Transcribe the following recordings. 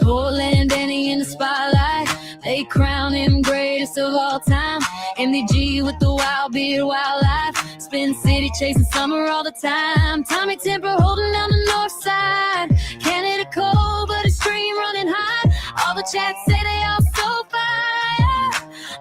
Portland Danny in the spotlight, they crown him greatest of all time. MDG with the wild beard, wildlife, Spin City chasing summer all the time. Tommy Temper holding down the north side, Canada cold but extreme running high. All the chats say they all so fire,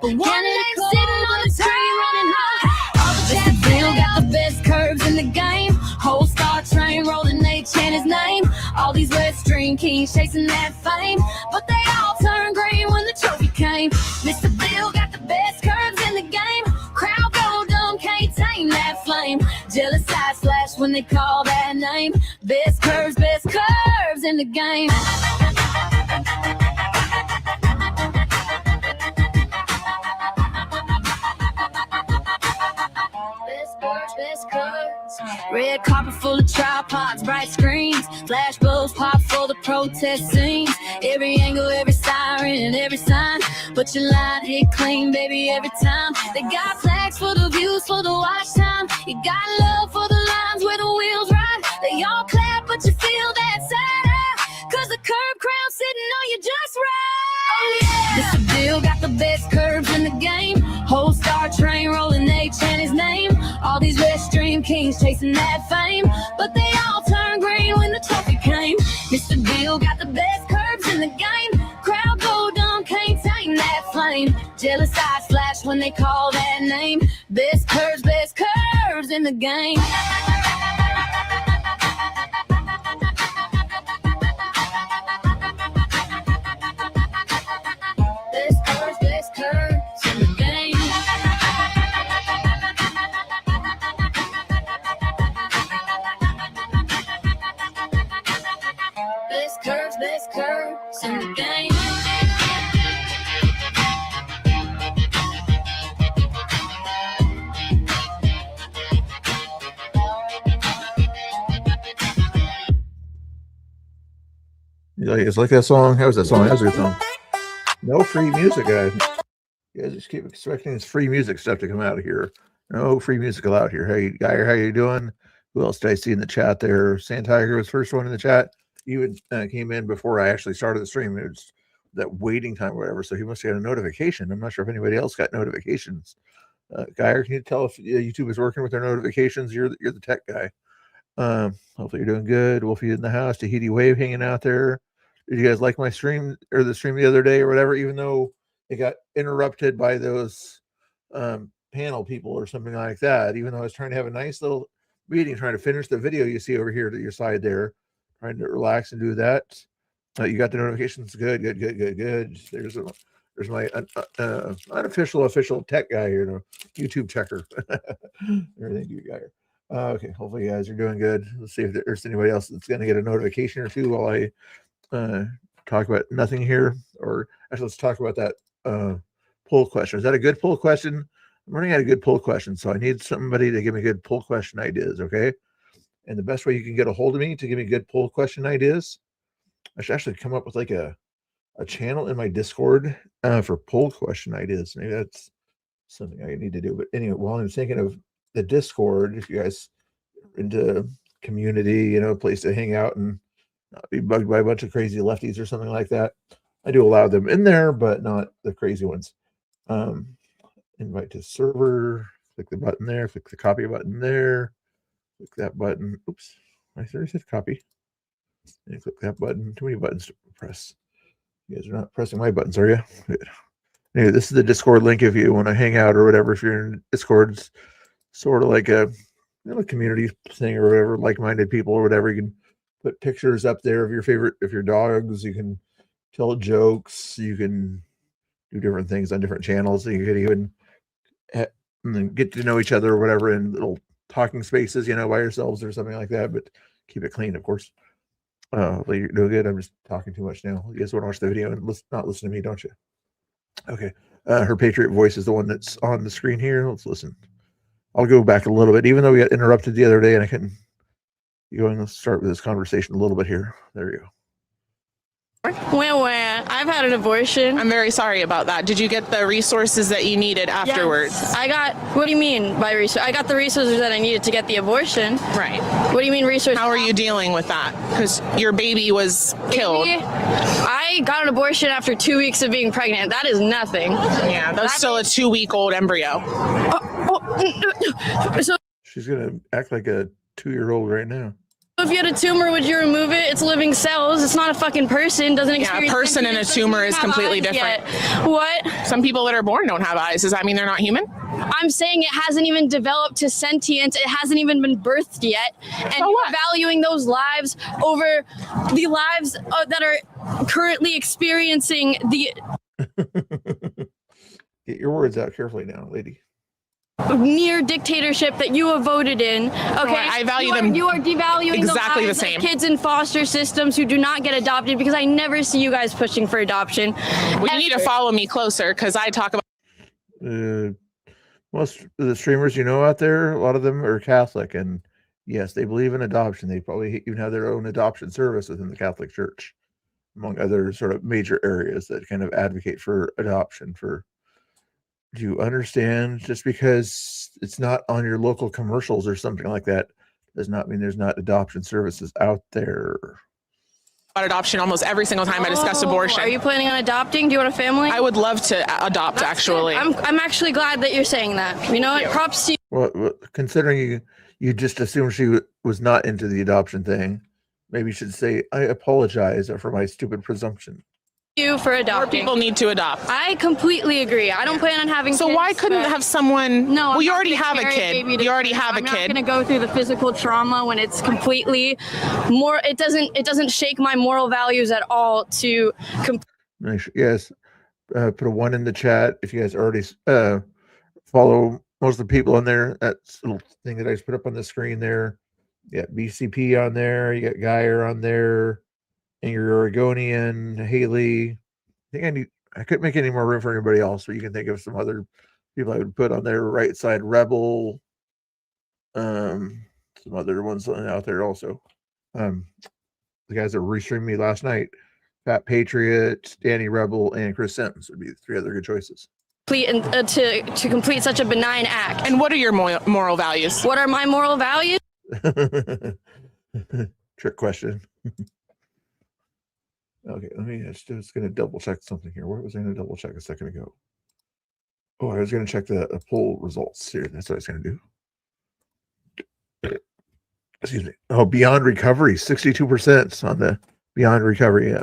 but one day sitting on the stream running high. All the chats say they got the best curves in the game. Whole star train rolling, they chant his name. All these West Stream kings chasing that fame, but they all turned green when the trophy came. Mr. Bill got the best curves in the game. Crowd go dumb, can't tame that flame. Jealous eyes flash when they call that name. Best curves in the game. Best curves. Red carpet full of tripods, bright screens, flash bulbs pop for the protest scenes. Every angle, every siren, every sign, but your line hit clean, baby, every time. They got flags for the views, for the watch time. You got love for the lines where the wheels ride. They all clap, but you feel that side eye, cause the curb crown sitting on you just right. Oh yeah! Mr. Bill got the best curves in the game. Whole star train rolling, they chant his name. All these West Stream kings chasing that fame, but they all turned green when the trophy came. Mr. Bill got the best curves in the game. Crowd go dumb, can't tame that flame. Jealous eyes flash when they call that name. Best curves in the game. Best curves in the game. Best curves in the game. You guys like that song? How was that song? That was a good song. No free music, guys. You guys just keep expecting this free music stuff to come out of here. No free music allowed here. Hey, Guy, how you doing? Who else did I see in the chat there? Sand Tiger was first one in the chat. He came in before I actually started the stream. It was that waiting time or whatever, so he must have got a notification. I'm not sure if anybody else got notifications. Guy, can you tell if YouTube is working with their notifications? You're the tech guy. Hopefully you're doing good. Wolfie in the house. Tahiti Wave hanging out there. Did you guys like my stream or the stream the other day or whatever? Even though it got interrupted by those panel people or something like that. Even though I was trying to have a nice little meeting, trying to finish the video you see over here to your side there, trying to relax and do that. You got the notifications. Good. There's my unofficial official tech guy here, the YouTube checker. Everything you got here. Okay, hopefully you guys are doing good. Let's see if there's anybody else that's going to get a notification or two while I talk about nothing here. Or actually, let's talk about that poll question. Is that a good poll question? I'm running out of good poll questions, so I need somebody to give me good poll question ideas, okay? And the best way you can get a hold of me to give me good poll question ideas, I should actually come up with like a channel in my Discord for poll question ideas. Maybe that's something I need to do. But anyway, while I'm thinking of the Discord, if you guys are into community, a place to hang out and not be bugged by a bunch of crazy lefties or something like that, I do allow them in there, but not the crazy ones. Invite to server, click the button there, click the copy button there, click that button. Oops, I already said copy. And click that button. Too many buttons to press. You guys are not pressing my buttons, are you? Good. Anyway, this is the Discord link if you want to hang out or whatever. If you're in Discord, it's sort of like a community thing or whatever, like-minded people or whatever. You can put pictures up there of your dogs. You can tell jokes. You can do different things on different channels. So you could even get to know each other or whatever in little talking spaces, by yourselves or something like that. But keep it clean, of course. You're doing good. I'm just talking too much now. You guys want to watch the video and not listen to me, don't you? Okay. Her Patriot voice is the one that's on the screen here. Let's listen. I'll go back a little bit, even though we got interrupted the other day, and I couldn't go and start with this conversation a little bit here. There you go. Where? I've had an abortion. I'm very sorry about that. Did you get the resources that you needed afterwards? Yes, I got, what do you mean by resources? I got the resources that I needed to get the abortion. Right. What do you mean resources? How are you dealing with that? Because your baby was killed. I got an abortion after 2 weeks of being pregnant. That is nothing. Yeah, that's still a 2-week-old embryo. So She's gonna act like a 2-year-old right now. if you had a tumor, would you remove it? It's living cells. It's not a fucking person. Doesn't experience. Yeah, a person and a tumor is completely different. What? Some people that are born don't have eyes. Does that mean they're not human? I'm saying it hasn't even developed to sentience. It hasn't even been birthed yet. And So you're what? valuing those lives over the lives that are currently experiencing the Get your words out carefully now, lady. near dictatorship that you have voted in. Okay, I value them You are devaluing exactly the the lives same. of kids in foster systems who do not get adopted because I never see you guys pushing for adoption. Well, you need to follow me closer because I talk about. Most of the streamers you know out there, a lot of them are Catholic, and yes, they believe in adoption. They probably even have their own adoption service within the Catholic Church, among other sort of major areas that kind of advocate for adoption. Do you understand? Just because it's not on your local commercials or something like that does not mean there's not adoption services out there. Adoption almost every single time I discuss abortion. Are you planning on adopting? Do you want a family? I would love to adopt, actually. I'm actually glad that you're saying that. You know what? Props to you. Well, considering you just assumed she was not into the adoption thing, maybe you should say, I apologize for my stupid presumption. For More adopting. people need to adopt. I completely agree. I don't plan on having So kids, why couldn't but- have someone? No, well, I'm you not already gonna have a carry kid. baby to You already term. have a I'm not kid. going to go through the physical trauma when it's completely more. It doesn't shake my moral values at all to. Yes, put a 1 in the chat if you guys already follow most of the people on there. That little thing that I just put up on the screen there. You got BCP on there. You got Geyer on there. And your Oregonian, Haley. I couldn't make any more room for anybody else, but you can think of some other people I would put on there. Right side Rebel. Some other ones out there also. The guys that restreamed me last night. Fat Patriot, Danny Rebel, and Chris Sims would be the 3 other good choices. To complete such a benign act. And what are your moral values? What are my moral values? Trick question. Okay, just going to double check something here. What was I going to double check a second ago? Oh, I was going to check the poll results here. That's what I was going to do. Excuse me. Oh, Beyond Recovery, 62% on the Beyond Recovery.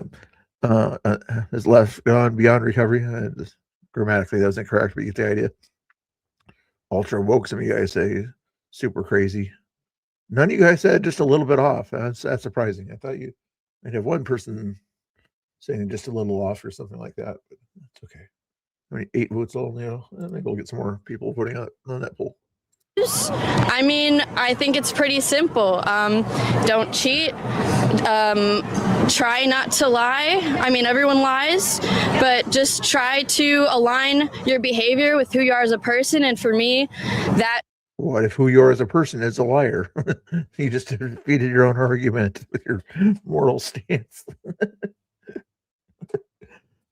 Has left gone Beyond Recovery. Grammatically, that was incorrect, but you get the idea. Ultra woke, some of you guys say super crazy. None of you guys said just a little bit off. That's surprising. I thought I'd have one person saying just a little off or something like that, but that's okay. I mean, 8 votes only. Maybe we'll get some more people voting on that poll. I mean, I think it's pretty simple. Don't cheat. Try not to lie. I mean, everyone lies, but just try to align your behavior with who you are as a person. And for me, that. What if who you are as a person is a liar? You just defeated your own argument with your moral stance.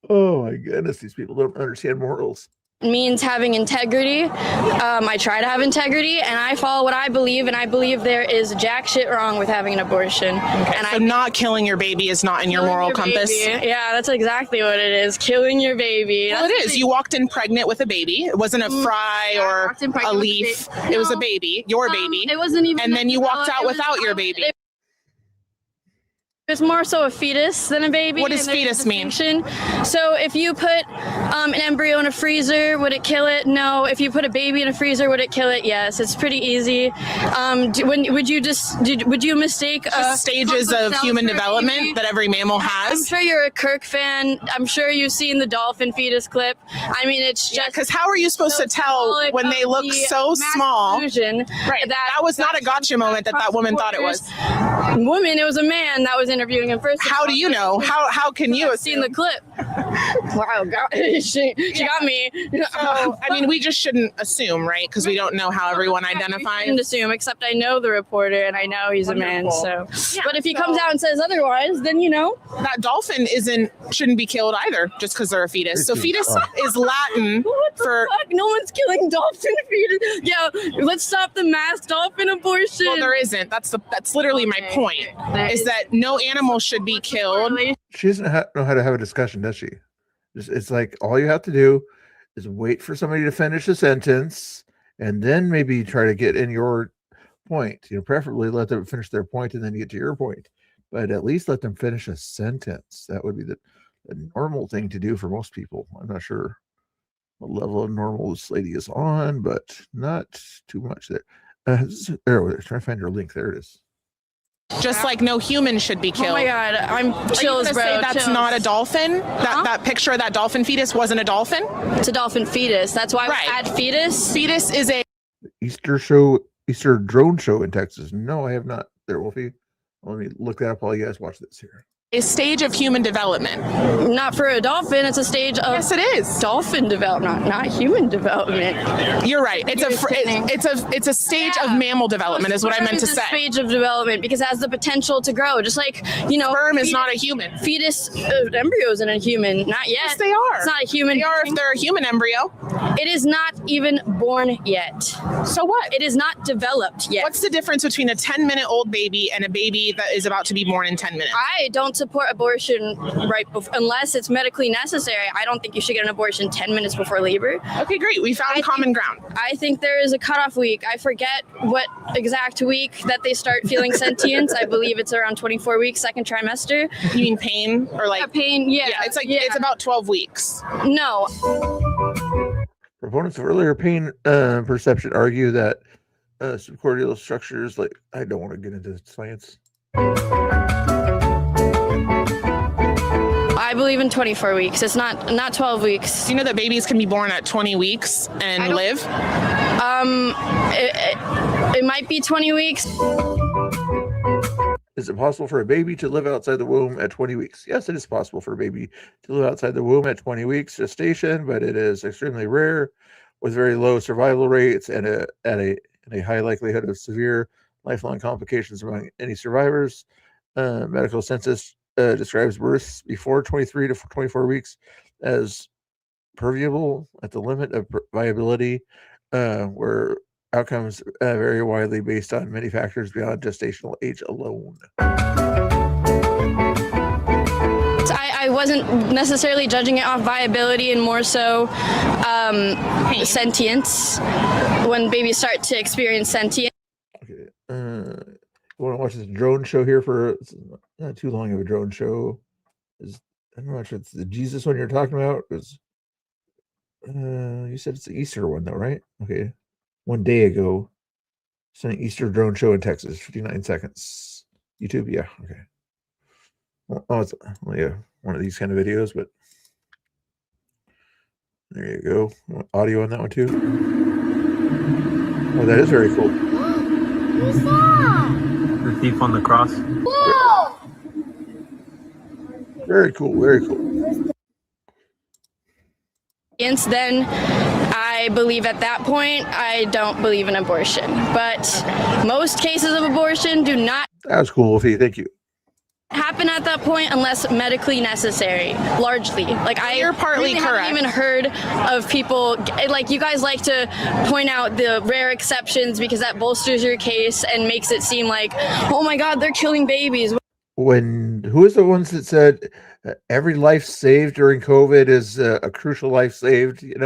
Oh my goodness, these people don't understand morals. Means having integrity. I try to have integrity, and I follow what I believe, and I believe there is jack shit wrong with having an abortion. Okay, and so not killing your baby is not in your moral compass? Baby. Yeah, that's exactly what it is. Killing your baby. Well, it is. You walked in pregnant with a baby. It wasn't a fry or a leaf. It was a baby, your baby. It wasn't even. And then you walked out without your baby. It's more so a fetus than a baby. What does fetus mean? So if you put an embryo in a freezer, would it kill it? No. If you put a baby in a freezer, would it kill it? Yes. It's pretty easy. Would you mistake stages of human development that every mammal has? I'm sure you're a Kirk fan. I'm sure you've seen the dolphin fetus clip. I mean, it's just because how are you supposed to tell when they look so small? Right. That was not a gotcha moment that woman thought it was. Woman, it was a man that was interviewing him first. How do you know? How can you have seen the clip? Wow, she got me. So, I mean, we just shouldn't assume, right? Because we don't know how everyone identifies. I shouldn't assume, except I know the reporter and I know he's a man. So, Yeah, but if he comes out and says otherwise, then that dolphin shouldn't be killed either, just because they're a fetus. So fetus is Latin for. Fuck, no one's killing dolphin fetus. Yeah, let's stop the mass dolphin abortion. Well, there isn't. That's literally my point. Is that no animal should be killed. She doesn't know how to have a discussion, does she? It's like all you have to do is wait for somebody to finish a sentence and then maybe try to get in your point. Preferably let them finish their point and then get to your point. But at least let them finish a sentence. That would be the normal thing to do for most people. I'm not sure what level of normal this lady is on, but not too much there. There, try to find your link. There it is. Just like no human should be killed. Oh my God, I'm chills, bro. Say that's chills. not a dolphin? That picture of that dolphin fetus wasn't a dolphin? It's a dolphin fetus. That's why we add fetus. Fetus is a Easter drone show in Texas. No, I have not. There, Wolfie. Let me look that up while you guys watch this here. stage of human development. Not for a dolphin. It's a stage of yes, it is dolphin development, not human development. You're right. It's a stage of mammal development, is what I meant to say. Stage of development because it has the potential to grow, just like sperm is not a human. Fetus embryo isn't a human, not yet. Yes, they are. It's not a human. They are if they're a human embryo. It is not even born yet. So what? It is not developed yet. What's the difference between a 10-minute-old baby and a baby that is about to be born in 10 minutes? I don't support abortion unless it's medically necessary. I don't think you should get an abortion 10 minutes before labor. Okay, great. We found common ground. I think there is a cutoff week. I forget what exact week that they start feeling sentience. I believe it's around 24 weeks, second trimester. You mean pain or like pain? Yeah. It's about 12 weeks. No. Proponents of earlier pain perception argue that subcortical structures, like, I don't want to get into science. I believe in 24 weeks. It's not 12 weeks. Do you know that babies can be born at 20 weeks and live? It might be 20 weeks. Is it possible for a baby to live outside the womb at 20 weeks? Yes, it is possible for a baby to live outside the womb at 20 weeks gestation, but it is extremely rare with very low survival rates and a high likelihood of severe lifelong complications among any survivors. Medical census describes births before 23 to 24 weeks as perviable at the limit of viability, where outcomes vary widely based on many factors beyond gestational age alone. I wasn't necessarily judging it off viability and more so sentience, when babies start to experience sentience. Okay. You want to watch this drone show here for not too long of a drone show? I'm not sure it's the Jesus one you're talking about. Because you said it's the Easter one though, right? Okay. 1 day ago, it's an Easter drone show in Texas, 59 seconds. YouTube, yeah, okay. Oh, it's only one of these kind of videos, but there you go. Audio on that one too. Oh, that is very cool. Who's that? The thief on the cross. Whoa! Very cool, very cool. Then I believe at that point, I don't believe in abortion. But most cases of abortion do not That was cool, Wolfie. Thank you. happen at that point unless medically necessary, largely. Like You're partly really correct. haven't even heard of people, like you guys like to point out the rare exceptions because that bolsters your case and makes it seem like, oh my God, they're killing babies. Who was the ones that said every life saved during COVID is a crucial life saved, and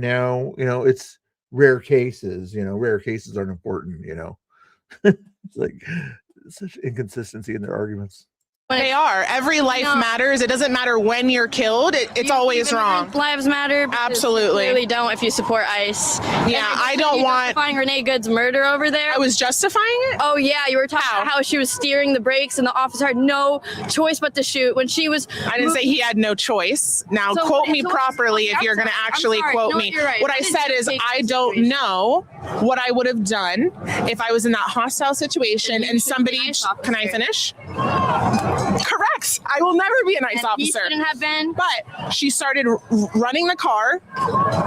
now, it's rare cases, rare cases aren't important, it's like such inconsistency in their arguments. They are. Every life matters. It doesn't matter when you're killed. It's always wrong. Lives matter. Absolutely. You really don't if you support ICE. Yeah, I don't want. Justifying Renee Good's murder over there. I was justifying it? Oh yeah, you were talking about how she was steering the brakes and the officer had no choice but to shoot when she was. I didn't say he had no choice. Now So quote me it's properly if you're going to actually quote me. You're right. What I said is I don't know what I would have done if I was in that hostile situation and somebody. Can I finish? Correct. I will never be a nice And officer. He shouldn't have been. But she started running the car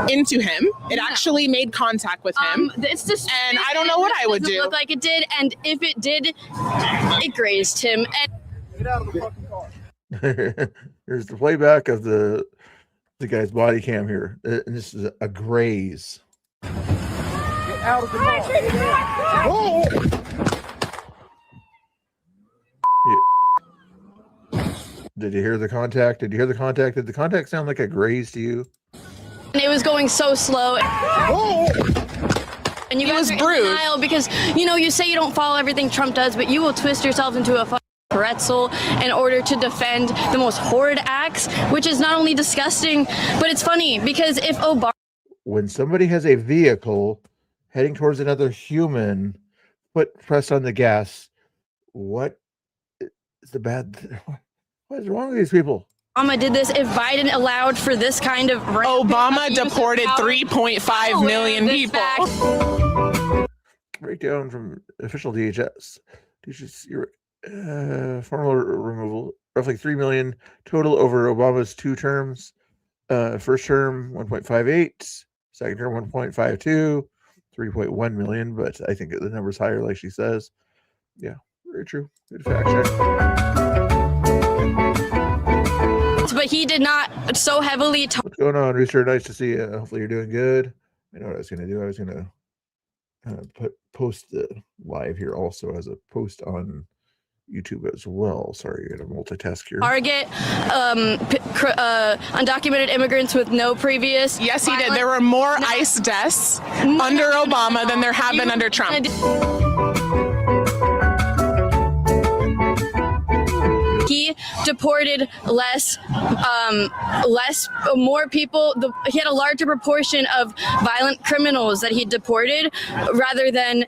into him. It actually made contact with him. It's just, and I don't know what I would do. Look like it did, and if it did, it grazed him. And Get out of the fucking car. Here's the playback of the guy's body cam here. And this is a graze. Get out of the car. Whoa! Did you hear the contact? Did you hear the contact? Did the contact sound like a graze to you? it was going so slow. Whoa! And you He guys was are in bruised. denial because, you say you don't follow everything Trump does, but you will twist yourself into a fucking pretzel in order to defend the most horrid acts, which is not only disgusting, but it's funny because if Obama... When somebody has a vehicle heading towards another human, foot pressed on the gas, what is the bad... What is wrong with these people? Obama did this, if Biden allowed for this kind of... Obama deported 3.5 million people. Breakdown from official DHS. Formal removal, roughly 3 million total over Obama's 2 terms. First term 1.58, second term 1.52, 3.1 million, but I think the number's higher, like she says. Yeah, very true. Good fact check. But he did not so heavily... What's going on, Rooster? Nice to see you. Hopefully you're doing good. I know what I was going to do. I was going to post the live here also as a post on YouTube as well. Sorry, you're going to multitask here. Target undocumented immigrants with no previous... Yes, he did. There were more ICE deaths under Obama than there have been under Trump. He deported more people. He had a larger proportion of violent criminals that he deported rather than,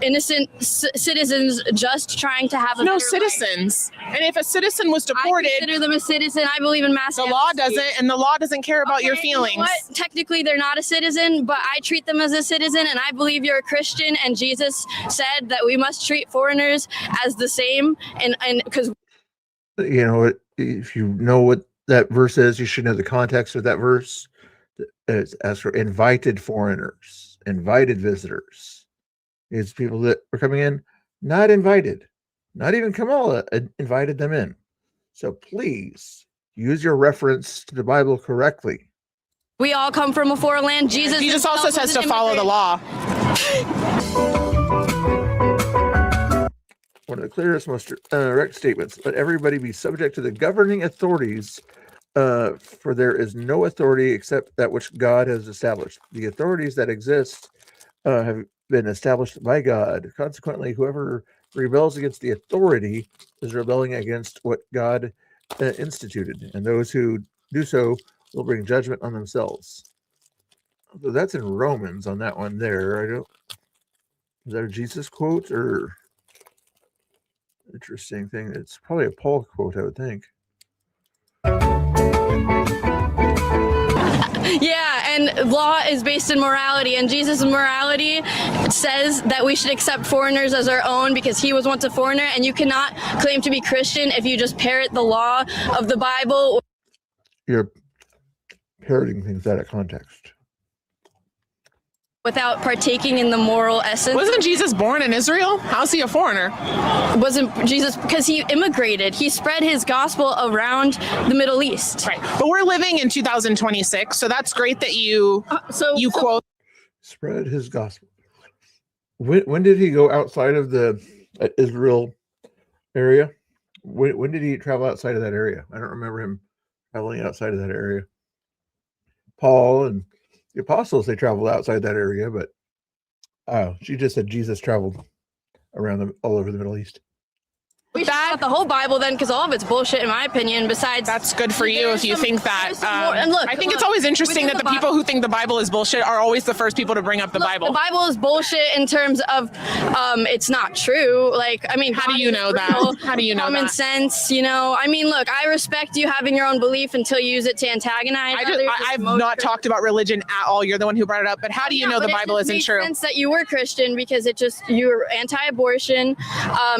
innocent citizens just trying to have a No better citizens. And if a citizen was deported, I consider them a citizen. I believe in mass the law amnesty. doesn't, and the law doesn't care about your feelings. You know what? Technically, they're not a citizen, but I treat them as a citizen, and I believe you're a Christian, and Jesus said that we must treat foreigners as the same, and because... If you know what that verse is, you should know the context of that verse. It's as for invited foreigners, invited visitors. It's people that are coming in, not invited. Not even Kamala invited them in. So please use your reference to the Bible correctly. we all come from a foreign land. Jesus also says to follow the law. One of the clearest, most direct statements. Let everybody be subject to the governing authorities, for there is no authority except that which God has established. The authorities that exist have been established by God. Consequently, whoever rebels against the authority is rebelling against what God instituted, and those who do so will bring judgment on themselves. So that's in Romans on that one there. Is that a Jesus quote or... Interesting thing. It's probably a Paul quote, I would think. Yeah, and law is based in morality, and Jesus' morality says that we should accept foreigners as our own because he was once a foreigner, and you cannot claim to be Christian if you just parrot the law of the Bible. You're parroting things out of context. Without partaking in the moral essence. Wasn't Jesus born in Israel? How's he a foreigner? Wasn't Jesus, because he immigrated. He spread his gospel around the Middle East. Right. But we're living in 2026, so that's great that you quote. Spread his gospel. When did he go outside of the Israel area? When did he travel outside of that area? I don't remember him traveling outside of that area. Paul and the apostles, they traveled outside that area, but she just said Jesus traveled around all over the Middle East. We should cut the whole Bible then, because all of it's bullshit, in my opinion. Besides, that's good for you if you think that. And look, I think it's always interesting that the people who think the Bible is bullshit are always the first people to bring up the Bible. The Bible is bullshit in terms of it's not true. Like, I mean, how do you know that? How do you know common that? sense, I mean, look, I respect you having your own belief until you use it to antagonize others. I've not talked about religion at all. You're the one who brought it up. But how do you know the Bible isn't true? It makes sense that you were Christian because you were anti-abortion,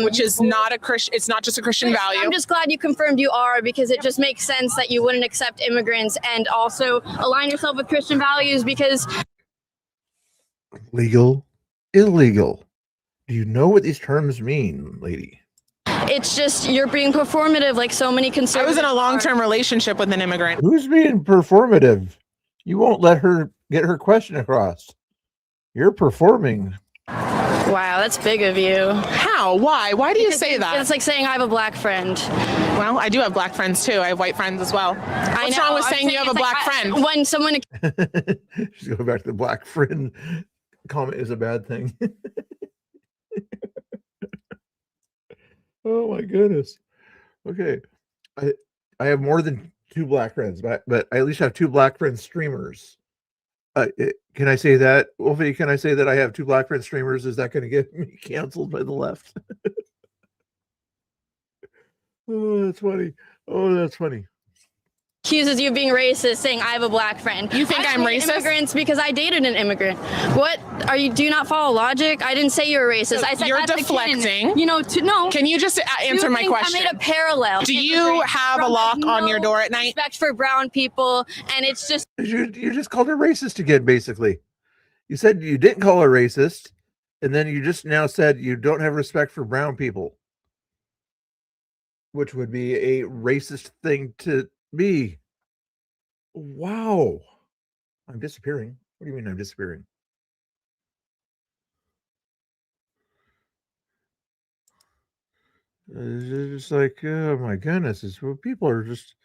which is not a Christian It's not just a Christian value. I'm just glad you confirmed you are, because it just makes sense that you wouldn't accept immigrants and also align yourself with Christian values, because Legal, illegal. Do you know what these terms mean, lady? it's just you're being performative like so many I conservatives. was in a long-term relationship with an immigrant. Who's being performative? You won't let her get her question across. You're performing. Wow, that's big of you. How? Why? Why do you say that? It's like saying I have a black friend. Well, I do have black friends too. I have white friends as well. What's wrong with saying you have a black friend? When someone She's going back to the black friend comment is a bad thing. Oh my goodness. Okay. I have more than 2 black friends, but I at least have 2 black friend streamers. Can I say that? Wolfie, can I say that I have 2 black friend streamers? Is that going to get me canceled by the left? Oh, that's funny. Oh, that's funny. accuses you of being racist, saying I have a black friend. You think I'm racist? Immigrants because I dated an immigrant. What are you? Do you not follow logic? I didn't say you're racist. I said you're that's deflecting. You know, no. Can you just answer my question? I made a parallel. Do you have a lock on your door at night? Respect for brown people, and it's just You just called her racist again, basically. You said you didn't call her racist, and then you just now said you don't have respect for brown people, which would be a racist thing to be. Wow. I'm disappearing. What do you mean I'm disappearing? It's just like, oh my goodness, people are just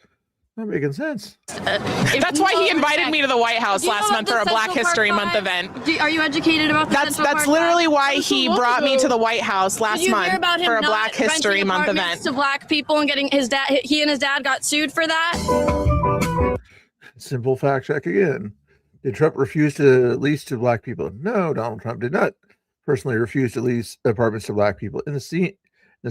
not making sense. That's why he invited me to the White House last month for a Black History Month event. Are you educated about that? That's literally why he brought me to the White House last month for a Black History Month event. To black people and getting he and his dad got sued for that. Simple fact check again. Did Trump refuse to lease to black people? No, Donald Trump did not personally refuse to lease apartments to black people. In the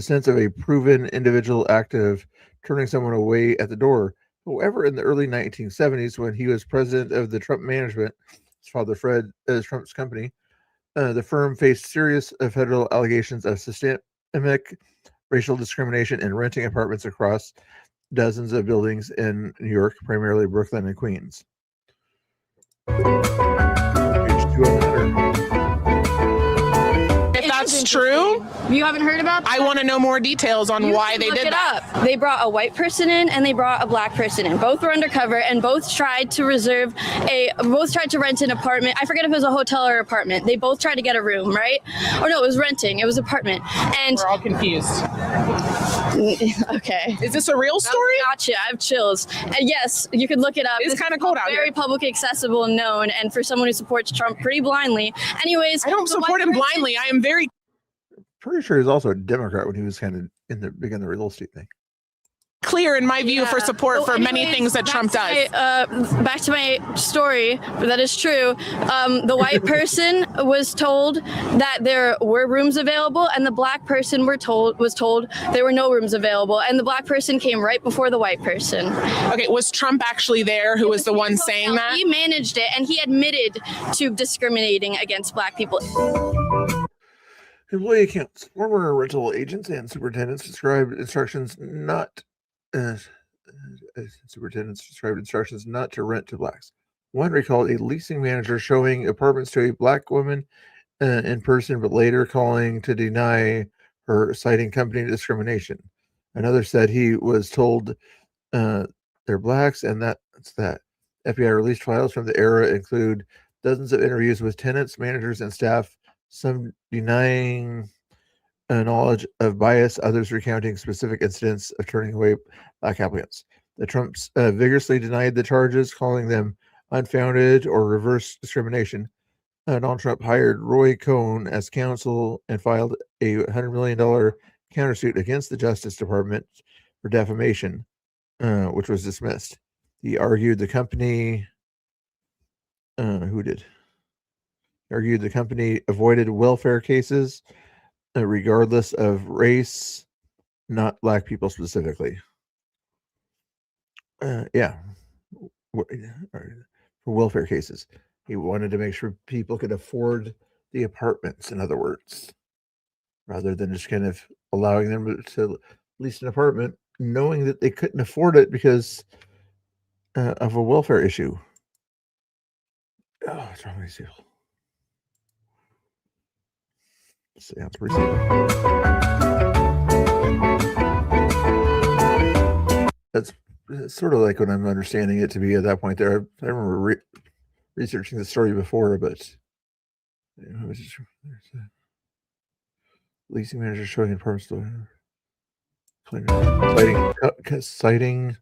sense of a proven individual act of turning someone away at the door. However, in the early 1970s, when he was president of the Trump management, his father Fred, Trump's company, the firm faced serious federal allegations of systemic racial discrimination and renting apartments across dozens of buildings in New York, primarily Brooklyn and Queens. Page 2 on the letter. If that's true, you haven't heard about that? I want to know more details on why they did that. They brought a white person in and they brought a black person in. Both were undercover and both tried to rent an apartment. I forget if it was a hotel or apartment. They both tried to get a room, right? Or no, it was renting. It was apartment. And we're all confused. Okay. Is this a real story? Gotcha. I have chills. And yes, you could look it up. It's kind of cold out here. Very publicly accessible and known, and for someone who supports Trump pretty blindly. Anyways, I don't support him blindly. I am very pretty sure he was also a Democrat when he was kind of in the real estate thing. Clear in my view for support for many things that Trump does. Back to my story, that is true. The white person was told that there were rooms available, and the black person was told there were no rooms available, and the black person came right before the white person. Okay, was Trump actually there who was the one saying that? He managed it, and he admitted to discriminating against black people. Employee accounts. Former rental agents and superintendents described instructions not to rent to blacks. One recalled a leasing manager showing apartments to a black woman in person, but later calling to deny her, citing company discrimination. Another said he was told they're blacks, and that's that. FBI released files from the era include dozens of interviews with tenants, managers, and staff, some denying knowledge of bias, others recounting specific incidents of turning away black applicants. The Trumps vigorously denied the charges, calling them unfounded or reverse discrimination. Donald Trump hired Roy Cohn as counsel and filed a $100 million countersuit against the Justice Department for defamation, which was dismissed. He argued the company argued the company avoided welfare cases regardless of race, not black people specifically. For welfare cases. He wanted to make sure people could afford the apartments, in other words, rather than just kind of allowing them to lease an apartment, knowing that they couldn't afford it because of a welfare issue. Oh, what's wrong with you? Sounds receiver. That's sort of like what I'm understanding it to be at that point there. I remember researching the story before, but leasing manager showing apartment store. Citing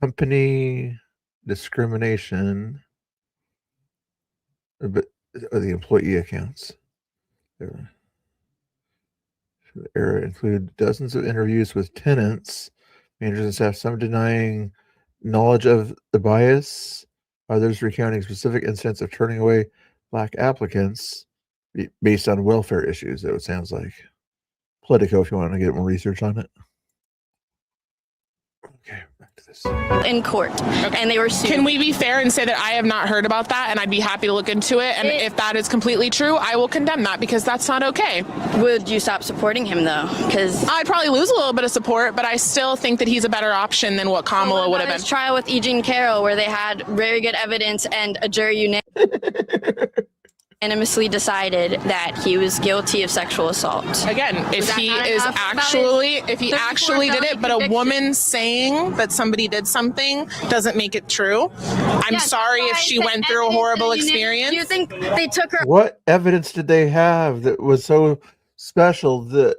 company discrimination, but the employee accounts. The error include dozens of interviews with tenants, managers and staff, some denying knowledge of the bias, others recounting specific incidents of turning away black applicants based on welfare issues. That it sounds like. Politico, if you want to get more research on it. Okay, back to this. In court, and they were sued. Can we be fair and say that I have not heard about that, and I'd be happy to look into it, and if that is completely true, I will condemn that, because that's not okay. Would you stop supporting him, though? Because I'd probably lose a little bit of support, but I still think that he's a better option than what Kamala would have been. Trial with Eugene Carroll, where they had very good evidence and a jury unanimously decided that he was guilty of sexual assault. Again, if he actually did it, but a woman saying that somebody did something doesn't make it true. I'm sorry if she went through a horrible experience. Do you think they took her? What evidence did they have that was so special that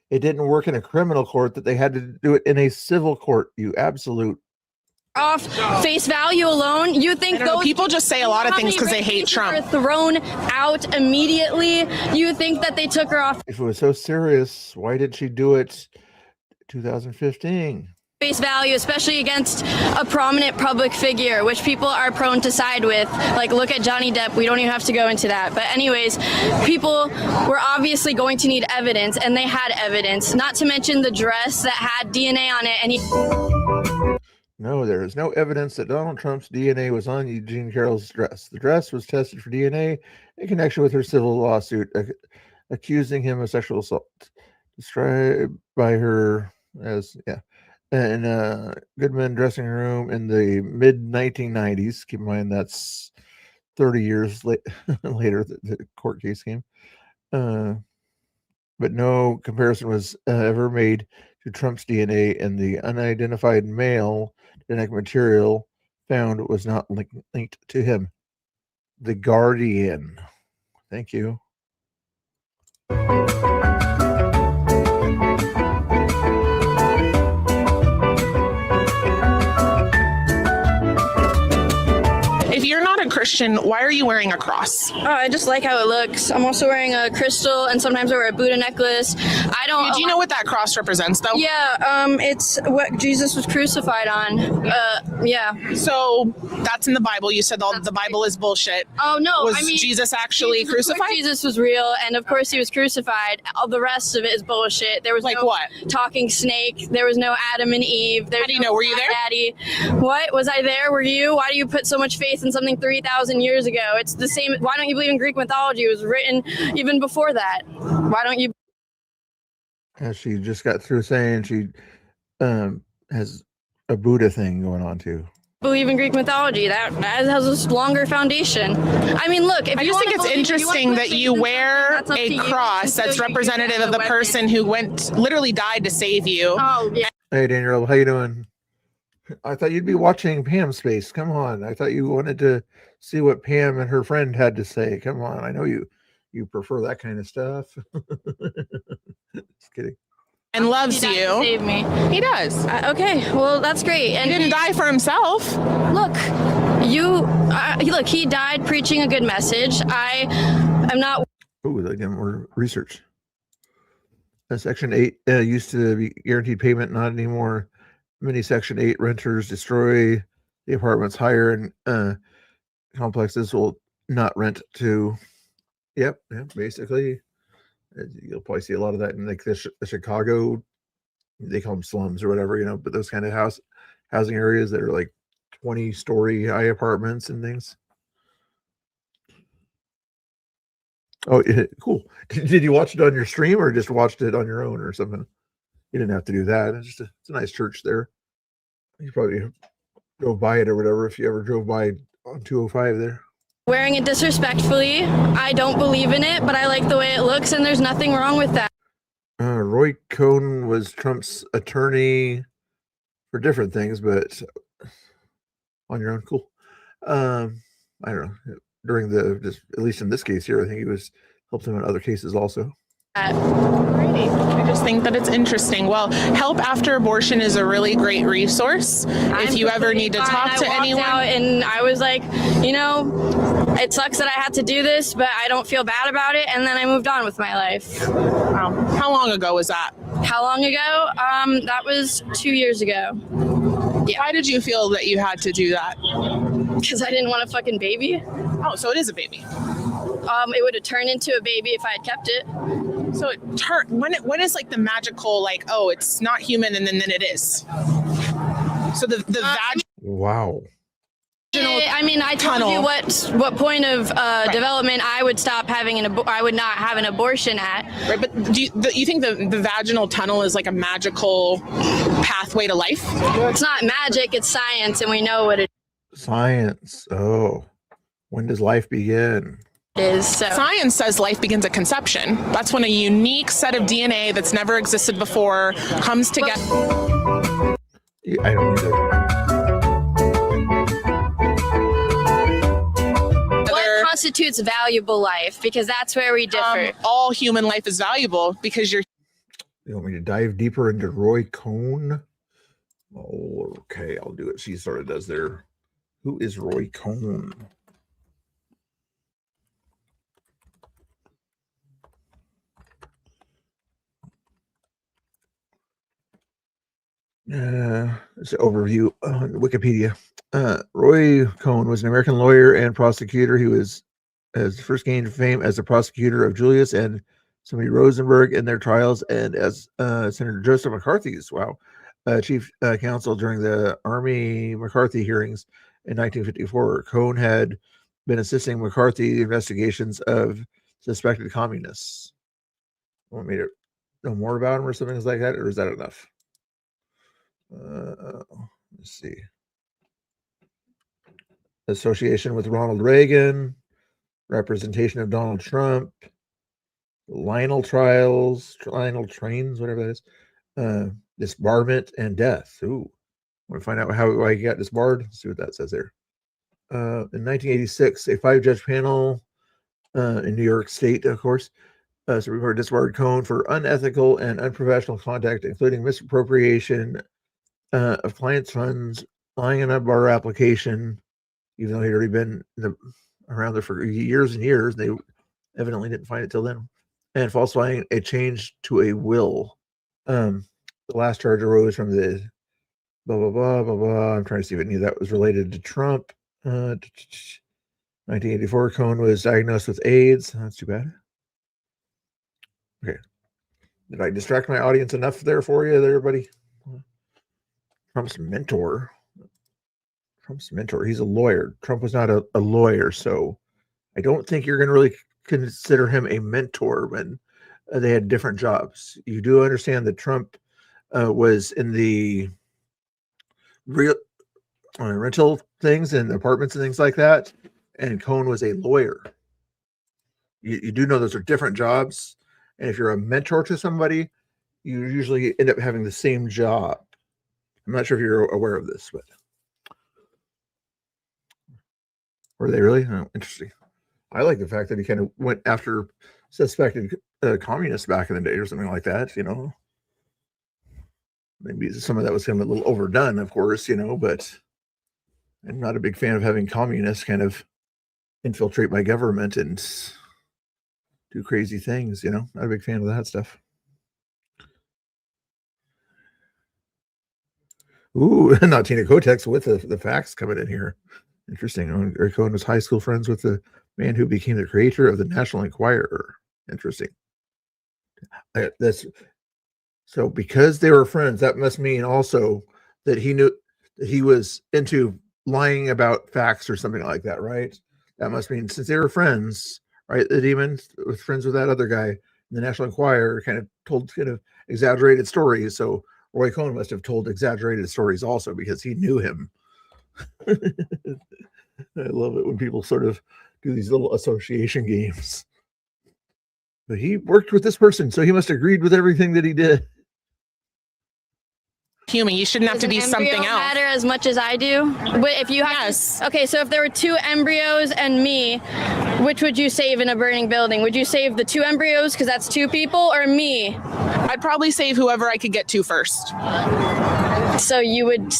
it didn't work in a criminal court, that they had to do it in a civil court? You absolute. Off face value alone, you think those people just say a lot of things because they hate Trump? Were thrown out immediately. You think that they took her off? If it was so serious, why did she do it 2015? Face value, especially against a prominent public figure, which people are prone to side with. Like, look at Johnny Depp. We don't even have to go into that. But anyways, people were obviously going to need evidence, and they had evidence, not to mention the dress that had DNA on it. And No, there is no evidence that Donald Trump's DNA was on Eugene Carroll's dress. The dress was tested for DNA in connection with her civil lawsuit accusing him of sexual assault, described by her as, in a Goodman dressing room in the mid-1990s. Keep in mind that's 30 years later the court case came. But no comparison was ever made to Trump's DNA, and the unidentified male genetic material found was not linked to him. The Guardian. Thank you. If you're not a Christian, why are you wearing a cross? Oh, I just like how it looks. I'm also wearing a crystal, and sometimes I wear a Buddha necklace. Do you know what that cross represents, though? Yeah, it's what Jesus was crucified on. Yeah. So that's in the Bible. You said the Bible is bullshit. Oh no, Was Jesus actually crucified? Jesus was real, and of course he was crucified. All the rest of it is bullshit. There was like no what? Talking snake. There was no Adam and Eve. How do you know? Were you there? Daddy. What? Was I there? Were you? Why do you put so much faith in something 3,000 years ago? It's the same. Why don't you believe in Greek mythology? It was written even before that. Why don't you? As she just got through saying she has a Buddha thing going on too. Believe in Greek mythology. That has a longer foundation. I mean, look, if I just think it's interesting that you wear a cross that's representative of the person who literally died to save you. Oh, yeah. Hey, Daniel, how you doing? I thought you'd be watching Pam Space. Come on. I thought you wanted to see what Pam and her friend had to say. Come on. I know you prefer that kind of stuff. Just kidding. And loves He died you. to save me. He does. Okay, well, that's great. And He didn't die for himself. Look, he died preaching a good message. I am not. Oh, again, more research. Section 8 used to be guaranteed payment, not anymore. Many Section 8 renters destroy the apartments higher and complexes will not rent to. Yep, basically. You'll probably see a lot of that in like the Chicago, they call them slums or whatever, but those kind of housing areas that are like 20-story high apartments and things. Oh, cool. Did you watch it on your stream or just watched it on your own or something? You didn't have to do that. It's a nice church there. You probably drove by it or whatever if you ever drove by on 205 there. Wearing it disrespectfully. I don't believe in it, but I like the way it looks, and there's nothing wrong with that. Roy Cohn was Trump's attorney for different things, but on your own, cool. I don't know. During just at least in this case here, I think he helped him in other cases also. Alrighty. I just think that it's interesting. Well, Help After Abortion is a really great resource. If you ever need to talk to anyone. And I was like, it sucks that I had to do this, but I don't feel bad about it. And then I moved on with my life. Wow. How long ago was that? How long ago? That was 2 years ago. Yeah. Why did you feel that you had to do that? Because I didn't want a fucking baby. Oh, so it is a baby. It would have turned into a baby if I had kept it. So when is like the magical, like, oh, it's not human and then it is? So the wow. I told you what point of development I would stop having I would not have an abortion at. Right, but do you think the vaginal tunnel is like a magical pathway to life? It's not magic, it's science, and we know what it Science. Oh, when does life begin? is. So. Science says life begins at conception. That's when a unique set of DNA that's never existed before comes together. Yeah, I don't either. What constitutes valuable life? Because that's where we differ. All human life is valuable because you're. You want me to dive deeper into Roy Cohn? Oh, okay, I'll do it. She sort of does there. Who is Roy Cohn? It's an overview on Wikipedia. Roy Cohn was an American lawyer and prosecutor. He was first gained fame as a prosecutor of Julius and somebody Rosenberg in their trials, and as Senator Joseph McCarthy's chief counsel during the Army McCarthy hearings in 1954. Cohn had been assisting McCarthy investigations of suspected communists. Want me to know more about him or something like that, or is that enough? Let's see. Association with Ronald Reagan, representation of Donald Trump, Lionel trials, Lionel trains, whatever that is, disbarment and death. Ooh, I want to find out why he got disbarred. Let's see what that says there. In 1986, a 5-judge panel in New York State, of course, Supreme Court disbarred Cohn for unethical and unprofessional conduct, including misappropriation of clients' funds, lying in a bar application, even though he'd already been around there for years and years. They evidently didn't find it till then. And falsifying a change to a will. The last charge arose from the blah, blah, blah, blah, blah. I'm trying to see if any of that was related to Trump. 1984, Cohn was diagnosed with AIDS. That's too bad. Okay. Did I distract my audience enough there for you, there, buddy? Trump's mentor. He's a lawyer. Trump was not a lawyer, so I don't think you're going to really consider him a mentor when they had different jobs. You do understand that Trump was in the real rental things and apartments and things like that, and Cohn was a lawyer. You do know those are different jobs, and if you're a mentor to somebody, you usually end up having the same job. I'm not sure if you're aware of this, but were they really? Oh, interesting. I like the fact that he kind of went after suspected communists back in the day or something like that, Maybe some of that was kind of a little overdone, of course, but I'm not a big fan of having communists kind of infiltrate my government and do crazy things, Not a big fan of that stuff. Ooh, not Tina Kotex with the facts coming in here. Interesting. Eric Cohn was high school friends with the man who became the creator of the National Enquirer. Interesting. So because they were friends, that must mean also that he knew that he was into lying about facts or something like that, right? That must mean since they were friends right? The demon was friends with that other guy. The National Enquirer kind of told kind of exaggerated stories. So Roy Cohn must have told exaggerated stories also because he knew him. I love it when people sort of do these little association games. But he worked with this person, so he must have agreed with everything that he did. Human, you shouldn't have to be something else. Matter as much as I do. But if you have yes. Okay, so if there were 2 embryos and me, which would you save in a burning building? Would you save the 2 embryos because that's 2 people, or me? I'd probably save whoever I could get to first. So you would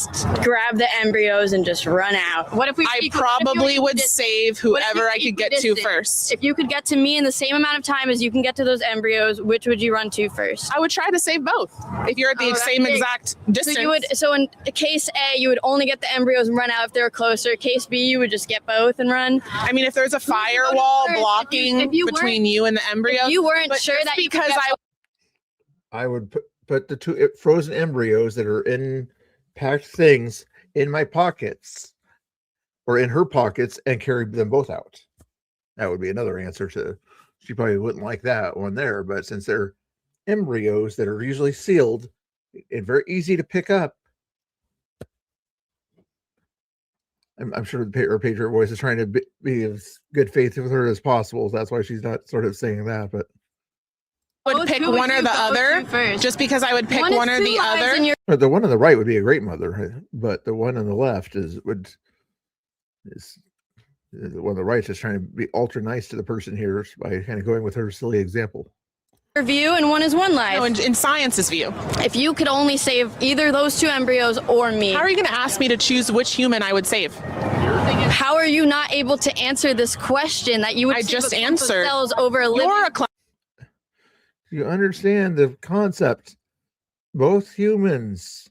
grab the embryos and just run out. What if we? I probably would save whoever I could get to first. If you could get to me in the same amount of time as you can get to those embryos, which would you run to first? I would try to save both. If you're at the same exact distance. So in case A, you would only get the embryos and run out if they were closer. Case B, you would just get both and run. I mean, if there's a firewall blocking between you and the embryo, you weren't sure that because I would put the 2 frozen embryos that are in packed things in my pockets or in her pockets and carry them both out. That would be another answer to, she probably wouldn't like that one there, but since they're embryos that are usually sealed and very easy to pick up, I'm sure her Patriot Voice is trying to be as good faith with her as possible. That's why she's not sort of saying that, but would pick one or the other just because I would pick one or the other. But the one on the right would be a great mother, but the one on the left is the one on the right is just trying to be ultra nice to the person here by kind of going with her silly example. View and one is one life. No, in science's view. If you could only save either those 2 embryos or me. How are you going to ask me to choose which human I would save? How are you not able to answer this question that you would? I just answered. Cells over a living. You understand the concept. Both humans,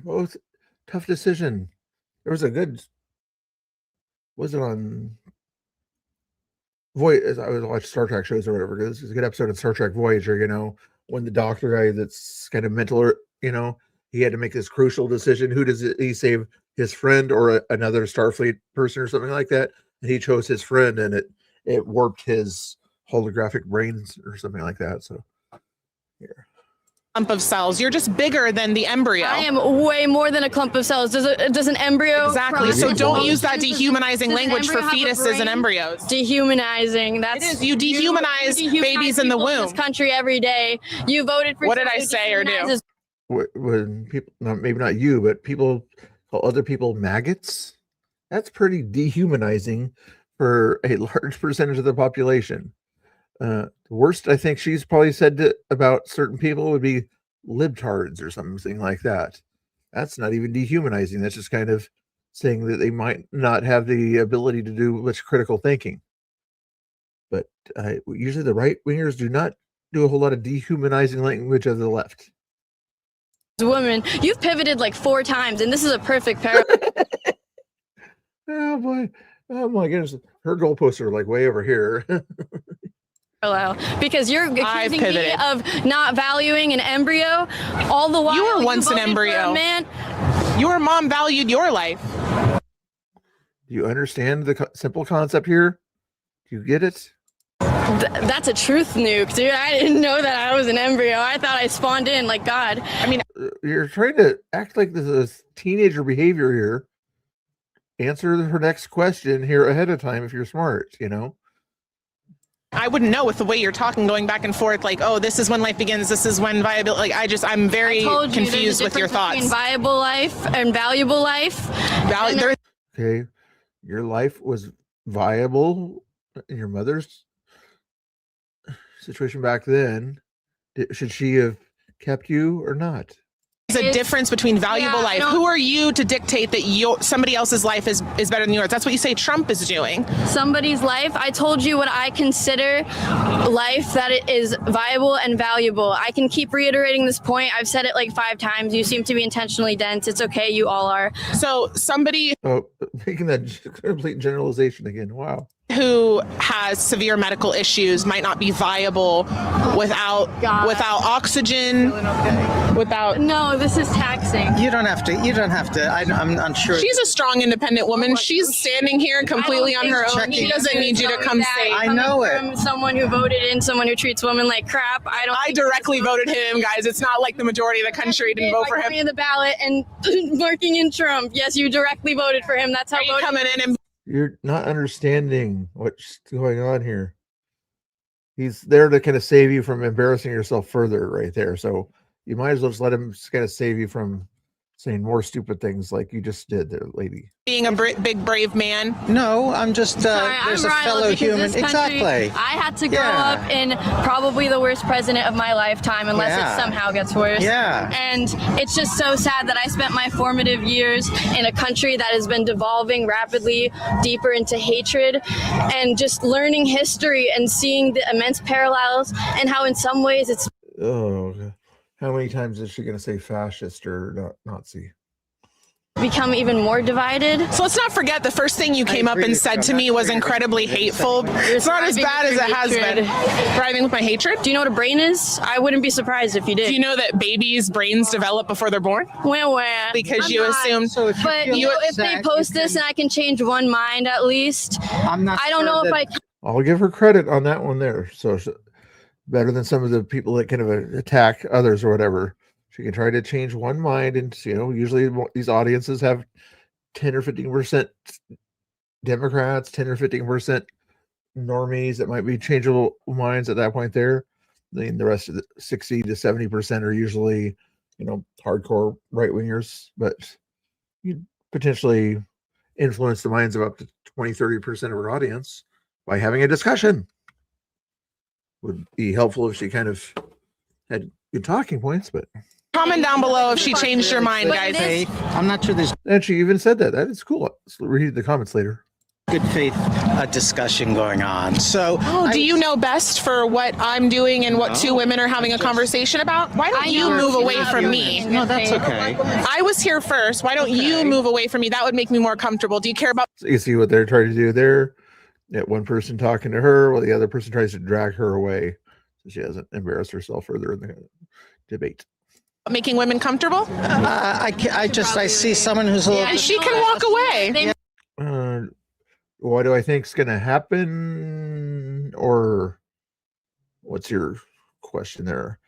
both tough decision. There was a good, was it on Voyager? I was watching Star Trek shows or whatever. This is a good episode of Star Trek Voyager, you know, when the doctor guy that's kind of mental, you know, he had to make this crucial decision. Who does he save, his friend or another Starfleet person or something like that? And he chose his friend, and it warped his holographic brains or something like that. So here. Clump of cells. You're just bigger than the embryo. I am way more than a clump of cells. Does an embryo? Exactly. So don't use that dehumanizing language for fetuses and embryos. Dehumanizing. That's it is. You dehumanize babies in the womb. In this country every day. You voted for. What did I say or do? When people, maybe not you, but people call other people maggots, that's pretty dehumanizing for a large percentage of the population. The worst I think she's probably said about certain people would be libtards or something like that. That's not even dehumanizing. That's just kind of saying that they might not have the ability to do much critical thinking. But usually the right wingers do not do a whole lot of dehumanizing language of the left. Woman, you've pivoted like 4 times, and this is a perfect parallel. Oh boy, oh my goodness, her goalposts are like way over here. Because you're accusing me of not valuing an embryo, all the while you were once an embryo. Man, your mom valued your life. Do you understand the simple concept here? Do you get it? That's a truth nuke, dude. I didn't know that I was an embryo. I thought I spawned in like God. I mean, you're trying to act like this is teenager behavior here. Answer her next question here ahead of time if you're smart, you know. I wouldn't know with the way you're talking, going back and forth, like, oh, this is when life begins, this is when viability, like, I'm very confused with your thoughts. Viable life and valuable life. Okay, your life was viable in your mother's situation back then. Should she have kept you or not? There's a difference between valuable life. Who are you to dictate that somebody else's life is better than yours? That's what you say Trump is doing. Somebody's life. I told you what I consider life that it is viable and valuable. I can keep reiterating this point. I've said it like 5 times. You seem to be intentionally dense. It's okay. You all are. So somebody. Oh, making that complete generalization again. Wow. who has severe medical issues might not be viable without oxygen, without. No, this is taxing. You don't have to. I'm unsure. She's a strong, independent woman. She's standing here completely on her own. She doesn't need you to come say. I know it. From someone who voted in, someone who treats women like crap. I directly voted him, guys. It's not like the majority of the country didn't vote for him. In the ballot and working in Trump. Yes, you directly voted for him. That's how you coming in and. You're not understanding what's going on here. He's there to kind of save you from embarrassing yourself further right there. So you might as well just let him kind of save you from saying more stupid things like you just did there, lady. Being a big, brave man. No, I'm just, there's a fellow human. Exactly. I had to grow up in probably the worst president of my lifetime, unless it somehow gets worse. Yeah. And it's just so sad that I spent my formative years in a country that has been devolving rapidly deeper into hatred, and just learning history and seeing the immense parallels and how in some ways it's... Oh, how many times is she going to say fascist or Nazi? Become even more divided. So let's not forget the first thing you came up and said to me was incredibly hateful. It's not as bad as it has been. Driving with my hatred? Do you know what a brain is? I wouldn't be surprised if you did. Do you know that babies' brains develop before they're born? Well, because you assume. So if they post this and I can change one mind at least, I don't know if I can. I'll give her credit on that one there. So better than some of the people that kind of attack others or whatever. She can try to change one mind, and usually these audiences have 10 or 15% Democrats, 10 or 15% normies that might be changeable minds at that point there. Then the rest of the 60 to 70% are usually, hardcore right-wingers, but you potentially influence the minds of up to 20, 30% of her audience by having a discussion. Would be helpful if she kind of had good talking points, but comment down below if she changed her mind, guys. I'm not sure there's and she even said that. That is cool. Let's read the comments later. Good faith discussion going on. So, do you know best for what I'm doing and what two women are having a conversation about? Why don't you move away from me? No, that's okay. I was here first. Why don't you move away from me? That would make me more comfortable. Do you care about? So you see what they're trying to do there. One person talking to her while the other person tries to drag her away so she doesn't embarrass herself further in the debate. Making women comfortable? I see someone who's a little. And she can walk away. What do I think is going to happen? Or what's your question there?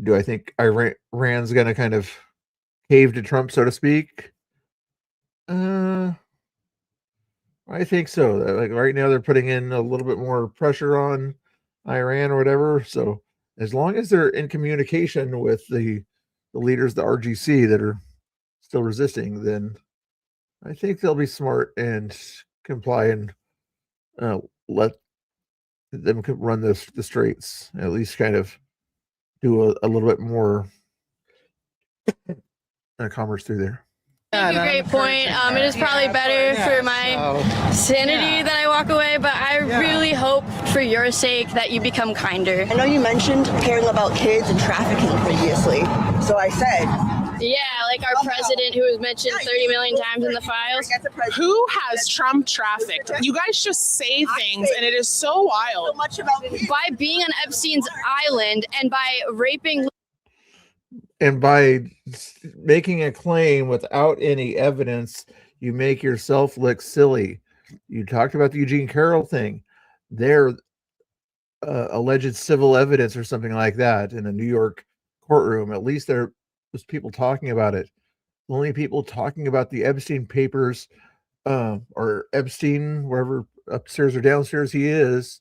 Do I think Iran's going to kind of cave to Trump, so to speak? I think so. Like right now, they're putting in a little bit more pressure on Iran or whatever. So as long as they're in communication with the leaders, the RGC that are still resisting, then I think they'll be smart and comply and let them run the straits. At least kind of do a little bit more commerce through there. That's a great point. It is probably better for my sanity that I walk away, but I really hope for your sake that you become kinder. I know you mentioned caring about kids and trafficking previously, so I said. Yeah, like our president who was mentioned 30 million times in the files. Who has Trump trafficked? You guys just say things and it is so wild. So much about by being on Epstein's island and by raping... And by making a claim without any evidence, you make yourself look silly. You talked about the Eugene Carroll thing. Their alleged civil evidence or something like that in a New York courtroom. At least there was people talking about it. The only people talking about the Epstein papers or Epstein, wherever upstairs or downstairs he is.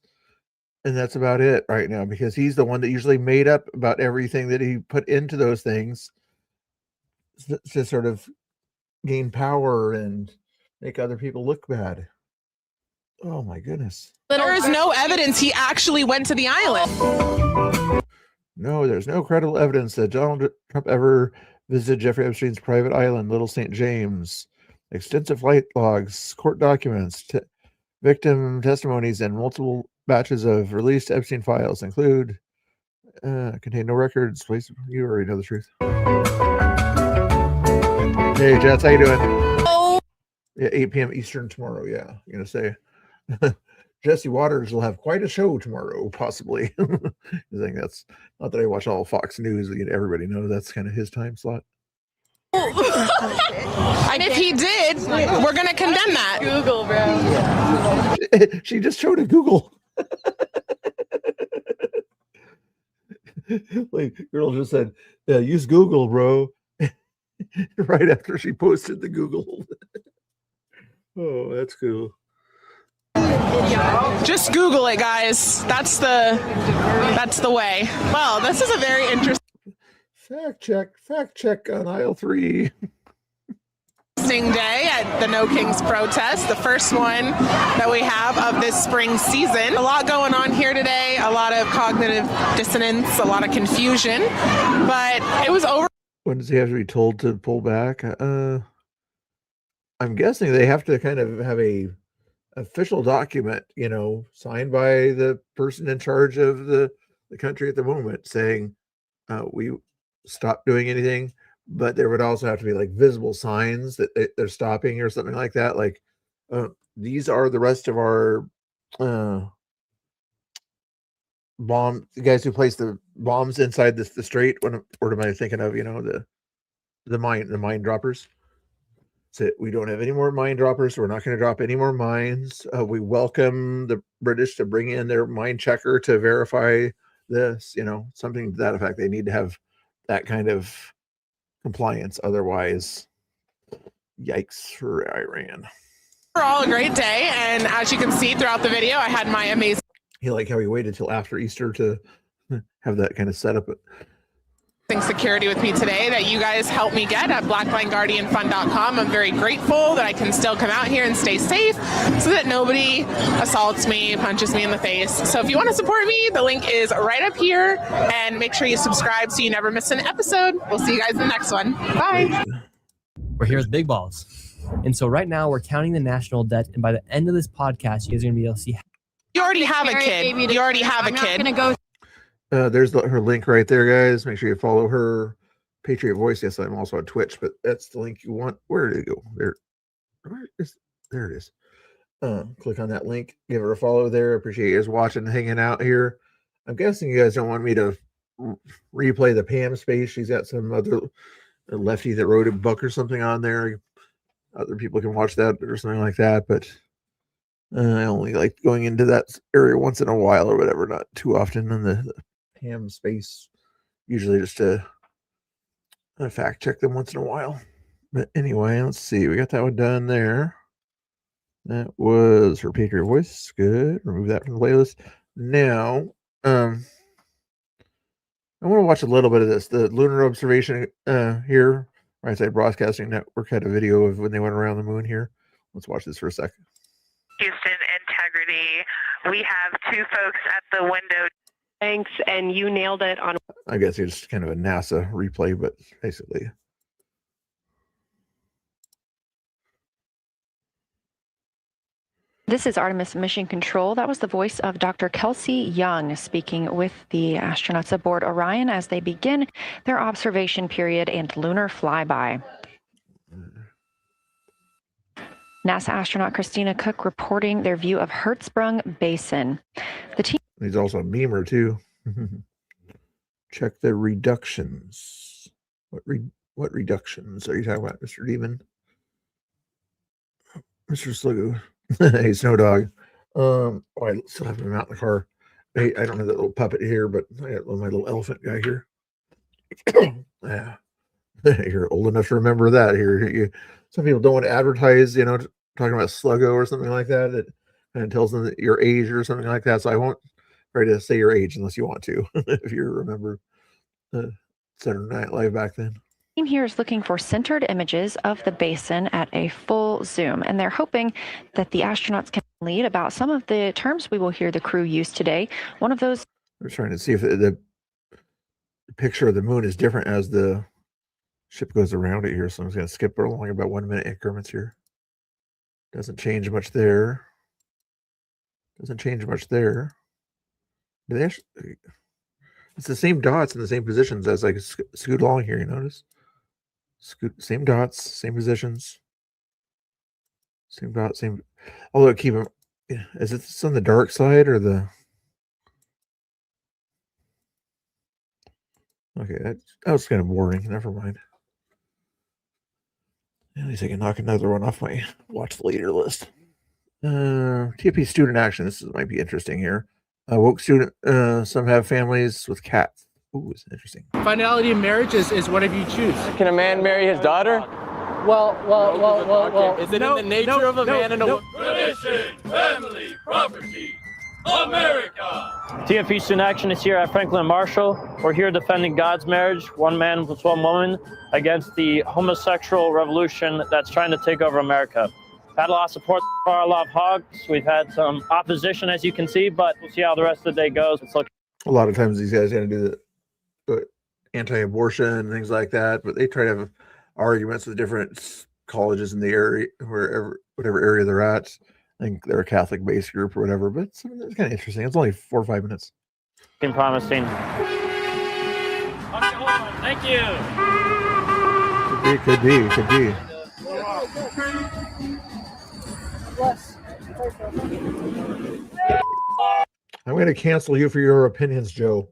And that's about it right now, because he's the one that usually made up about everything that he put into those things to sort of gain power and make other people look bad. Oh my goodness. There is no evidence he actually went to the island. No, there's no credible evidence that Donald Trump ever visited Jeffrey Epstein's private island, Little St. James. Extensive flight logs, court documents, victim testimonies, and multiple batches of released Epstein files include contain no records. Please, you already know the truth. Hey, Jets, how you doing? Oh. Yeah, 8 p.m. Eastern tomorrow. Yeah, you're gonna say Jesse Waters will have quite a show tomorrow, possibly. I think that's not that I watch all Fox News. Everybody knows that's kind of his time slot. And if he did, we're going to condemn that. Google, bro. She just showed a Google. Like, girl just said, use Google, bro. Right after she posted the Google. Oh, that's cool. Just Google it, guys. That's the way. Well, this is a very interesting Fact check on aisle 3. day at the No Kings protest, the first one that we have of this spring season. A lot going on here today, a lot of cognitive dissonance, a lot of confusion, but it was over. When does he have to be told to pull back? I'm guessing they have to kind of have a official document, signed by the person in charge of the country at the moment, saying we stopped doing anything. But there would also have to be like visible signs that they're stopping or something like that. Like, these are the rest of our the guys who placed the bombs inside the strait. What am I thinking of? The mine droppers. So we don't have any more mine droppers. So we're not going to drop any more mines. We welcome the British to bring in their mine checker to verify this. Something to that effect. They need to have that kind of compliance, otherwise yikes for Iran. Overall, a great day, and as you can see throughout the video, I had my amazing How he waited till after Easter to have that kind of setup. security with me today that you guys helped me get at blacklineguardianfund.com. I'm very grateful that I can still come out here and stay safe so that nobody assaults me, punches me in the face. So if you want to support me, the link is right up here, and make sure you subscribe so you never miss an episode. We'll see you guys in the next one. Bye. We're here with Big Balls. And so right now we're counting the national debt, and by the end of this podcast, you guys are going to be able to see. You already have a kid. You already have a kid. I'm not going to go. There's her link right there, guys. Make sure you follow her. Patriot Voice. Yes, I'm also on Twitch, but that's the link you want. Where did it go? There it is. Click on that link. Give her a follow there. Appreciate you guys watching and hanging out here. I'm guessing you guys don't want me to replay the Pam space. She's got some other lefty that wrote a book or something on there. Other people can watch that or something like that, but I only like going into that area once in a while or whatever, not too often in the Pam space. Usually just to fact check them once in a while. But anyway, let's see. We got that one done there. That was her Patriot Voice. Good. Remove that from the playlist. Now, I want to watch a little bit of this. The lunar observation here, Right Side Broadcasting Network had a video of when they went around the moon here. Let's watch this for a second. Houston integrity. We have 2 folks at the window. Thanks, and you nailed it on. I guess it's kind of a NASA replay, but basically. This is Artemis Mission Control. That was the voice of Dr. Kelsey Young speaking with the astronauts aboard Orion as they begin their observation period and lunar flyby. NASA astronaut Christina Cook reporting their view of Hertzsprung Basin. The team. He's also a memer too. Check the reductions. What reductions are you talking about, Mr. Demon? Mr. Sluggo. Hey, Snow Dog. I still have him out in the car. Hey, I don't have that little puppet here, but I got my little elephant guy here. Yeah. You're old enough to remember that here. Some people don't want to advertise, talking about Sluggo or something like that. It kind of tells them that your age or something like that. So I won't try to say your age unless you want to, if you remember Saturday Night Live back then. Team here is looking for centered images of the basin at a full zoom, and they're hoping that the astronauts can lead about some of the terms we will hear the crew use today. One of those. We're trying to see if the picture of the moon is different as the ship goes around it here. So I'm just going to skip along about 1 minute increments here. Doesn't change much there. Doesn't change much there. Do they actually, it's the same dots in the same positions as I scoot along here, you notice? Same dots, same positions. Same dots, same. Although keep them Is it on the dark side or the? Okay, that was kind of boring. Never mind. At least I can knock another one off my watch later list. TP student action. This might be interesting here. Woke student. Some have families with cats. Ooh, it's interesting. Finality in marriage is whatever you choose. Can a man marry his daughter? Well. Is it in the nature of a man and a woman? Tradition, family, property, America. TFP Student Action is here at Franklin and Marshall. We're here defending God's marriage, one man with one woman, against the homosexual revolution that's trying to take over America. Had a lot of support for our love hogs. We've had some opposition, as you can see, but we'll see how the rest of the day goes. It's looking. A lot of times these guys are going to do the anti-abortion and things like that, but they try to have arguments with different colleges in the area, whatever area they're at. I think they're a Catholic-based group or whatever, but it's kind of interesting. It's only 4 or 5 minutes. Promising. Thank you. Could be. I'm going to cancel you for your opinions, Joe.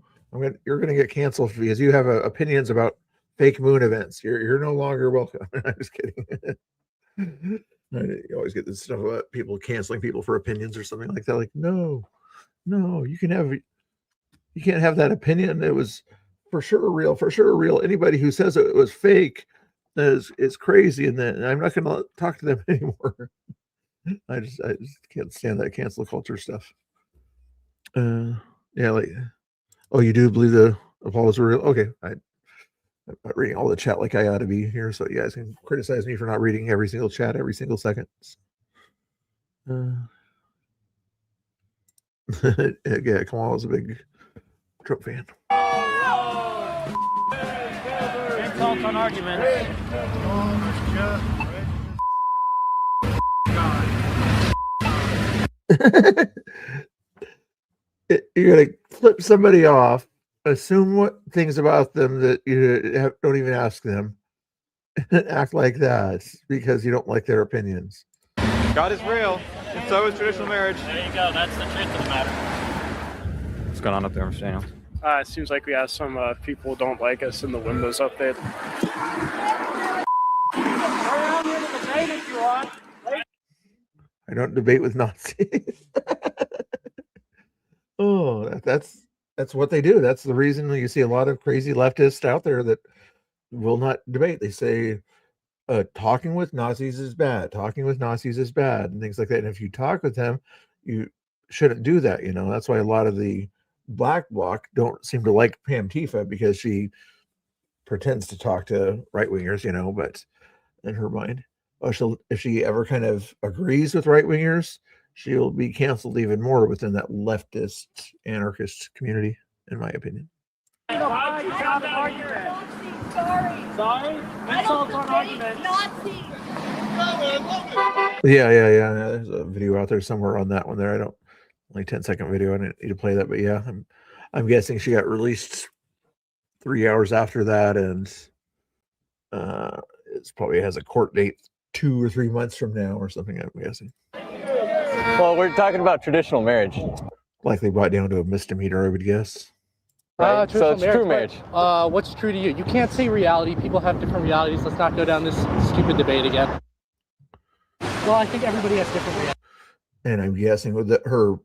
You're going to get canceled because you have opinions about fake moon events. You're no longer welcome. I'm just kidding. You always get this stuff about people canceling people for opinions or something like that. Like, no, you can't have that opinion. It was for sure real. Anybody who says it was fake is crazy, and then I'm not going to talk to them anymore. I just can't stand that cancel culture stuff. Yeah, like, oh, you do believe the Apollos were real? Okay, I'm not reading all the chat like I ought to be here, so you guys can criticize me for not reading every single chat every single second. Yeah, Kamal is a big Trump fan. Insult on argument. You're going to flip somebody off, assume what things about them that you don't even ask them, and act like that because you don't like their opinions. God is real, and so is traditional marriage. There you go. That's the truth of the matter. What's going on up there, Mr. Daniels? It seems like we have some people don't like us in the windows up there. I don't debate with Nazis. Oh, that's what they do. That's the reason you see a lot of crazy leftists out there that will not debate. They say talking with Nazis is bad. Talking with Nazis is bad, and things like that. And if you talk with them, you shouldn't do that. That's why a lot of the Black Bloc don't seem to like Pam Tifa, because she pretends to talk to right-wingers, but in her mind, if she ever kind of agrees with right-wingers, she'll be canceled even more within that leftist anarchist community, in my opinion. Sorry. Insult on argument. Yeah. There's a video out there somewhere on that one there. Only 10-second video. I didn't need to play that, but yeah, I'm guessing she got released 3 hours after that, and it probably has a court date 2 or 3 months from now or something, I'm guessing. Well, we're talking about traditional marriage. Likely brought down to a misdemeanor, I would guess. Right? So it's true marriage. What's true to you? You can't say reality. People have different realities. Let's not go down this stupid debate again. Well, I think everybody has different realities. And I'm guessing with her,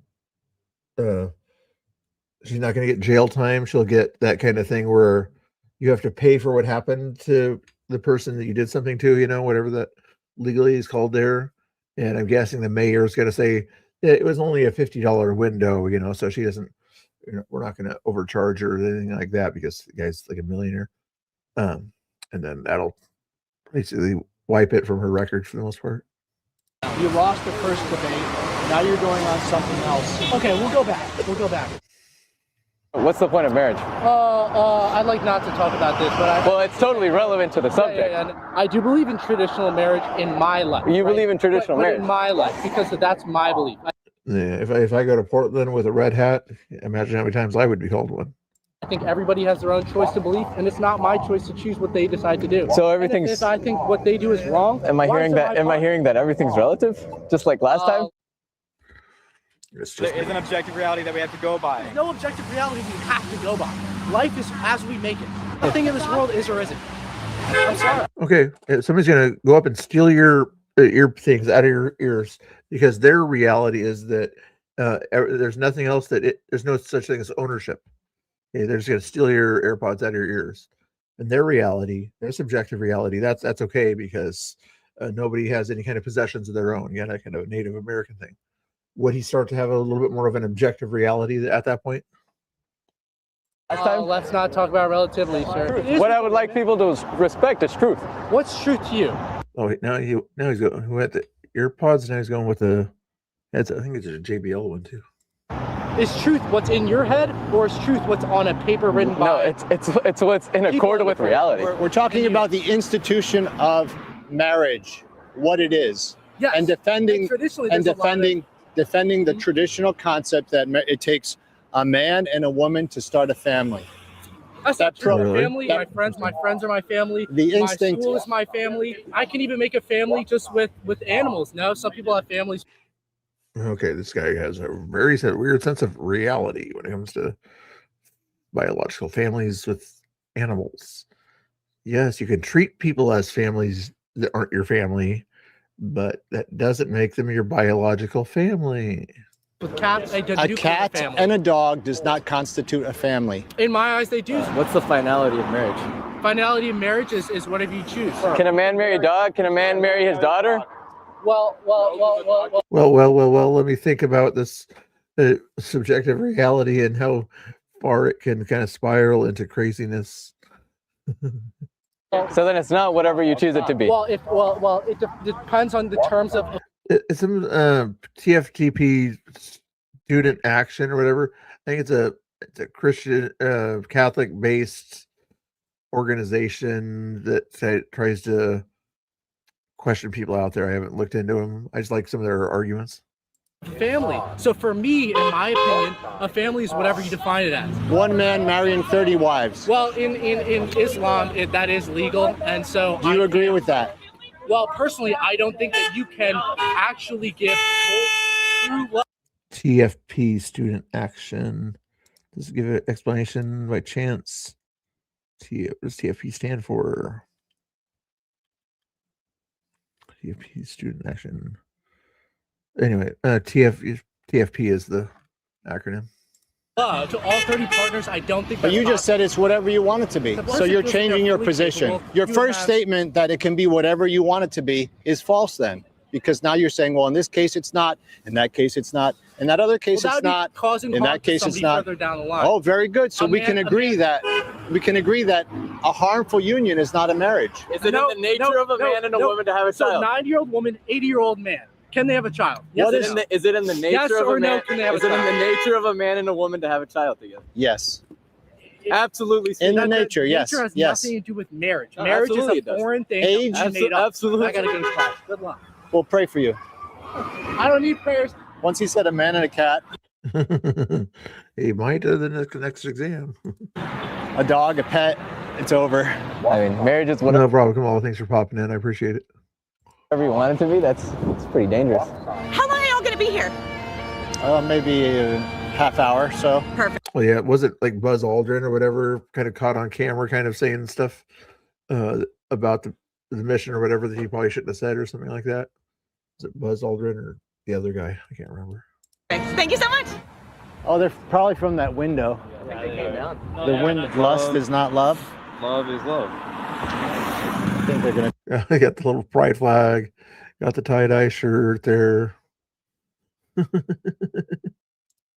she's not going to get jail time. She'll get that kind of thing where you have to pay for what happened to the person that you did something to, whatever that legally is called there. And I'm guessing the mayor is going to say it was only a $50 window, so she doesn't, we're not going to overcharge her or anything like that because the guy's like a millionaire. And then that'll basically wipe it from her record for the most part. You lost the first debate. Now you're going on something else. Okay, we'll go back. What's the point of marriage? I'd like not to talk about this, but well, it's totally relevant to the subject. Yeah. I do believe in traditional marriage in my life. You believe in traditional marriage? In my life, because that's my belief. Yeah, if I go to Portland with a red hat, imagine how many times I would be called one. I think everybody has their own choice to believe, and it's not my choice to choose what they decide to do. So everything's. If I think what they do is wrong. Am I hearing that everything's relative, just like last time? There is an objective reality that we have to go by. There's no objective reality we have to go by. Life is as we make it. Nothing in this world is or isn't. I'm sorry. Okay, if somebody's gonna go up and steal your ear things out of your ears because their reality is that there's nothing else there's no such thing as ownership. Okay, they're just gonna steal your AirPods out of your ears. And their reality, their subjective reality, that's okay because nobody has any kind of possessions of their own. Yeah, that kind of a Native American thing. Would he start to have a little bit more of an objective reality at that point? Let's not talk about relativity, sir. What I would like people to respect is truth. What's truth to you? Oh, wait, now he's going. Who had the AirPods? Now he's going with the heads. I think it's a JBL one too. Is truth what's in your head, or is truth what's on a paper written by? No, it's what's in accord with reality. We're talking about the institution of marriage, what it is, yes. And defending the traditional concept that it takes a man and a woman to start a family. That's not true. My family, my friends are my family. My school is my family. I can even make a family just with animals. No, some people have families. Okay, this guy has a very weird sense of reality when it comes to biological families with animals. Yes, you can treat people as families that aren't your family, but that doesn't make them your biological family. With cats, a cat and a dog does not constitute a family. In my eyes, they do. What's the finality of marriage? Finality of marriage is whatever you choose. Can a man marry a dog? Can a man marry his daughter? Well. Let me think about this subjective reality and how far it can kind of spiral into craziness. So then it's not whatever you choose it to be. It depends on the terms of. It's some TFTP student action or whatever. I think it's a Christian Catholic based organization that tries to question people out there. I haven't looked into them. I just like some of their arguments. Family. So for me, in my opinion, a family is whatever you define it as. One man marrying 30 wives. Well, in Islam, that is legal, and so. Do you agree with that? Well, personally, I don't think that you can actually give true love. TFP student action. Does it give an explanation by chance? What does TFP stand for? TFP student action. Anyway, TFP is the acronym. To all 30 partners, I don't think. But you just said it's whatever you want it to be. So you're changing your position. Your first statement that it can be whatever you want it to be is false then. Because now you're saying, well, in this case, it's not. In that case, it's not. In that other case, it's not. In that case, it's not. Down the line. Oh, very good. So we can agree that a harmful union is not a marriage. Is it in the nature of a man and a woman to have a child? So 9-year-old woman, 80-year-old man. Can they have a child? Yes, is it in the nature of a man? Can they have is it in the nature of a man and a woman to have a child together? Yes. Absolutely. In the nature, yes. Nature has yes. nothing to do with marriage. Marriage is a foreign thing. Age, absolutely. I gotta go to class. Good luck. We'll pray for you. I don't need prayers. Once he said a man and a cat. He might do the next exam. A dog, a pet, it's over. I mean, marriage is whatever. No problem. Come on. Thanks for popping in. I appreciate it. Whatever you want it to be, that's pretty dangerous. How long are y'all gonna be here? Maybe a half hour, so. Perfect. Well, yeah, was it like Buzz Aldrin or whatever kind of caught on camera kind of saying stuff about the mission or whatever that he probably shouldn't have said or something like that? Is it Buzz Aldrin or the other guy? I can't remember. Thank you so much. Oh, they're probably from that window. The wind, lust is not love. Love is love. I think they're gonna. I got the little pride flag, got the tie-dye shirt there.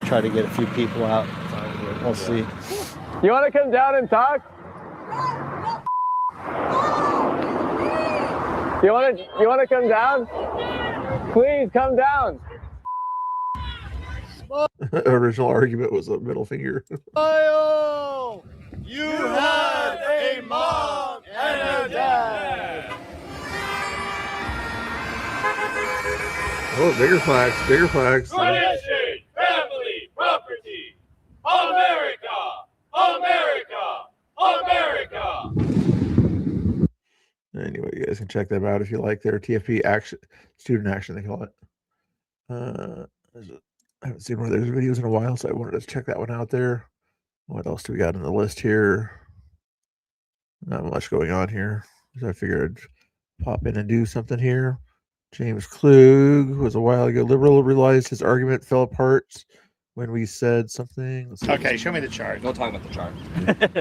Try to get a few people out. We'll see. You want to come down and talk? You want to come down? Please come down. Original argument was a middle finger. Smile! You had a mom and a dad. Oh, bigger flags, bigger flags. Tradition, family, property. America, America, America. Anyway, you guys can check them out if you like their TFP action, student action, they call it. I haven't seen one of those videos in a while, so I wanted to check that one out there. What else do we got on the list here? Not much going on here. So I figured I'd pop in and do something here. James Klug was a while ago. Liberal realized his argument fell apart when we said something. Okay, show me the chart. We'll talk about the chart.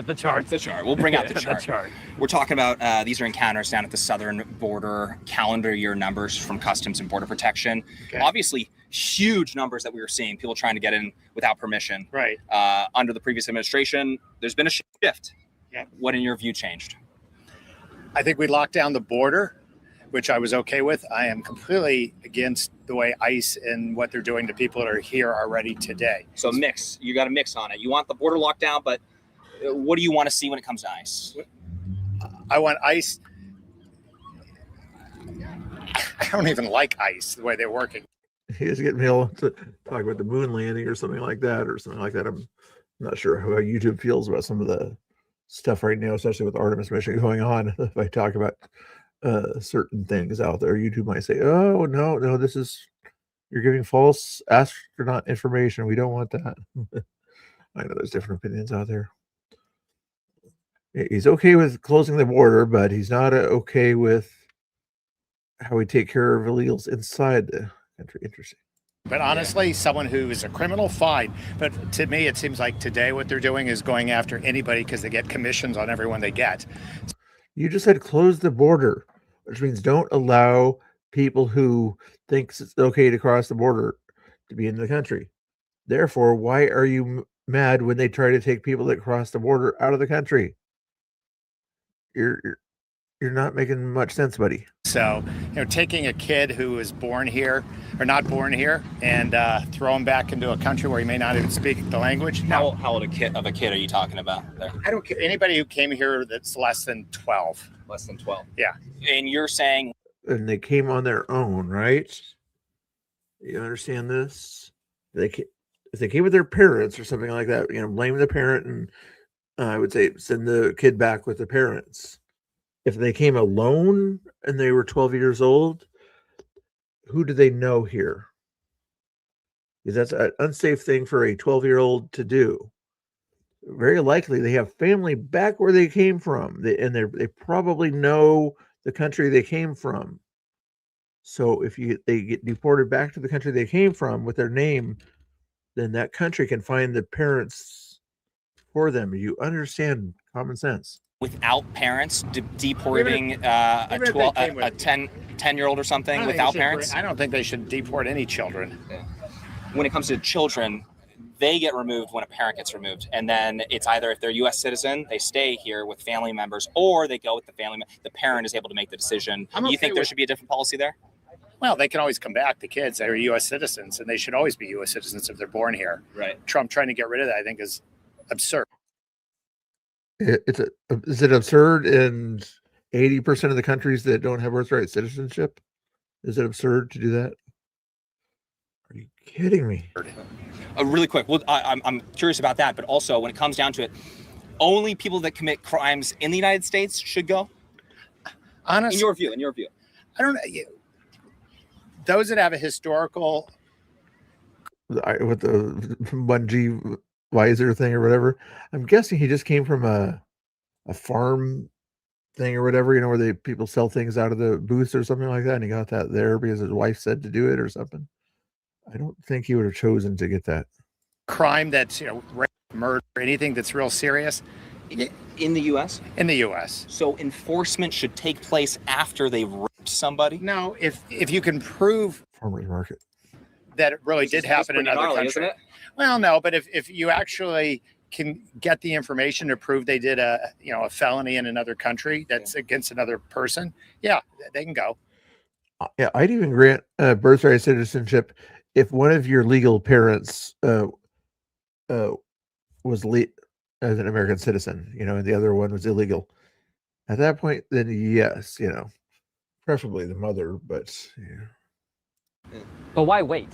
The chart. The chart. We'll bring out the The chart. chart. We're talking about these are encounters down at the southern border, calendar year numbers from Customs and Border Protection. Okay. Obviously, huge numbers that we were seeing, people trying to get in without permission. Right. Under the previous administration, there's been a shift. Yeah. What, in your view, changed? I think we locked down the border, which I was okay with. I am completely against the way ICE and what they're doing to people that are here already today. So mix. You got a mix on it. You want the border locked down, but what do you want to see when it comes to ICE? I want ICE. I don't even like ICE the way they're working. He's getting me all to talk about the moon landing or something like that. I'm not sure how YouTube feels about some of the stuff right now, especially with the Artemis mission going on. If I talk about certain things out there, YouTube might say, "Oh no, you're giving false astronaut information. We don't want that." I know there's different opinions out there. He's okay with closing the border, but he's not okay with how we take care of illegals inside the country. Interesting. But honestly, someone who is a criminal, fine. But to me, it seems like today what they're doing is going after anybody because they get commissions on everyone they get. You just said close the border, which means don't allow people who think it's okay to cross the border to be in the country. Therefore, why are you mad when they try to take people that cross the border out of the country? You're not making much sense, buddy. So, taking a kid who was born here or not born here and throw him back into a country where he may not even speak the language. How old a kid are you talking about there? I don't care. Anybody who came here that's less than 12. Less than 12. Yeah. And you're saying, and they came on their own, right? You understand this? If they came with their parents or something like that, blame the parent, and I would say send the kid back with the parents. If they came alone and they were 12 years old, who do they know here? Because that's an unsafe thing for a 12-year-old to do. Very likely they have family back where they came from, they probably know the country they came from. So if they get deported back to the country they came from with their name, then that country can find the parents for them. You understand common sense. without parents deporting a 10-year-old or something without parents? I don't think they should deport any children. Yeah. When it comes to children, they get removed when a parent gets removed. And then it's either if they're a U.S. citizen, they stay here with family members, or they go with the family. The parent is able to make the decision. Do you think there should be a different policy there? Well, they can always come back. The kids, they're U.S. citizens, and they should always be U.S. citizens if they're born here. Right. Trump trying to get rid of that, I think, is absurd. Is it absurd in 80% of the countries that don't have birthright citizenship? Is it absurd to do that? Are you kidding me? Really quick, well, I'm curious about that, but also when it comes down to it, only people that commit crimes in the United States should go? Honestly, in your view. I don't know. Those that have a historical... With the 1G Weiser thing or whatever, I'm guessing he just came from a farm thing or whatever, where people sell things out of the booths or something like that, and he got that there because his wife said to do it or something. I don't think he would have chosen to get that. Crime that's, rape, murder, anything that's real serious. In the U.S.? In the U.S. So enforcement should take place after they raped somebody? No, if you can prove... Farmer's market. That it really did happen in another country. Isn't it? Well, no, but if you actually can get the information to prove they did a felony in another country that's against another person, yeah, they can go. Yeah, I'd even grant birthright citizenship if one of your legal parents was as an American citizen, and the other one was illegal. At that point, then yes, preferably the mother, but yeah. But why wait?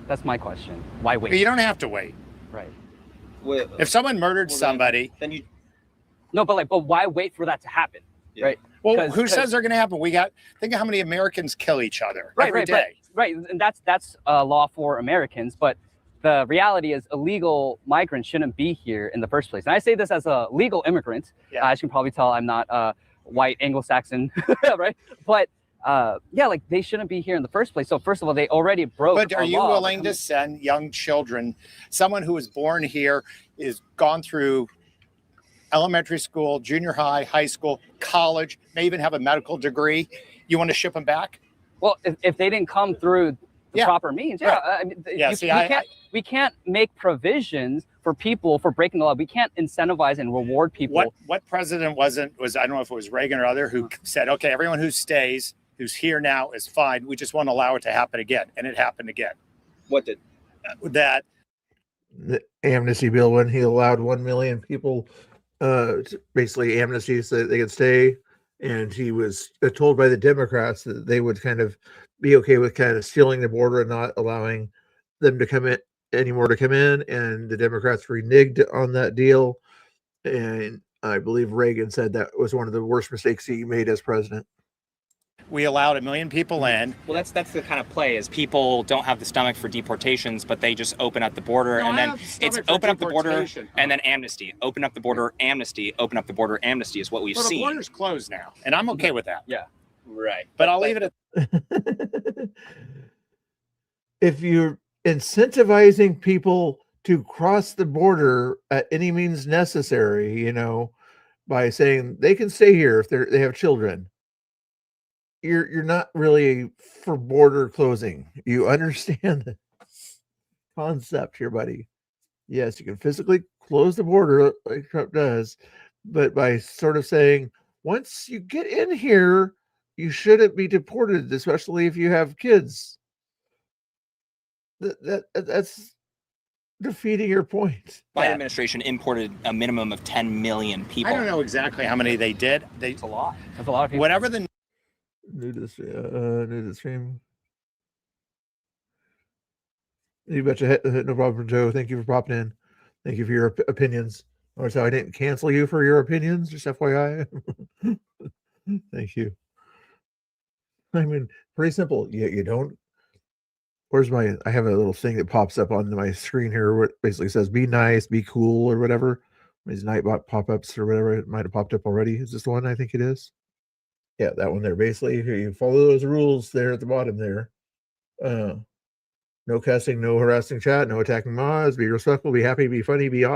That's my question. Why wait? You don't have to wait. Right. Well, if someone murdered somebody, then you. No, but why wait for that to happen? Yeah. Right. Well, who says they're going to happen? Think of how many Americans kill each other every day. Right, and that's a law for Americans. But the reality is illegal migrants shouldn't be here in the first place. And I say this as a legal immigrant. As you can probably tell, I'm not a white Anglo-Saxon, right? But yeah, like they shouldn't be here in the first place. So first of all, they already broke. But are you willing to send young children, someone who was born here, is gone through elementary school, junior high, high school, college, may even have a medical degree, you want to ship them back? Well, if they didn't come through the proper means, I mean, we can't make provisions for people for breaking the law. We can't incentivize and reward people. What president was I don't know if it was Reagan or other, who said, okay, everyone who stays, who's here now is fine. We just want to allow it to happen again. And it happened again. What did? That the amnesty bill, when he allowed 1 million people basically amnesty so that they could stay. And he was told by the Democrats that they would kind of be okay with kind of sealing the border and not allowing them to come in anymore to come in. And the Democrats reneged on that deal. And I believe Reagan said that was one of the worst mistakes he made as president. we allowed 1 million people in. Well, that's the kind of play is people don't have the stomach for deportations, but they just open up the border and then it's open up the border and then amnesty, open up the border, amnesty, open up the border, amnesty is what we've seen. The border's closed now, and I'm okay with that. Yeah, right. But I'll leave it at. If you're incentivizing people to cross the border at any means necessary, you know, by saying they can stay here if they have children, you're not really for border closing. You understand the concept here, buddy. Yes, you can physically close the border like Trump does, but by sort of saying once you get in here, you shouldn't be deported, especially if you have kids. That's defeating your point. Biden administration imported a minimum of 10 million people. I don't know exactly how many they did. It's a lot. That's a lot of people. Whatever the new to the stream. You betcha. No problem, Joe. Thank you for popping in. Thank you for your opinions. Notice how I didn't cancel you for your opinions, just FYI. Thank you. I mean, pretty simple. You don't. Where's my? I have a little thing that pops up on my screen here, where it basically says "Be nice, be cool" or whatever. These Nightbot pop-ups or whatever. It might have popped up already. Is this the one? I think it is. Yeah, that one there. Basically, you follow those rules there at the bottom there. No cussing, no harassing chat, no attacking mods. Be respectful, be happy, be funny, be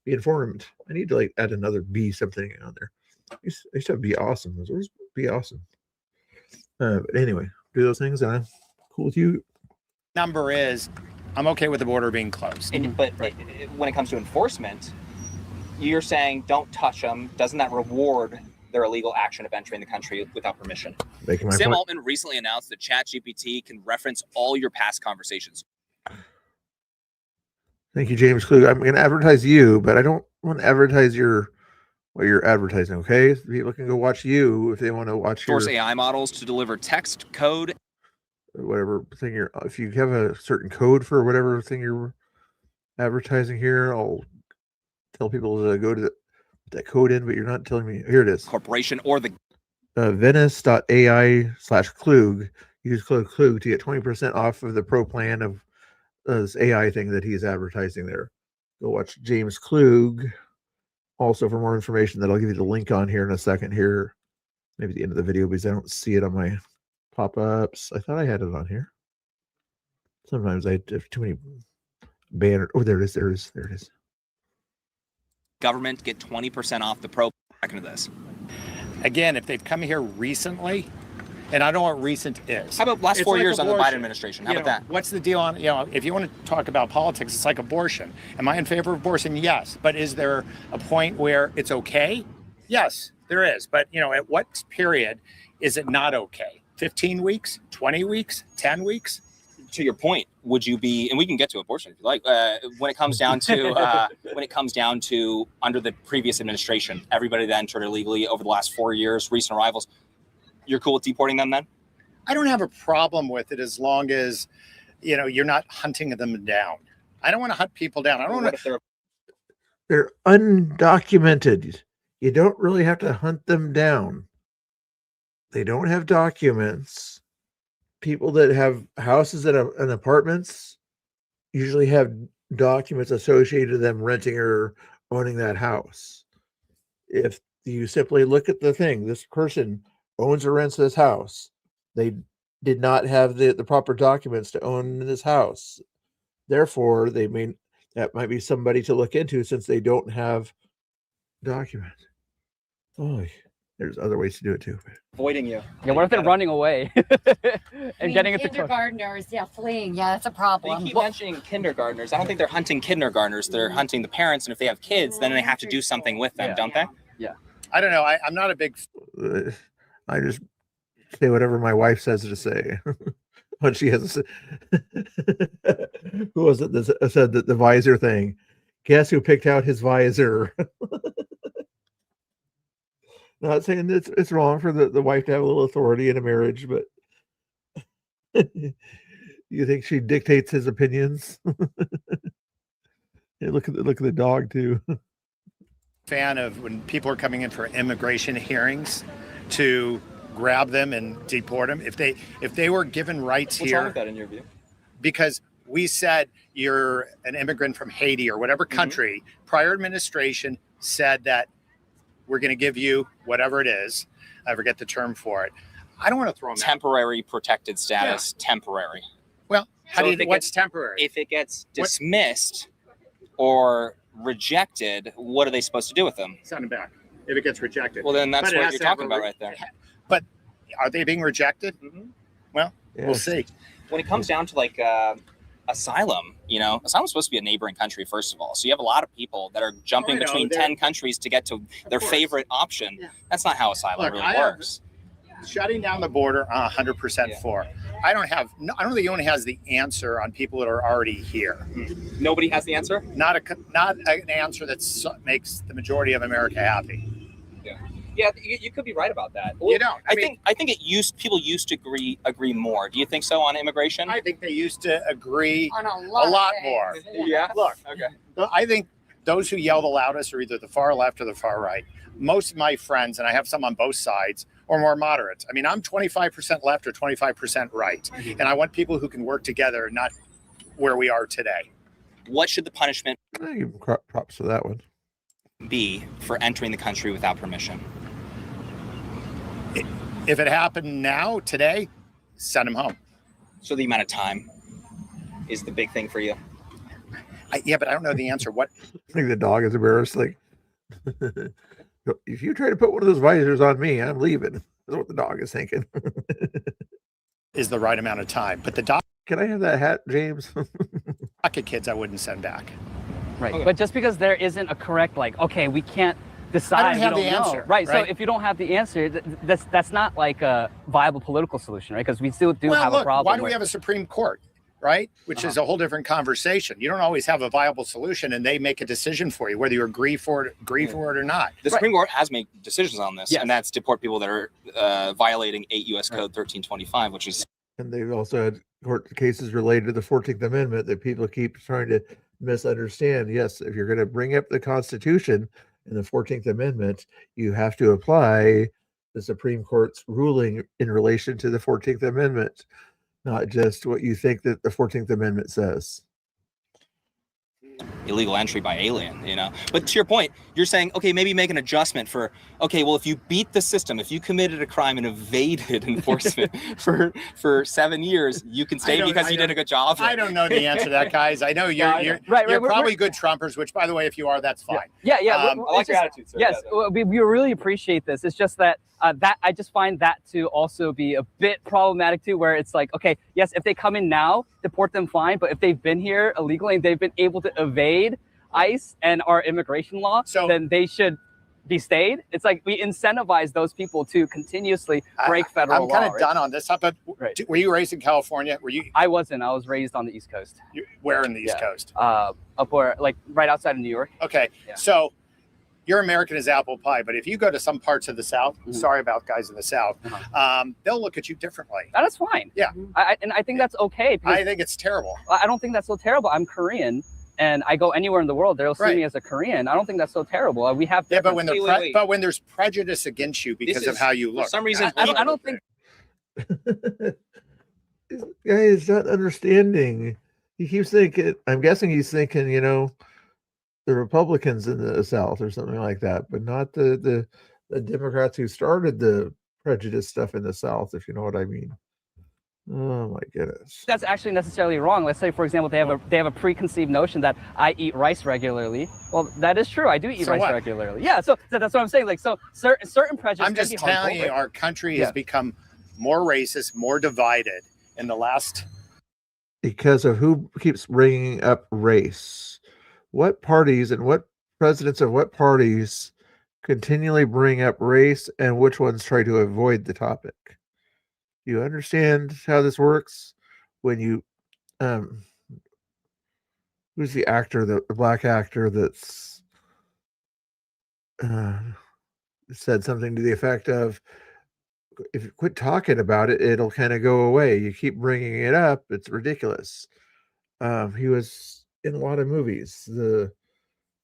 informed. I need to like add another "be" something on there. I used to have "be awesome." Where's "be awesome"? But anyway, do those things, and I'm cool with you. number is, I'm okay with the border being closed. But when it comes to enforcement, you're saying don't touch them. Doesn't that reward their illegal action of entering the country without permission? Sam Altman recently announced that ChatGPT can reference all your past conversations. Thank you, James Klug. I'm going to advertise you, but I don't want to advertise what you're advertising, okay? People can go watch you if they want to watch Source AI models to deliver text, code, whatever thing you're, if you have a certain code for whatever thing you're advertising here, I'll tell people to go to that code in, but you're not telling me. Here it is. Corporation or the Venice.ai/Klug. Use code Klug to get 20% off of the pro plan of this AI thing that he's advertising there. Go watch James Klug. Also, for more information that I'll give you the link on here in a second here, maybe at the end of the video, because I don't see it on my pop-ups. I thought I had it on here. Sometimes I have too many banners. Oh, there it is. There it is. government get 20% off the pro back into this. Again, if they've come here recently, and I don't know what recent is. How about last It's 4 like years under the abortion. Biden administration? How You about know, that? What's the deal on, if you want to talk about politics, it's like abortion. Am I in favor of abortion? Yes. But is there a point where it's okay? Yes, there is. But, at what period is it not okay? 15 weeks, 20 weeks, 10 weeks? To your point, would you be, and we can get to abortion if you like, when it comes down to under the previous administration, everybody that entered illegally over the last 4 years, recent arrivals, you're cool with deporting them then? I don't have a problem with it as long as, you're not hunting them down. I don't want to hunt people down. I don't want to. They're undocumented. You don't really have to hunt them down. They don't have documents. People that have houses and apartments usually have documents associated to them renting or owning that house. If you simply look at the thing, this person owns or rents this house. They did not have the proper documents to own this house. Therefore, that might be somebody to look into since they don't have documents. Oh, there's other ways to do it too. Avoiding you. Yeah, what if they're running away and getting into kindergartners? Yeah, fleeing. Yeah, that's a But problem. you keep mentioning kindergartners. I don't think they're hunting kindergartners. They're hunting the parents, and if they have kids, then they have to do something with them, don't they? Yeah. I don't know. I'm not a big. I just say whatever my wife says to say. When she has who was it that said that the visor thing? Guess who picked out his visor? Not saying it's wrong for the wife to have a little authority in a marriage, but you think she dictates his opinions? Yeah, look at the dog too. Fan of when people are coming in for immigration hearings to grab them and deport them. If they were given rights What's here, wrong with that in your view? because we said you're an immigrant from Haiti or whatever country, prior administration said that we're going to give you whatever it is. I forget the term for it. I don't want to throw them temporary protected status. Temporary. Well, what's temporary? If it gets dismissed or rejected, what are they supposed to do with them? Send them back. If it gets rejected. Well, then that's But it what has you're to have talking a about right there. But are they being rejected? Well, we'll see. When it comes down to like asylum, asylum's supposed to be a neighboring country, first of all. So you have a lot of people that are jumping between 10 countries to get to their favorite option. That's not how asylum really works. Shutting down the border, 100% for. I don't think anyone has the answer on people that are already here. Nobody has the answer? Not an answer that makes the majority of America happy. Yeah, you could be right about that. You don't. I think people used to agree more. Do you think so on immigration? I think they used to agree On a lot more. Yeah. Look, Okay. I think those who yell the loudest are either the far left or the far right. Most of my friends, and I have some on both sides, are more moderates. I mean, I'm 25% left or 25% right. And I want people who can work together, not where we are today. What should the punishment I give him props for that one. be for entering the country without permission? If it happened now, today, send them home. So the amount of time is the big thing for you? Yeah, but I don't know the answer. What? I think the dog is embarrassed. Like, if you try to put one of those visors on me, I'm leaving. That's what the dog is thinking. Is the right amount of time. But the dog. Can I have that hat, James? Pocket kids, I wouldn't send back. Right. Okay. But just because there isn't a correct, we can't decide. I don't have we the know. answer. Right. So if you don't have the answer, that's not like a viable political solution, right? Because we still do have a problem. Why do we have a Supreme Court, right? Which is a whole different conversation. You don't always have a viable solution, and they make a decision for you, whether you agree for it or not. The Supreme Court has made decisions on this, and that's deport people that are violating 8 U.S. Code 1325, which is. And they've also had court cases related to the 14th Amendment that people keep trying to misunderstand. Yes, if you're going to bring up the Constitution and the 14th Amendment, you have to apply the Supreme Court's ruling in relation to the 14th Amendment, not just what you think that the 14th Amendment says. Illegal entry by alien, But to your point, you're saying, okay, maybe make an adjustment for, okay, well, if you beat the system, if you committed a crime and evaded enforcement for 7 years, you can stay because you did a good job. I don't know the answer to that, guys. I know you're probably good Trumpers, which, by the way, if you are, that's fine. Yeah. I like your attitude, sir. Yes, we really appreciate this. It's just that that I just find that to also be a bit problematic too, where it's like, okay, yes, if they come in now, deport them fine, but if they've been here illegally and they've been able to evade ICE and our immigration law, then they should be stayed. It's like we incentivize those people to continuously break federal law. I'm kind of done on this. But were you raised in California? I wasn't. I was raised on the East Coast. Where in the East Coast? Up where, like right outside of New York. Okay, so you're American as apple pie, but if you go to some parts of the South, sorry about guys in the South, they'll look at you differently. That's fine. Yeah. And I think that's okay. I think it's terrible. I don't think that's so terrible. I'm Korean, and I go anywhere in the world, they'll see me as a Korean. I don't think that's so terrible. We have but when when there's prejudice against you because of how you look, for some reason, I don't think. This guy is not understanding. He keeps thinking. I'm guessing he's thinking, the Republicans in the South or something like that, but not the Democrats who started the prejudice stuff in the South, if you know what I mean. Oh my goodness. That's actually necessarily wrong. Let's say, for example, they have a preconceived notion that I eat rice regularly. Well, that is true. I do eat rice regularly. Yeah. So that's what I'm saying. Like, so certain prejudice. I'm just telling you, our country has become more racist, more divided in the last. Because of who keeps bringing up race. What parties and what presidents of what parties continually bring up race, and which ones try to avoid the topic? You understand how this works? When you, who's the actor, the black actor that's said something to the effect of, if you quit talking about it, it'll kind of go away. You keep bringing it up, it's ridiculous. He was in a lot of movies.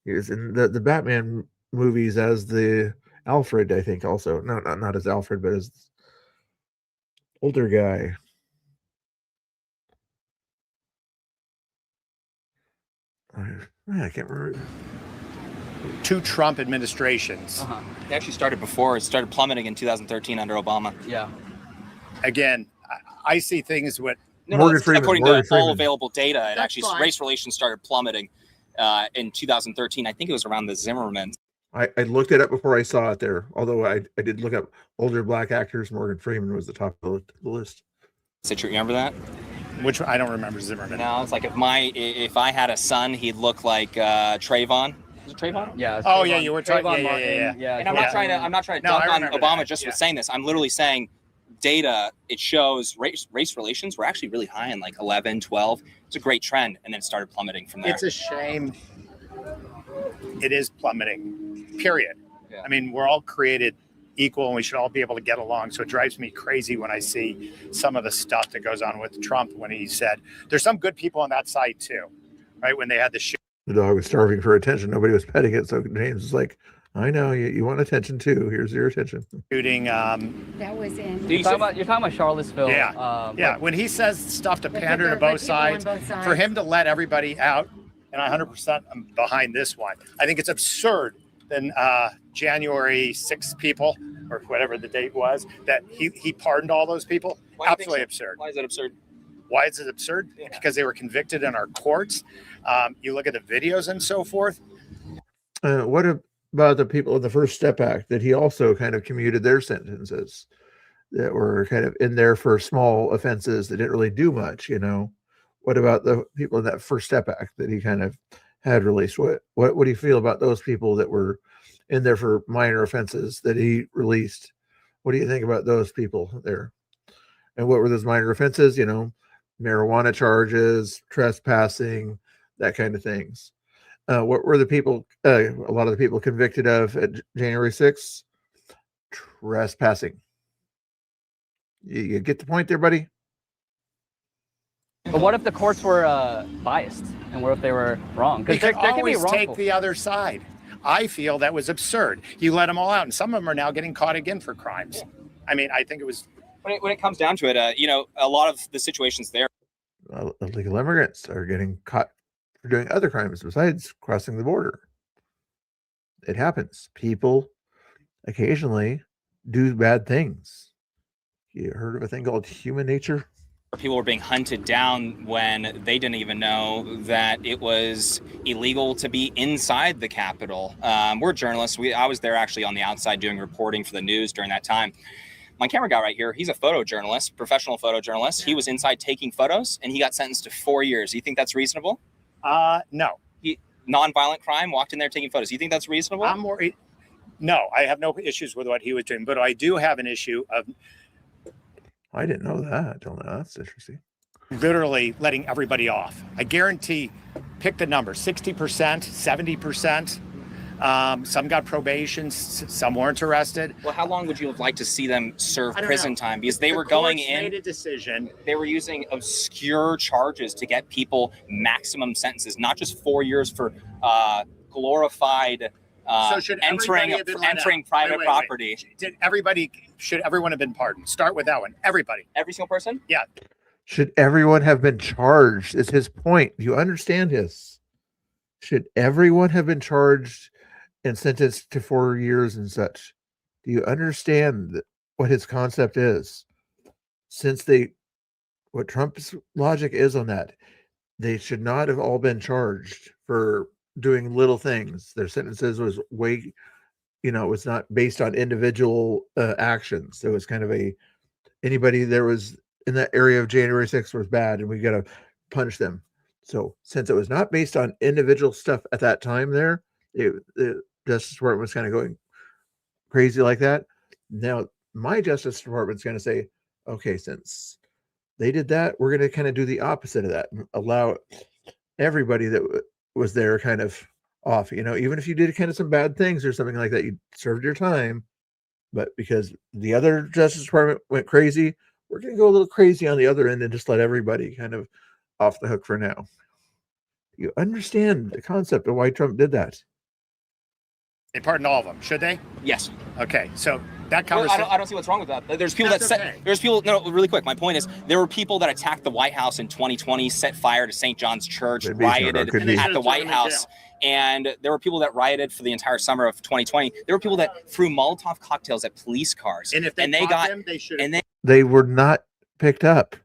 He was in the Batman movies as the Alfred, I think, also. No, not as Alfred, but as older guy. I can't remember. 2 Trump administrations. It actually started before. It started plummeting in 2013 under Obama. Yeah. Again, I see things with Morgan Freeman. According Morgan to Freeman. all available data, it That's actually fine. race relations started plummeting in 2013. I think it was around the Zimmerman. I looked it up before I saw it there. Although I did look up older black actors. Morgan Freeman was the top of the list. You remember that? Which I don't remember Zimmerman. No, it's like if I had a son, he'd look like Trayvon. Is it Trayvon? Yeah. Oh yeah, you were talking. Trayvon Yeah. And I'm not trying to No, dunk I on remember Obama that. just with saying this. I'm literally saying data. It shows race relations were actually really high in like 11, 12. It's a great trend, and then it started plummeting from there. It's a shame. It is plummeting. Period. Yeah. I mean, we're all created equal, and we should all be able to get along. So it drives me crazy when I see some of the stuff that goes on with Trump when he said, "There's some good people on that side too," right? When they had the The dog was starving for attention. Nobody was petting it. So James was like, I know you want attention too. Here's your attention. shooting. That was in. You're talking about Charlottesville. Yeah. When he says stuff to pander to both sides, for him to let everybody out, and I 100% am behind this one. I think it's absurd. Then January 6 people, or whatever the date was, that he pardoned all those people. Absolutely absurd. Why is that absurd? Why is it absurd? Because they were convicted in our courts. You look at the videos and so forth. What about the people in the First Step Act that he also kind of commuted their sentences that were kind of in there for small offenses that didn't really do much, What about the people in that First Step Act that he kind of had released? What do you feel about those people that were in there for minor offenses that he released? What do you think about those people there? And what were those minor offenses? Marijuana charges, trespassing, that kind of things. What were the people, a lot of the people convicted of at January 6th? Trespassing. You get the point there, buddy? But what if the courts were biased, and what if they were wrong? They Because could there can be always wrongful. take the other side. I feel that was absurd. You let them all out, and some of them are now getting caught again for crimes. I mean, I think it was. When it comes down to it, a lot of the situations there. Illegal immigrants are getting caught for doing other crimes besides crossing the border. It happens. People occasionally do bad things. You heard of a thing called human nature? People were being hunted down when they didn't even know that it was illegal to be inside the Capitol. We're journalists. I was there actually on the outside doing reporting for the news during that time. My camera guy right here, he's a photojournalist, professional photojournalist. He was inside taking photos, and he got sentenced to 4 years. Do you think that's reasonable? No. Non-violent crime, walked in there taking photos. Do you think that's reasonable? No, I have no issues with what he was doing, but I do have an issue of. I didn't know that till now. That's interesting. Literally letting everybody off. I guarantee, pick the number, 60%, 70%. Some got probation, some weren't arrested. Well, how long would you have liked to see them serve I don't prison know. time? Because they The were going courts in. made a decision. They were using obscure charges to get people maximum sentences, not just 4 years for glorified So should everybody have been let entering out? private Wait. property. Should everyone have been pardoned? Start with that one. Everybody. Every single person? Yeah. Should everyone have been charged? Is his point. Do you understand his? Should everyone have been charged and sentenced to 4 years and such? Do you understand what his concept is? Since what Trump's logic is on that, they should not have all been charged for doing little things. Their sentences was way, it was not based on individual actions. It was kind of anybody there was in that area of January 6th was bad and we got to punish them. So since it was not based on individual stuff at that time there, the Justice Department was kind of going crazy like that. Now my Justice Department's going to say, okay, since they did that, we're going to kind of do the opposite of that and allow everybody that was there kind of off, even if you did kind of some bad things or something like that, you served your time. But because the other Justice Department went crazy, we're going to go a little crazy on the other end and just let everybody kind of off the hook for now. You understand the concept of why Trump did that? They pardon all of them, should they? Yes. Okay, so that Well, conversation. I don't see what's wrong with that. There's people That's okay. no, really quick. My point is there were people that attacked the White House in 2020, set fire to St. John's Church, rioted at the White House. And there were people that rioted for the entire summer of 2020. There were people that threw Molotov cocktails at police cars. And if they caught them, they should have. They were not picked up.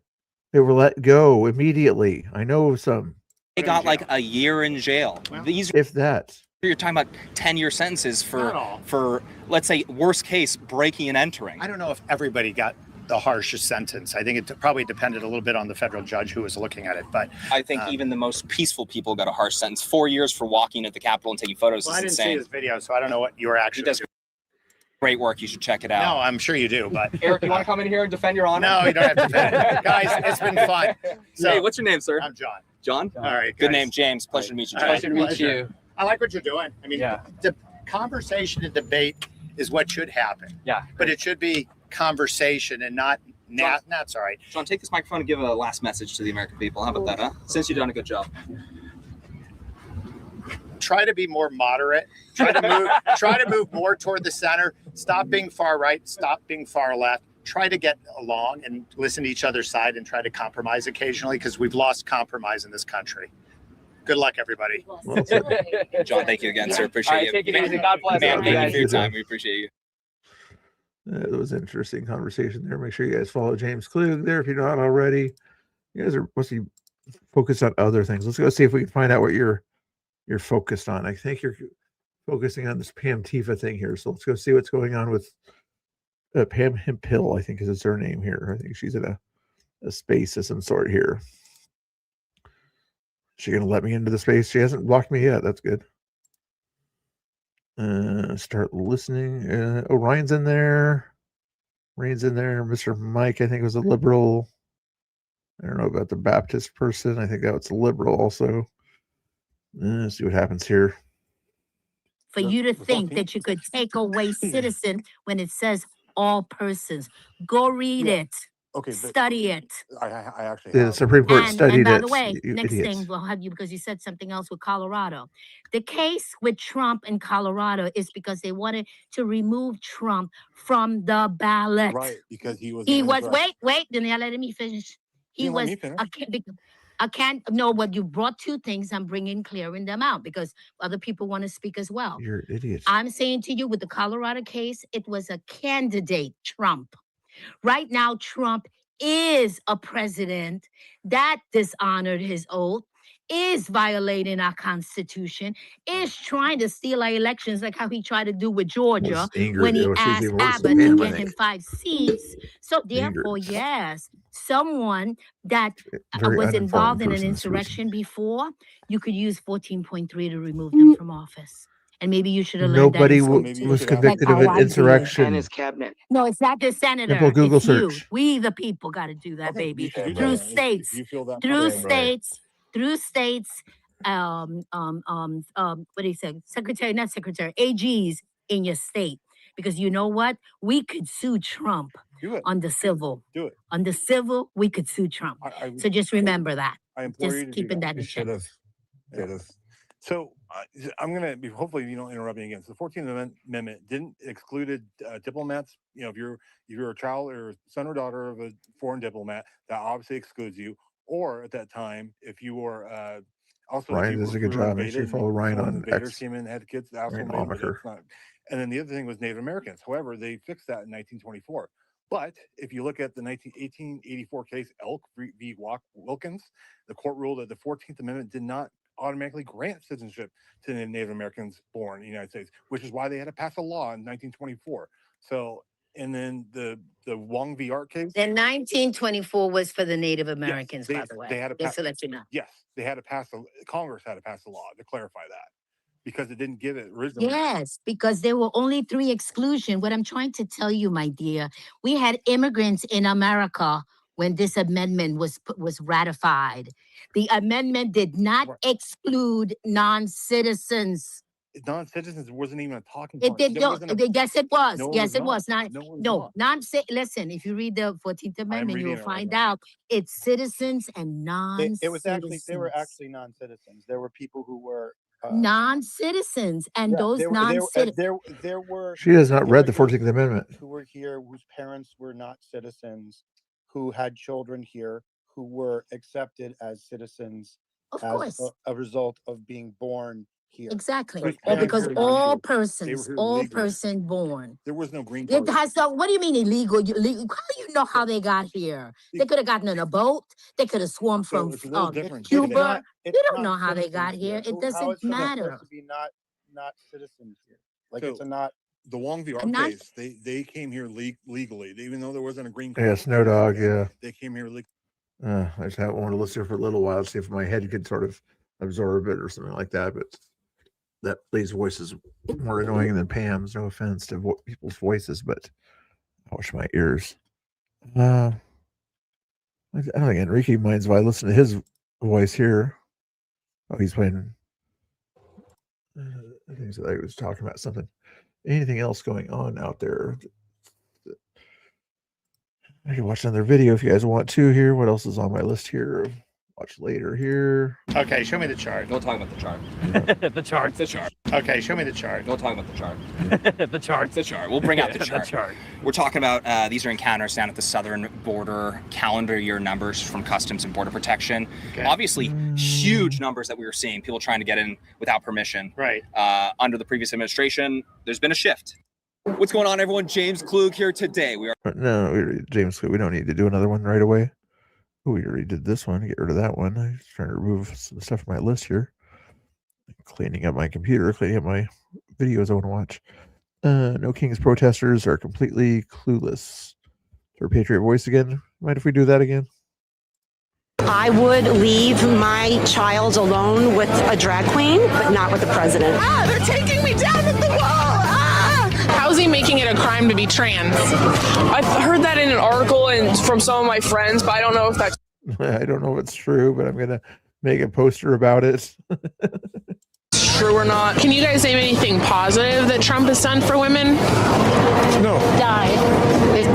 They were let go immediately. I know some. They got like a year in jail. If that. You're talking about 10-year sentences for let's say worst case breaking and entering. I don't know if everybody got the harshest sentence. I think it probably depended a little bit on the federal judge who was looking at it. But I think even the most peaceful people got a harsh sentence. 4 years for walking at the Capitol and taking photos well, is I didn't insane. see his video, so I don't know what you were actually He does great work. You should check it out. No, I'm sure you do, but Eric, you want to come in here and defend your honor? No, you don't have to defend it. Guys, it's been fun. So, Hey, what's your name, sir? I'm John. John? All right. Good guys. name, James. Pleasure to meet you, All John. right, Pleasure to meet you. I like what you're doing. I mean, the conversation and debate is what should happen. Yeah. But it should be conversation and not that's all right. John, take this microphone and give a last message to the American people. How about that, huh? Since you've done a good job. Try to be more moderate. Try to move more toward the center. Stop being far right. Stop being far left. Try to get along and listen to each other's side and try to compromise occasionally because we've lost compromise in this country. Good luck, everybody. John, thank you again, sir. Appreciate you. Take it easy. God bless. Man, thank you for your time. We appreciate you. That was an interesting conversation there. Make sure you guys follow James Klug there if you're not already. You guys are mostly focused on other things. Let's go see if we can find out what you're focused on. I think you're focusing on this Pam Tifa thing here. So let's go see what's going on with Pam Hempill, I think is her name here. I think she's in a space of some sort here. Is she going to let me into the space? She hasn't blocked me yet. That's good. Start listening. Ryan's in there. Ryan's in there. Mr. Mike, I think, was a liberal. I don't know about the Baptist person. I think that was a liberal also. Let's see what happens here. For you to think that you could take away citizen when it says all persons. Go read it. Okay, study it. I actually The Supreme Court studied and by it. the way, you next idiots. thing we'll have you because you said something else with Colorado. The case with Trump in Colorado is because they wanted to remove Trump from the ballot. Right, because he was. Wait, then you're letting me finish. He was I can't know what you brought two things. I'm clearing them out because other people want to speak as well. You're idiots. I'm saying to you with the Colorado case, it was a candidate, Trump. Right now, Trump is a president that dishonored his oath, is violating our Constitution, is trying to steal our elections like how he tried to do with Georgia when he asked Abbott to get him 5 seats. So therefore, yes, someone that was involved in an insurrection before, you could use 14.3 to remove them from office. And maybe you should have learned Nobody that. was convicted of an insurrection. And his cabinet. No, it's not the senator. Simple Google it's you. search. We the people got to do that, baby. Through states, what do you say? Not secretary, AGs in your state. Because you know what? We could sue Trump on the civil. Do it. On the civil, we could sue Trump. So just remember that. I implore just you to keeping do that in check. instead of So I'm going to be, hopefully you don't interrupt me again. So the 14th Amendment didn't excluded diplomats. If you're a child or son or daughter of a foreign diplomat, that obviously excludes you. Or at that time, if you were also Ryan does a good job. Make sure you follow Ryan on invaders X. came in and had kids. That also Ryan made, but Almacher. that's not. And then the other thing was Native Americans. However, they fixed that in 1924. But if you look at the 1884 case Elk v. Wilkins, the court ruled that the 14th Amendment did not automatically grant citizenship to the Native Americans born in the United States, which is why they had to pass a law in 1924. So, and then the Wong v. Art case. And 1924 was for the Native Americans, by the way. They had to just to let you know. Yes, they had to pass Congress had to pass a law to clarify that because it didn't give it originally. Yes, because there were only 3 exclusions. What I'm trying to tell you, my dear, we had immigrants in America when this amendment was ratified. The amendment did not exclude non-citizens. Non-citizens wasn't even a talking It point. did. Yes, it was. No, Yes, it was. not. Listen, if you read the 14th Amendment, you will find out it's citizens and non-citizens. It was actually, they were actually non-citizens. There were people who were non-citizens, and those non-citizens. There were. She has not read the 14th Amendment. Who were here, whose parents were not citizens, who had children here, who were accepted as citizens as a result of being born here. Exactly. Or because all persons born. There was no green card. It has no, what do you mean illegal? How do you know how they got here? They could have gotten on a boat. They could have swarmed from Cuba. You don't know how they got here. It doesn't matter. To be not citizens here. Like it's a not. The Wong v. Art case, they came here legally, even though there wasn't a green card. Yeah, Snow Dog. Yeah. They came here legally. I just wanted to listen for a little while to see if my head could sort of absorb it or something like that. But that lady's voice is more annoying than Pam's. No offense to people's voices, but I wash my ears. I don't think Enrique minds if I listen to his voice here. Oh, he's playing. I think he was talking about something. Anything else going on out there? I can watch another video if you guys want to here. What else is on my list here? Watch later here. Okay, show me the chart. Don't talk about the chart. The chart. The chart. Okay, show me the chart. Don't talk about the chart. The chart. The chart. We'll bring out the chart. The chart. We're talking about these are encounters down at the southern border, calendar year numbers from Customs and Border Protection. Okay. Obviously, huge numbers that we were seeing, people trying to get in without permission. Right. Under the previous administration, there's been a shift. What's going on, everyone? James Klug here today. We are. No, James, we don't need to do another one right away. Oh, we already did this one. Get rid of that one. I'm trying to remove some stuff from my list here. Cleaning up my computer, cleaning up my videos I want to watch. No Kings protesters are completely clueless. For Patriot Voice again. Mind if we do that again? I would leave my child alone with a drag queen, but not with the president. They're taking me down at the wall. How's he making it a crime to be trans? I've heard that in an article and from some of my friends, but I don't know if that's I don't know if it's true, but I'm gonna make a poster about it. true or not. Can you guys name anything positive that Trump has done for women? No. Died.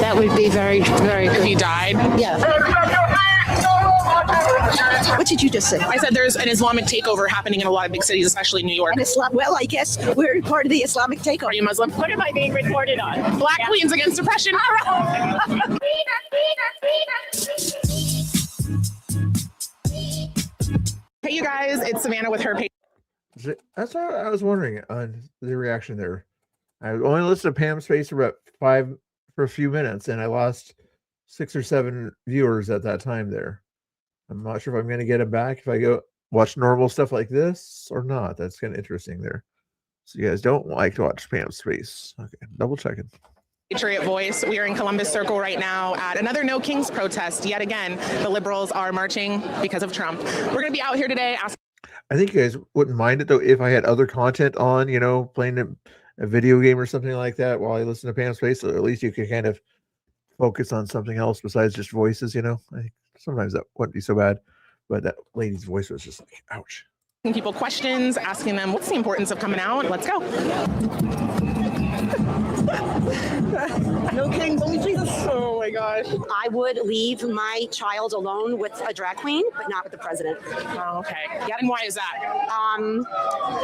That would be very, very good. If he died? Yeah. What did you just say? I said there's an Islamic takeover happening in a lot of big cities, especially New York. Well, I guess we're part of the Islamic takeover. Are you Muslim? What am I being reported on? Black Queens Against Depression. Hey, you guys, it's Savannah with her page. That's what I was wondering on the reaction there. I only listened to Pam's face for about for a few minutes, and I lost 6 or 7 viewers at that time there. I'm not sure if I'm going to get it back if I go watch normal stuff like this or not. That's kind of interesting there. So you guys don't like to watch Pam's face. Okay, double checking. Patriot Voice. We are in Columbus Circle right now at another No Kings protest. Yet again, the liberals are marching because of Trump. We're going to be out here today asking. I think you guys wouldn't mind it though if I had other content on, you know, playing a video game or something like that while I listen to Pam's face. So at least you can kind of focus on something else besides just voices, you know. I think sometimes that wouldn't be so bad, but that lady's voice was just like, ouch. People questions, asking them what's the importance of coming out. Let's go. No kings, only Jesus. Oh my my gosh. I would leave my child alone with a drag queen, but not with the president. Oh, okay. Yep. And why is that?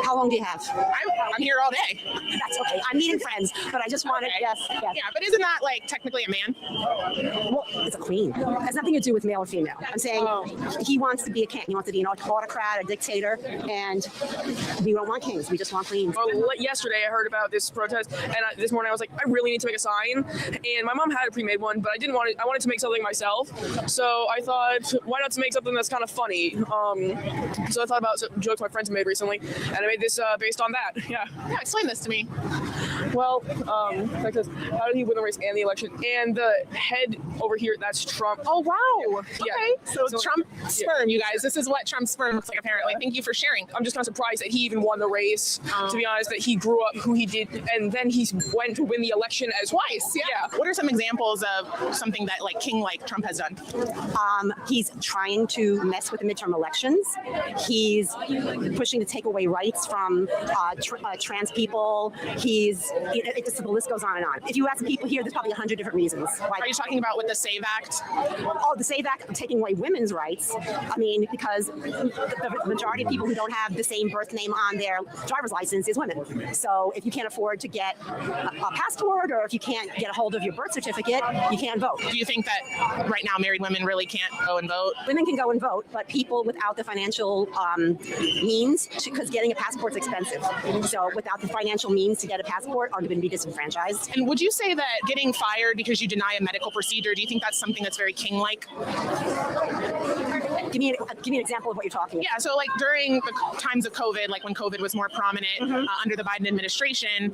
How long do you have? I'm here all day. That's okay. I'm meeting friends, but I just wanted, yes. Yeah, but isn't that like technically a man? Well, it's a queen. It has nothing to do with male or female. I'm saying he wants to be a king. He wants to be an autocrat, a dictator, and we don't want kings. We just want queens. Well, yesterday I heard about this protest, and this morning I was like, I really need to make a sign. And my mom had a pre-made one, but I didn't want it. I wanted to make something myself. So I thought, why not to make something that's kind of funny? So I thought about some jokes my friends made recently, and I made this based on that. Yeah. Yeah, explain this to me. Well, like this, how did he win the race and the election? And the head over here, that's Trump. Oh, wow. Yeah. Okay. So Trump sperm, you guys. This is what Trump's sperm looks like, apparently. Thank you for sharing. I'm just kind of surprised that he even won the race, to be honest, that he grew up who he did, and then he went to win the election as twice. Yeah. What are some examples of something that like king-like Trump has done? He's trying to mess with the midterm elections. He's pushing to take away rights from trans people. The list goes on and on. If you ask people here, there's probably 100 different reasons. Are you talking about with the SAVE Act? Oh, the SAVE Act taking away women's rights. I mean, because the majority of people who don't have the same birth name on their driver's license is women. So if you can't afford to get a passport, or if you can't get a hold of your birth certificate, you can't vote. Do you think that right now married women really can't go and vote? Women can go and vote, but people without the financial means, because getting a passport is expensive. So without the financial means to get a passport are going to be disenfranchised. And would you say that getting fired because you deny a medical procedure, do you think that's something that's very king-like? Give me an example of what you're talking about. Yeah, so like during the times of COVID, like when COVID was more prominent under the Biden administration,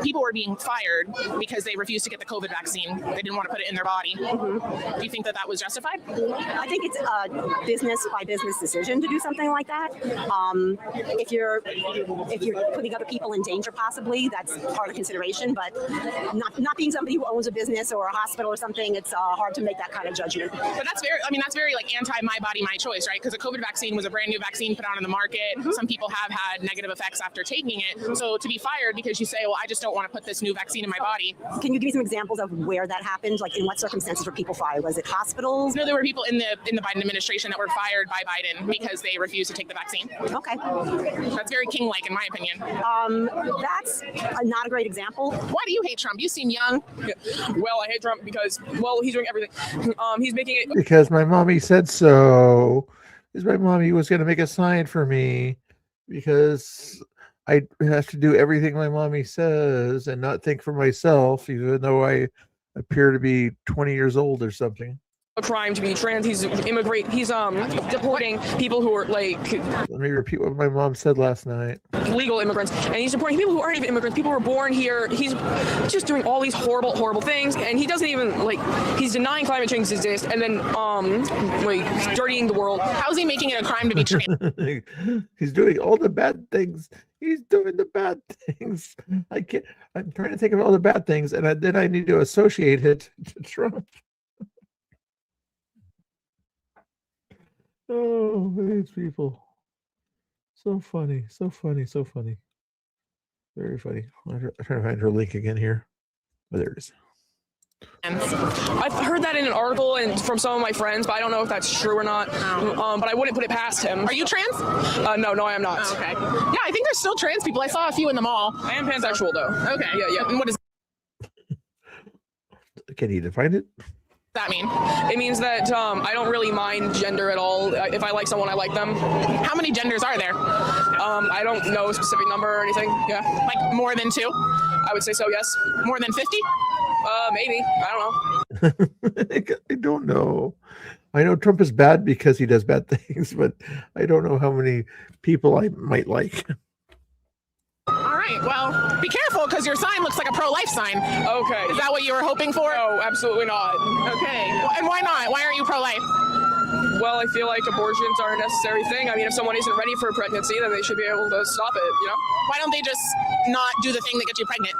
people were being fired because they refused to get the COVID vaccine. They didn't want to put it in their body. Do you think that that was justified? I think it's a business by business decision to do something like that. If you're putting other people in danger, possibly that's part of consideration. But not being somebody who owns a business or a hospital or something, it's hard to make that kind of judgment. But that's very like anti my body, my choice, right? Because the COVID vaccine was a brand new vaccine put out on the market. Some people have had negative effects after taking it. So to be fired because you say, well, I just don't want to put this new vaccine in my body. Can you give me some examples of where that happened? Like in what circumstances were people fired? Was it hospitals? No, there were people in the Biden administration that were fired by Biden because they refused to take the vaccine. Okay. That's very king-like in my opinion. That's not a great example. Why do you hate Trump? You seem young. Yeah. Well, I hate Trump because, well, he's doing everything. He's making it. Because my mommy said so. Because my mommy was going to make a sign for me because I have to do everything my mommy says and not think for myself, even though I appear to be 20 years old or something. A crime to be trans. He's deporting people who are like. Let me repeat what my mom said last night. Legal immigrants, and he's deporting people who aren't even immigrants. People who were born here. He's just doing all these horrible things, and he doesn't even like. He's denying climate change exists, and then like dirtying the world. How's he making it a crime to be trans? He's doing all the bad things. He's doing the bad things. I'm trying to think of all the bad things, and then I need to associate it to Trump. Oh, these people. So funny. Very funny. I'm trying to find her link again here. Oh, there it is. I've heard that in an article and from some of my friends, but I don't know if that's true or not. But I wouldn't put it past him. Are you trans? No, I am not. Oh, okay. Yeah, I think there's still trans people. I saw a few in the mall. I am pansexual, though. Okay. Yeah. And what does Can you define it? that mean? It means that I don't really mind gender at all. If I like someone, I like them. How many genders are there? I don't know a specific number or anything. Yeah. Like more than 2? I would say so, yes. More than 50? Maybe. I don't know. I don't know. I know Trump is bad because he does bad things, but I don't know how many people I might like. All right. Well, be careful because your sign looks like a pro-life sign. Okay. Is that what you were hoping for? No, absolutely not. Okay. And why not? Why aren't you pro-life? Well, I feel like abortions are a necessary thing. I mean, if someone isn't ready for a pregnancy, then they should be able to stop it, you know? Why don't they just not do the thing that gets you pregnant?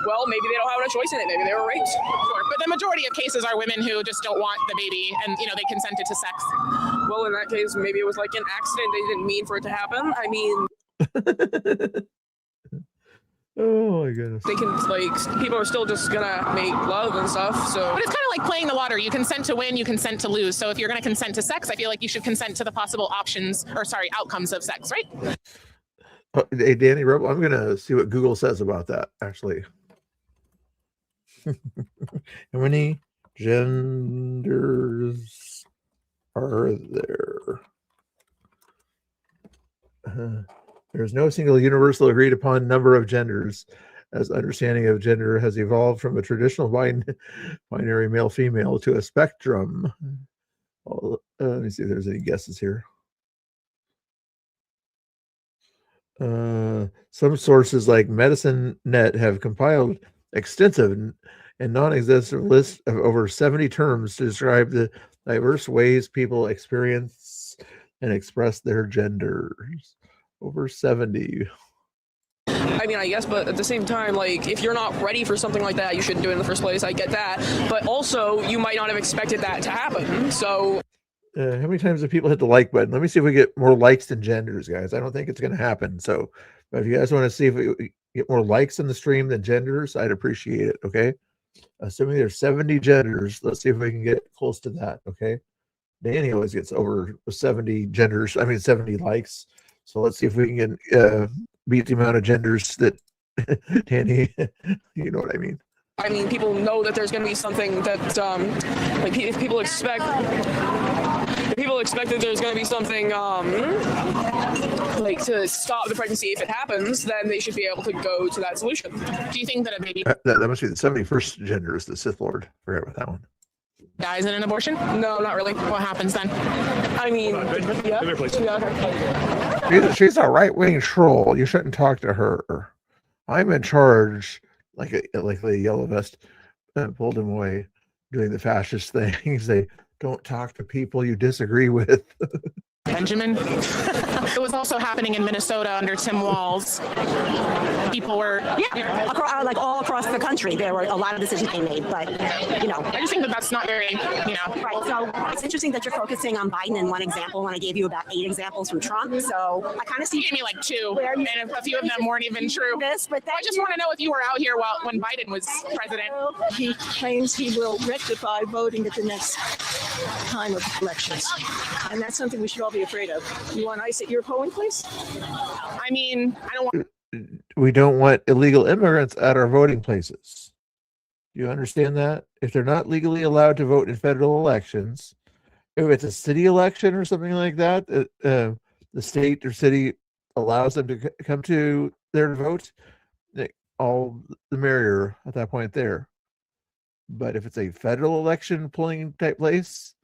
Well, maybe they don't have a choice in it. Maybe they were raped. Sure. But the majority of cases are women who just don't want the baby and, they consented to sex. Well, in that case, maybe it was like an accident. They didn't mean for it to happen. I mean... Oh my goodness. They can, people are still just gonna make love and stuff, so. But it's kind of like playing the lottery. You consent to win, you consent to lose. So if you're going to consent to sex, I feel like you should consent to the possible outcomes of sex, right? Hey, Danny Rebel, I'm going to see what Google says about that, actually. How many genders are there? There's no single universal agreed upon number of genders, as understanding of gender has evolved from a traditional binary male-female to a spectrum. Well, let me see if there's any guesses here. Some sources like Medicine Net have compiled extensive and non-existent lists of over 70 terms to describe the diverse ways people experience and express their genders. Over 70. I mean, I guess, but at the same time, like, if you're not ready for something like that, you shouldn't do it in the first place. I get that. But also, you might not have expected that to happen. So, how many times have people hit the like button? Let me see if we get more likes than genders, guys. I don't think it's going to happen. So, but if you guys want to see if we get more likes in the stream than genders, I'd appreciate it. Okay. Assuming there's 70 genders, let's see if we can get close to that. Okay. Danny always gets over 70 genders. I mean, 70 likes. So let's see if we can get beat the amount of genders that Danny, you know what I mean. I mean, people know that there's going to be something that, like, if people expect that there's going to be something, like, to stop the pregnancy if it happens, then they should be able to go to that solution. Do you think that a baby That must be the 71st gender is the Sith Lord. Forgot about that one. dies in an abortion? No, not really. What happens then? I mean, She's a right-wing troll. You shouldn't talk to her. I'm in charge, like the yellow vest pulled him away doing the fascist things. They don't talk to people you disagree with. Benjamin. It was also happening in Minnesota under Tim Walz. People were like all across the country, there were a lot of decisions being made, but I just think that that's not very, Right. So it's interesting that you're focusing on Biden in one example when I gave you about 8 examples from Trump. So I kind of see. You gave me like 2, and a few of them weren't even true. I just want to know if you were out here when Biden was president. He claims he will rectify voting at the next time of elections, and that's something we should all be afraid of. You want ice at your polling place? I mean, I don't want. We don't want illegal immigrants at our voting places. Do you understand that? If they're not legally allowed to vote in federal elections, if it's a city election or something like that, the state or city allows them to come to their vote, all the merrier at that point there. But if it's a federal election polling type place,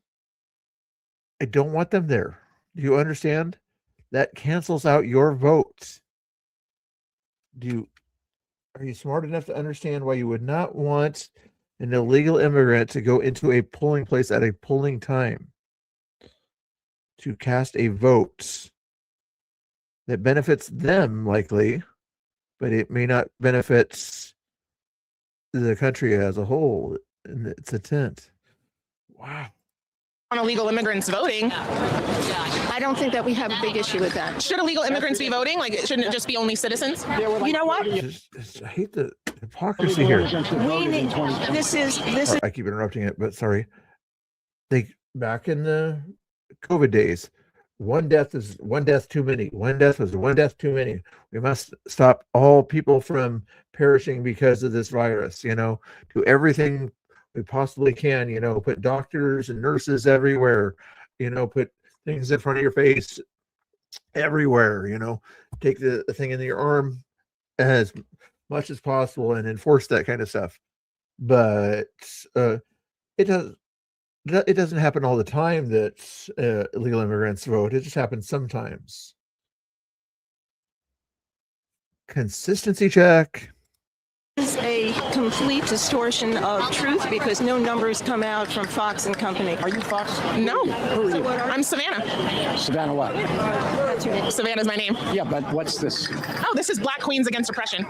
I don't want them there. Do you understand? That cancels out your vote. Are you smart enough to understand why you would not want an illegal immigrant to go into a polling place at a polling time to cast a vote that benefits them likely, but it may not benefit the country as a whole in its intent? Wow. On illegal immigrants voting. I don't think that we have a big issue with that. Should illegal immigrants be voting? Like, shouldn't it just be only citizens? You know what? I hate the hypocrisy here. We need, this is I keep interrupting it, but sorry. Back in the COVID days, one death is one death too many. One death was one death too many. We must stop all people from perishing because of this virus. Do everything we possibly can. Put doctors and nurses everywhere. Put things in front of your face everywhere. Take the thing in your arm as much as possible and enforce that kind of stuff. But it doesn't happen all the time that illegal immigrants vote. It just happens sometimes. Consistency check. is a complete distortion of truth because no numbers come out from Fox and Company. Are you Fox? No. Who are you? I'm Savannah. Savannah what? That's your name. Savannah's my name. Yeah, but what's this? Oh, this is Black Queens Against Oppression.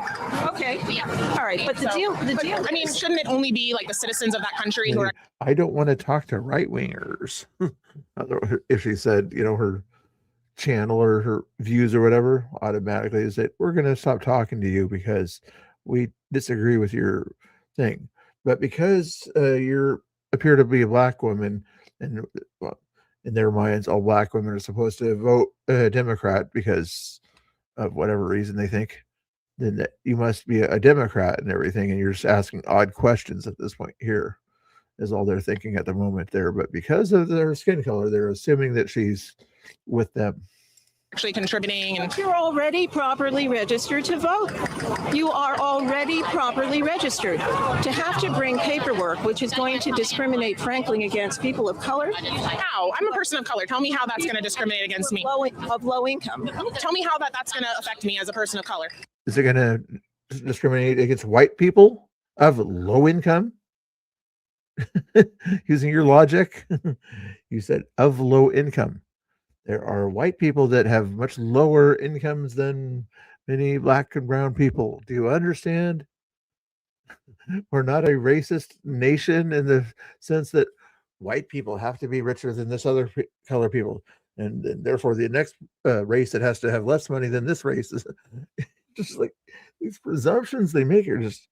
Okay. Yeah. All right. But the deal. I mean, shouldn't it only be like the citizens of that country who are? I don't want to talk to right wingers. If she said, her channel or her views or whatever, automatically is that we're going to stop talking to you because we disagree with your thing. But because your appear to be a black woman, and in their minds, all black women are supposed to vote Democrat because of whatever reason they think, then that you must be a Democrat and everything, and you're just asking odd questions at this point. Here is all they're thinking at the moment there, but because of their skin color, they're assuming that she's with them. Actually contributing. And you're already properly registered to vote. You are already properly registered. To have to bring paperwork, which is going to discriminate, frankly, against people of color. How? I'm a person of color. Tell me how that's going to discriminate against me. Of low income. Tell me how that's going to affect me as a person of color. Is it going to discriminate against white people of low income? Using your logic, you said of low income. There are white people that have much lower incomes than many black and brown people. Do you understand? We're not a racist nation in the sense that white people have to be richer than this other color people. And therefore, the next race that has to have less money than this race is just like these presumptions they make are just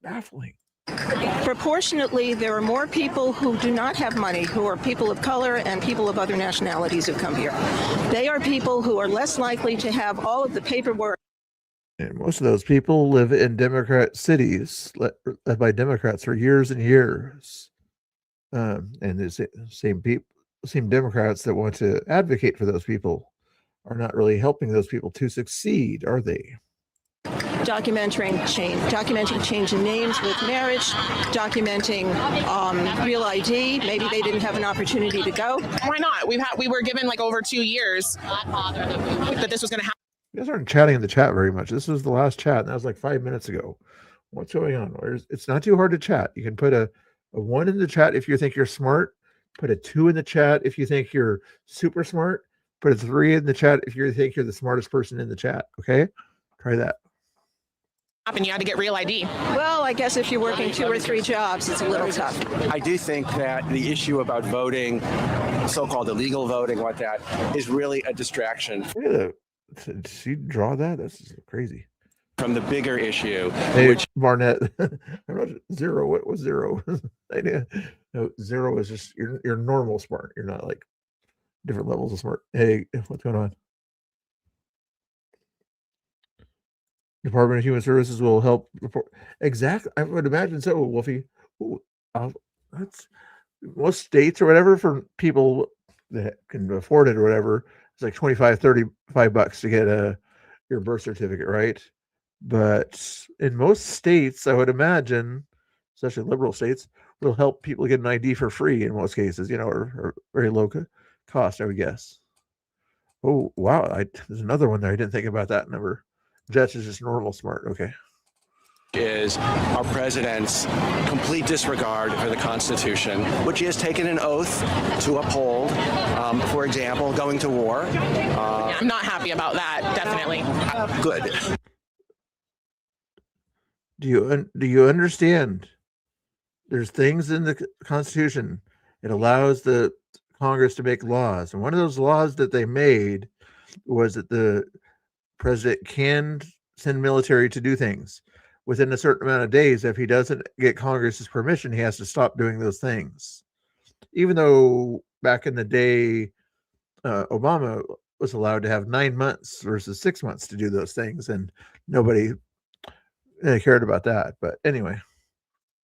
baffling. Proportionately, there are more people who do not have money, who are people of color and people of other nationalities who come here. They are people who are less likely to have all of the paperwork. And most of those people live in Democrat cities led by Democrats for years and years. And the same Democrats that want to advocate for those people are not really helping those people to succeed, are they? Documenting change in names with marriage, documenting real ID. Maybe they didn't have an opportunity to go. Why not? We were given like over 2 years that this was going to happen. You guys aren't chatting in the chat very much. This was the last chat, and that was like 5 minutes ago. What's going on? It's not too hard to chat. You can put a 1 in the chat if you think you're smart. Put a 2 in the chat if you think you're super smart. Put a 3 in the chat if you think you're the smartest person in the chat. Okay? Try that. And you had to get real ID. Well, I guess if you're working 2 or 3 jobs, it's a little tough. I do think that the issue about voting, so-called illegal voting like that, is really a distraction. Did she draw that? That's crazy. From the bigger issue. Hey, which Barnett, zero. What was zero? No, zero is just you're normal smart. You're not like different levels of smart. Hey, what's going on? Department of Human Services will help report. Exactly. I would imagine so, Wolfie. That's most states or whatever for people that can afford it or whatever. It's like $25-$35 to get your birth certificate, right? But in most states, I would imagine, especially liberal states, will help people get an ID for free in most cases, or very low cost, I would guess. Oh, wow. There's another one there. I didn't think about that number. Jets is just normal smart. Okay. Is our president's complete disregard for the Constitution, which he has taken an oath to uphold. For example, going to war. I'm not happy about that, definitely. Good. Do you understand? There's things in the Constitution. It allows the Congress to make laws. And one of those laws that they made was that the president can send military to do things within a certain amount of days. If he doesn't get Congress's permission, he has to stop doing those things. Even though back in the day, Obama was allowed to have 9 months versus 6 months to do those things, and nobody cared about that. But anyway.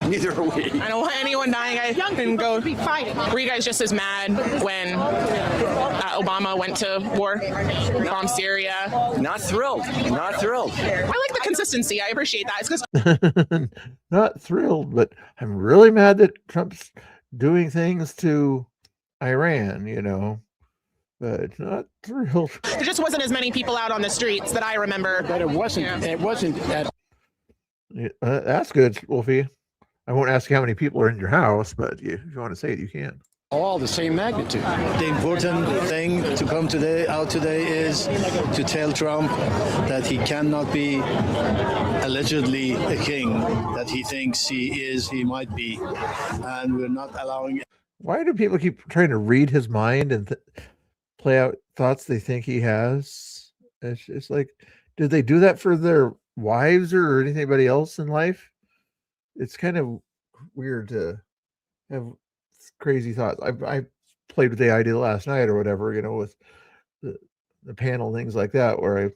Neither are we. I don't want anyone dying. I can go be fighting. Were you guys just as mad when Obama went to war, bombed Syria? Not thrilled. Not thrilled. I like the consistency. I appreciate that. It's because not thrilled, but I'm really mad that Trump's doing things to Iran, but not thrilled. There just wasn't as many people out on the streets that I remember. But it wasn't. Yeah. It wasn't. That's good, Wolfie. I won't ask you how many people are in your house, but if you want to say it, you can. All the same magnitude. The important thing to come out today is to tell Trump that he cannot be allegedly a king that he thinks he might be, and we're not allowing it. Why do people keep trying to read his mind and play out thoughts they think he has? It's like, did they do that for their wives or anybody else in life? It's kind of weird to have crazy thoughts. I played with the idea last night or whatever, with the panel, things like that, where I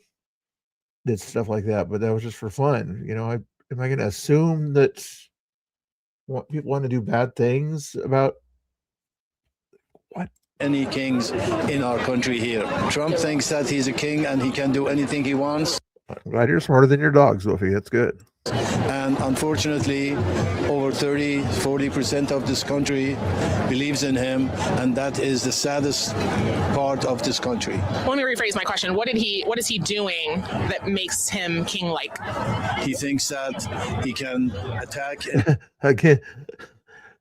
did stuff like that, but that was just for fun. Am I going to assume that people want to do bad things about what? Any kings in our country here. Trump thinks that he's a king and he can do anything he wants. I'm glad you're smarter than your dogs, Wolfie. That's good. And unfortunately, over 40% of this country believes in him, and that is the saddest part of this country. Let me rephrase my question. What is he doing that makes him king-like? He thinks that he can attack. Again,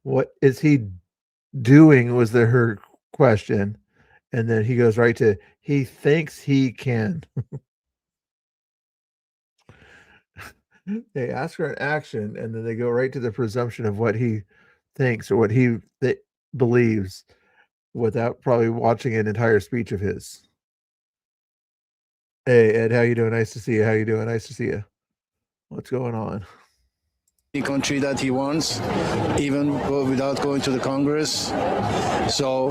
what is he doing was her question, and then he goes right to he thinks he can. They ask for an action, and then they go right to the presumption of what he thinks or what he believes, without probably watching an entire speech of his. Hey Ed, how you doing? Nice to see you. How you doing? Nice to see you. What's going on? The country that he wants, even without going to the Congress. So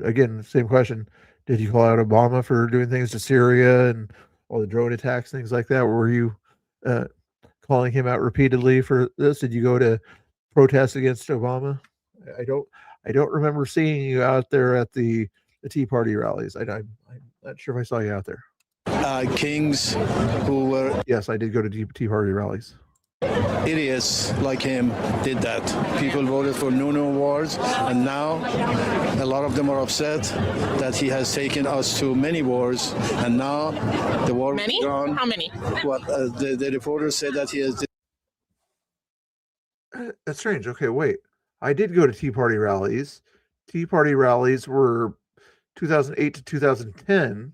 again, same question. Did you call out Obama for doing things to Syria and all the drone attacks, things like that? Were you calling him out repeatedly for this? Did you go to protest against Obama? I don't remember seeing you out there at the Tea Party rallies. I'm not sure if I saw you out there. Kings who were... Yes, I did go to Tea Party rallies. Idiots like him did that. People voted for Lunar wars, and now a lot of them are upset that he has taken us to many wars, and now the war Many? is gone. How many? Well, the reporters said that he has... That's strange. Okay, wait. I did go to Tea Party rallies. Tea Party rallies were 2008 to 2010,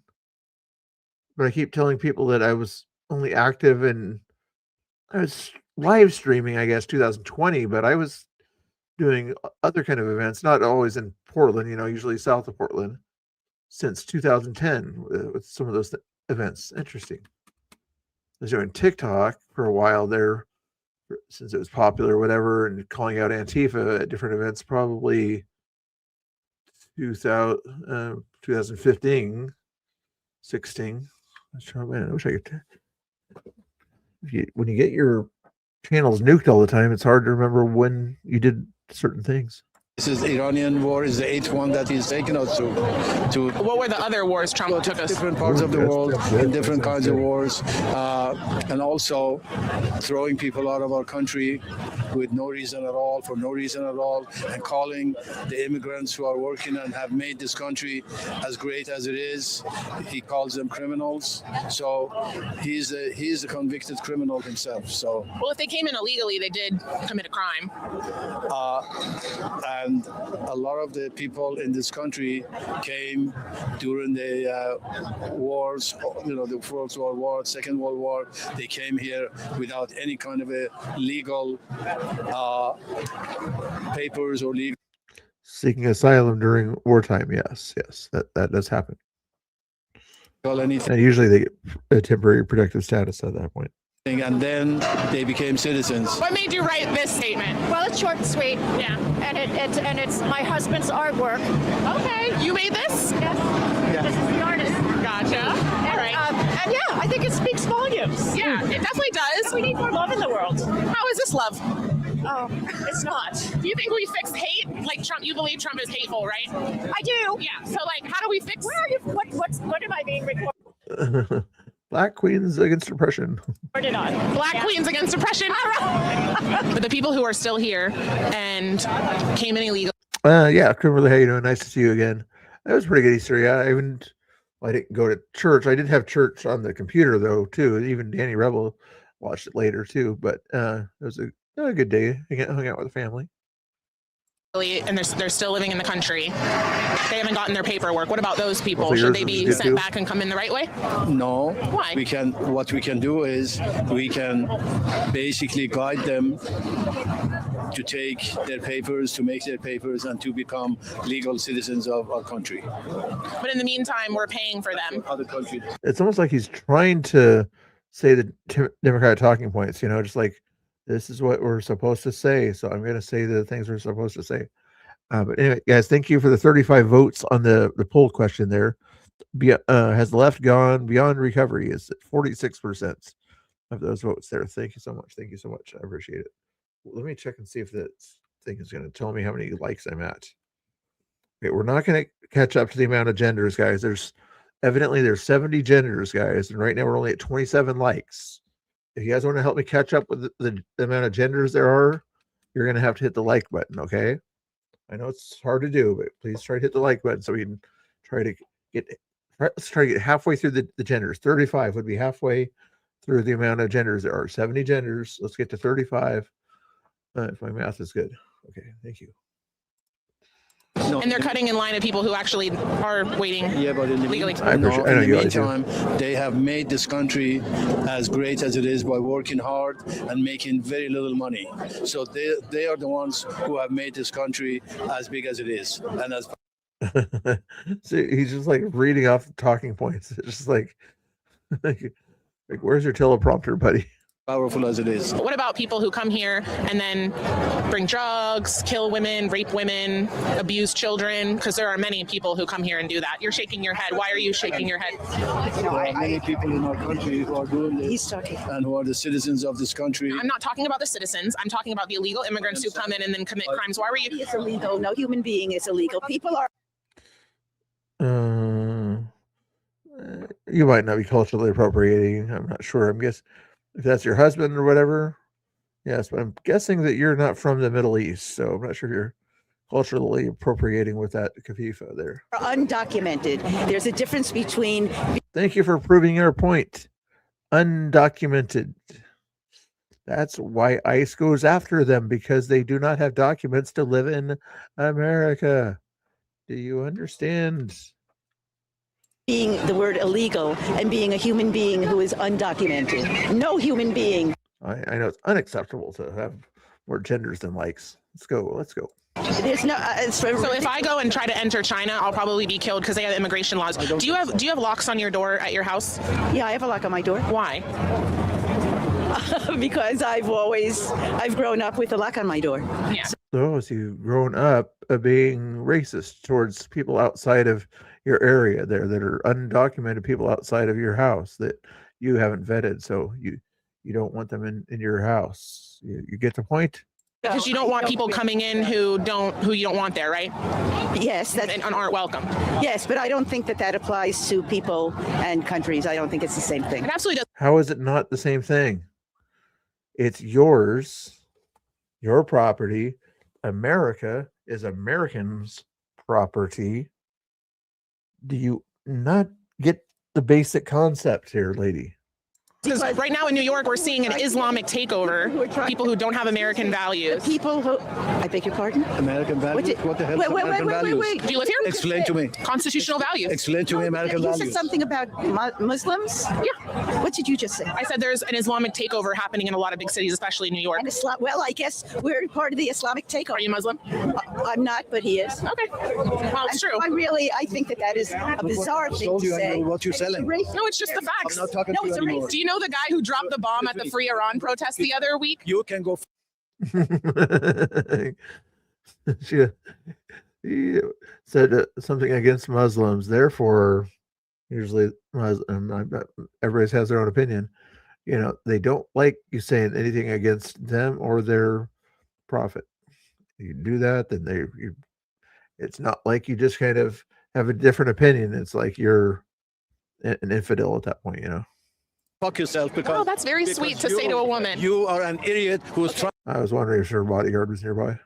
but I keep telling people that I was only active in... I was live streaming, I guess, 2020, but I was doing other kind of events, not always in Portland, usually south of Portland, since 2010 with some of those events. Interesting. I was doing TikTok for a while there, since it was popular or whatever, and calling out Antifa at different events, probably 2015, 16. I wish I could... when you get your channels nuked all the time, it's hard to remember when you did certain things. This is Iranian war is the 8th one that he's taken us to. What were the other wars Trump took us? Different parts of the world, in different kinds of wars, and also throwing people out of our country with no reason at all, for no reason at all, and calling the immigrants who are working and have made this country as great as it is, he calls them criminals. So he's a convicted criminal himself. So Well, if they came in illegally, they did commit a crime. And a lot of the people in this country came during the wars, the First World War, Second World War. They came here without any kind of a legal papers or legal. Seeking asylum during wartime, yes, that does happen. And usually they get a temporary protective status at that point. And then they became citizens. What made you write this statement? Well, it's short and sweet. Yeah. And it's my husband's artwork. Okay. You made this? Yes. This is the artist. Gotcha. All right. And yeah, I think it speaks volumes. Yeah, it definitely does. And we need more love in the world. How is this love? Oh, it's not. Do you think we fix hate? Like Trump, you believe Trump is hateful, right? I do. Yeah. So how do we fix? Where are you? What am I being recorded? Black Queens Against Oppression. Black Queens Against Oppression. But the people who are still here and came in illegal. Yeah, Kimberly, how you doing? Nice to see you again. That was pretty good Easter. Yeah, I didn't go to church. I did have church on the computer though too. Even Danny Rebel watched it later too. But it was a good day. I hung out with the family. And they're still living in the country. They haven't gotten their paperwork. What about those people? So Should they be sent back and come in the right way? No. Why? What we can do is we can basically guide them to take their papers, to make their papers, and to become legal citizens of our country. But in the meantime, we're paying for them. Other countries. It's almost like he's trying to say the Democratic talking points, just like This is what we're supposed to say. So I'm going to say the things we're supposed to say. But anyway, guys, thank you for the 35 votes on the poll question there. Has the left gone beyond recovery? Is 46% of those votes there. Thank you so much. Thank you so much. I appreciate it. Let me check and see if that thing is going to tell me how many likes I'm at. Okay, we're not going to catch up to the amount of genders, guys. There's 70 genders, guys, and right now we're only at 27 likes. If you guys want to help me catch up with the amount of genders there are, you're going to have to hit the like button, okay? I know it's hard to do, but please try to hit the like button so we can try to get. Let's try to get halfway through the genders. 35 would be halfway through the amount of genders there are. 70 genders. Let's get to 35. If my math is good. Okay, thank you. And they're cutting in line of people who actually are waiting but in the legally. meantime, they have made this country as great as it is by working hard and making very little money. So they are the ones who have made this country as big as it is. And as See, he's just like reading off the talking points. It's just like where's your teleprompter, buddy? Powerful as it is. What about people who come here and then bring drugs, kill women, rape women, abuse children? Because there are many people who come here and do that. You're shaking your head. Why are you shaking your head? There are many people in our country who are doing this and who are the citizens of this country. I'm not talking about the citizens. I'm talking about the illegal immigrants who come in and then commit crimes. Why were you? It's illegal. No human being is illegal. People are. You might not be culturally appropriating. I'm not sure. I'm guessing if that's your husband or whatever. Yes, but I'm guessing that you're not from the Middle East, so I'm not sure if you're culturally appropriating with that kafifa there. Undocumented. There's a difference between. Thank you for proving your point. Undocumented. That's why ICE goes after them, because they do not have documents to live in America. Do you understand? Being the word illegal and being a human being who is undocumented. No human being. I know it's unacceptable to have more genders than likes. Let's go. There's no. So if I go and try to enter China, I'll probably be killed because they have immigration laws. Do you have locks on your door at your house? Yeah, I have a lock on my door. Why? Because I've grown up with a lock on my door. Yeah. So you've grown up being racist towards people outside of your area there that are undocumented people outside of your house that you haven't vetted. So you don't want them in your house. You get the point? Because you don't want people coming in who you don't want there, right? Yes, and aren't welcome. Yes, but I don't think that applies to people and countries. I don't think it's the same thing. It absolutely does. How is it not the same thing? It's yours, your property. America is Americans' property. Do you not get the basic concept here, lady? Because right now in New York, we're seeing an Islamic takeover. People who don't have American values. People who, I beg your pardon? American values? What the hell is American values? Do you live here? Explain to me. Constitutional values. Explain to me American values. You said something about Muslims? Yeah. What did you just say? I said there's an Islamic takeover happening in a lot of big cities, especially in New York. Well, I guess we're part of the Islamic takeover. Are you Muslim? I'm not, but he is. Okay. Well, it's true. I think that is a bizarre thing to say. I know what you're selling. No, it's just the facts. I'm not talking to you anymore. Do you know the guy who dropped the bomb at the Free Iran protest the other week? You can go. He said something against Muslims. Therefore, usually everybody has their own opinion. You know, they don't like you saying anything against them or their prophet. You do that, then it's not like you just kind of have a different opinion. It's like you're an infidel at that point, you know. Fuck yourself, because oh, that's very sweet to say to a woman. You are an idiot who's trying. I was wondering if your bodyguard was nearby.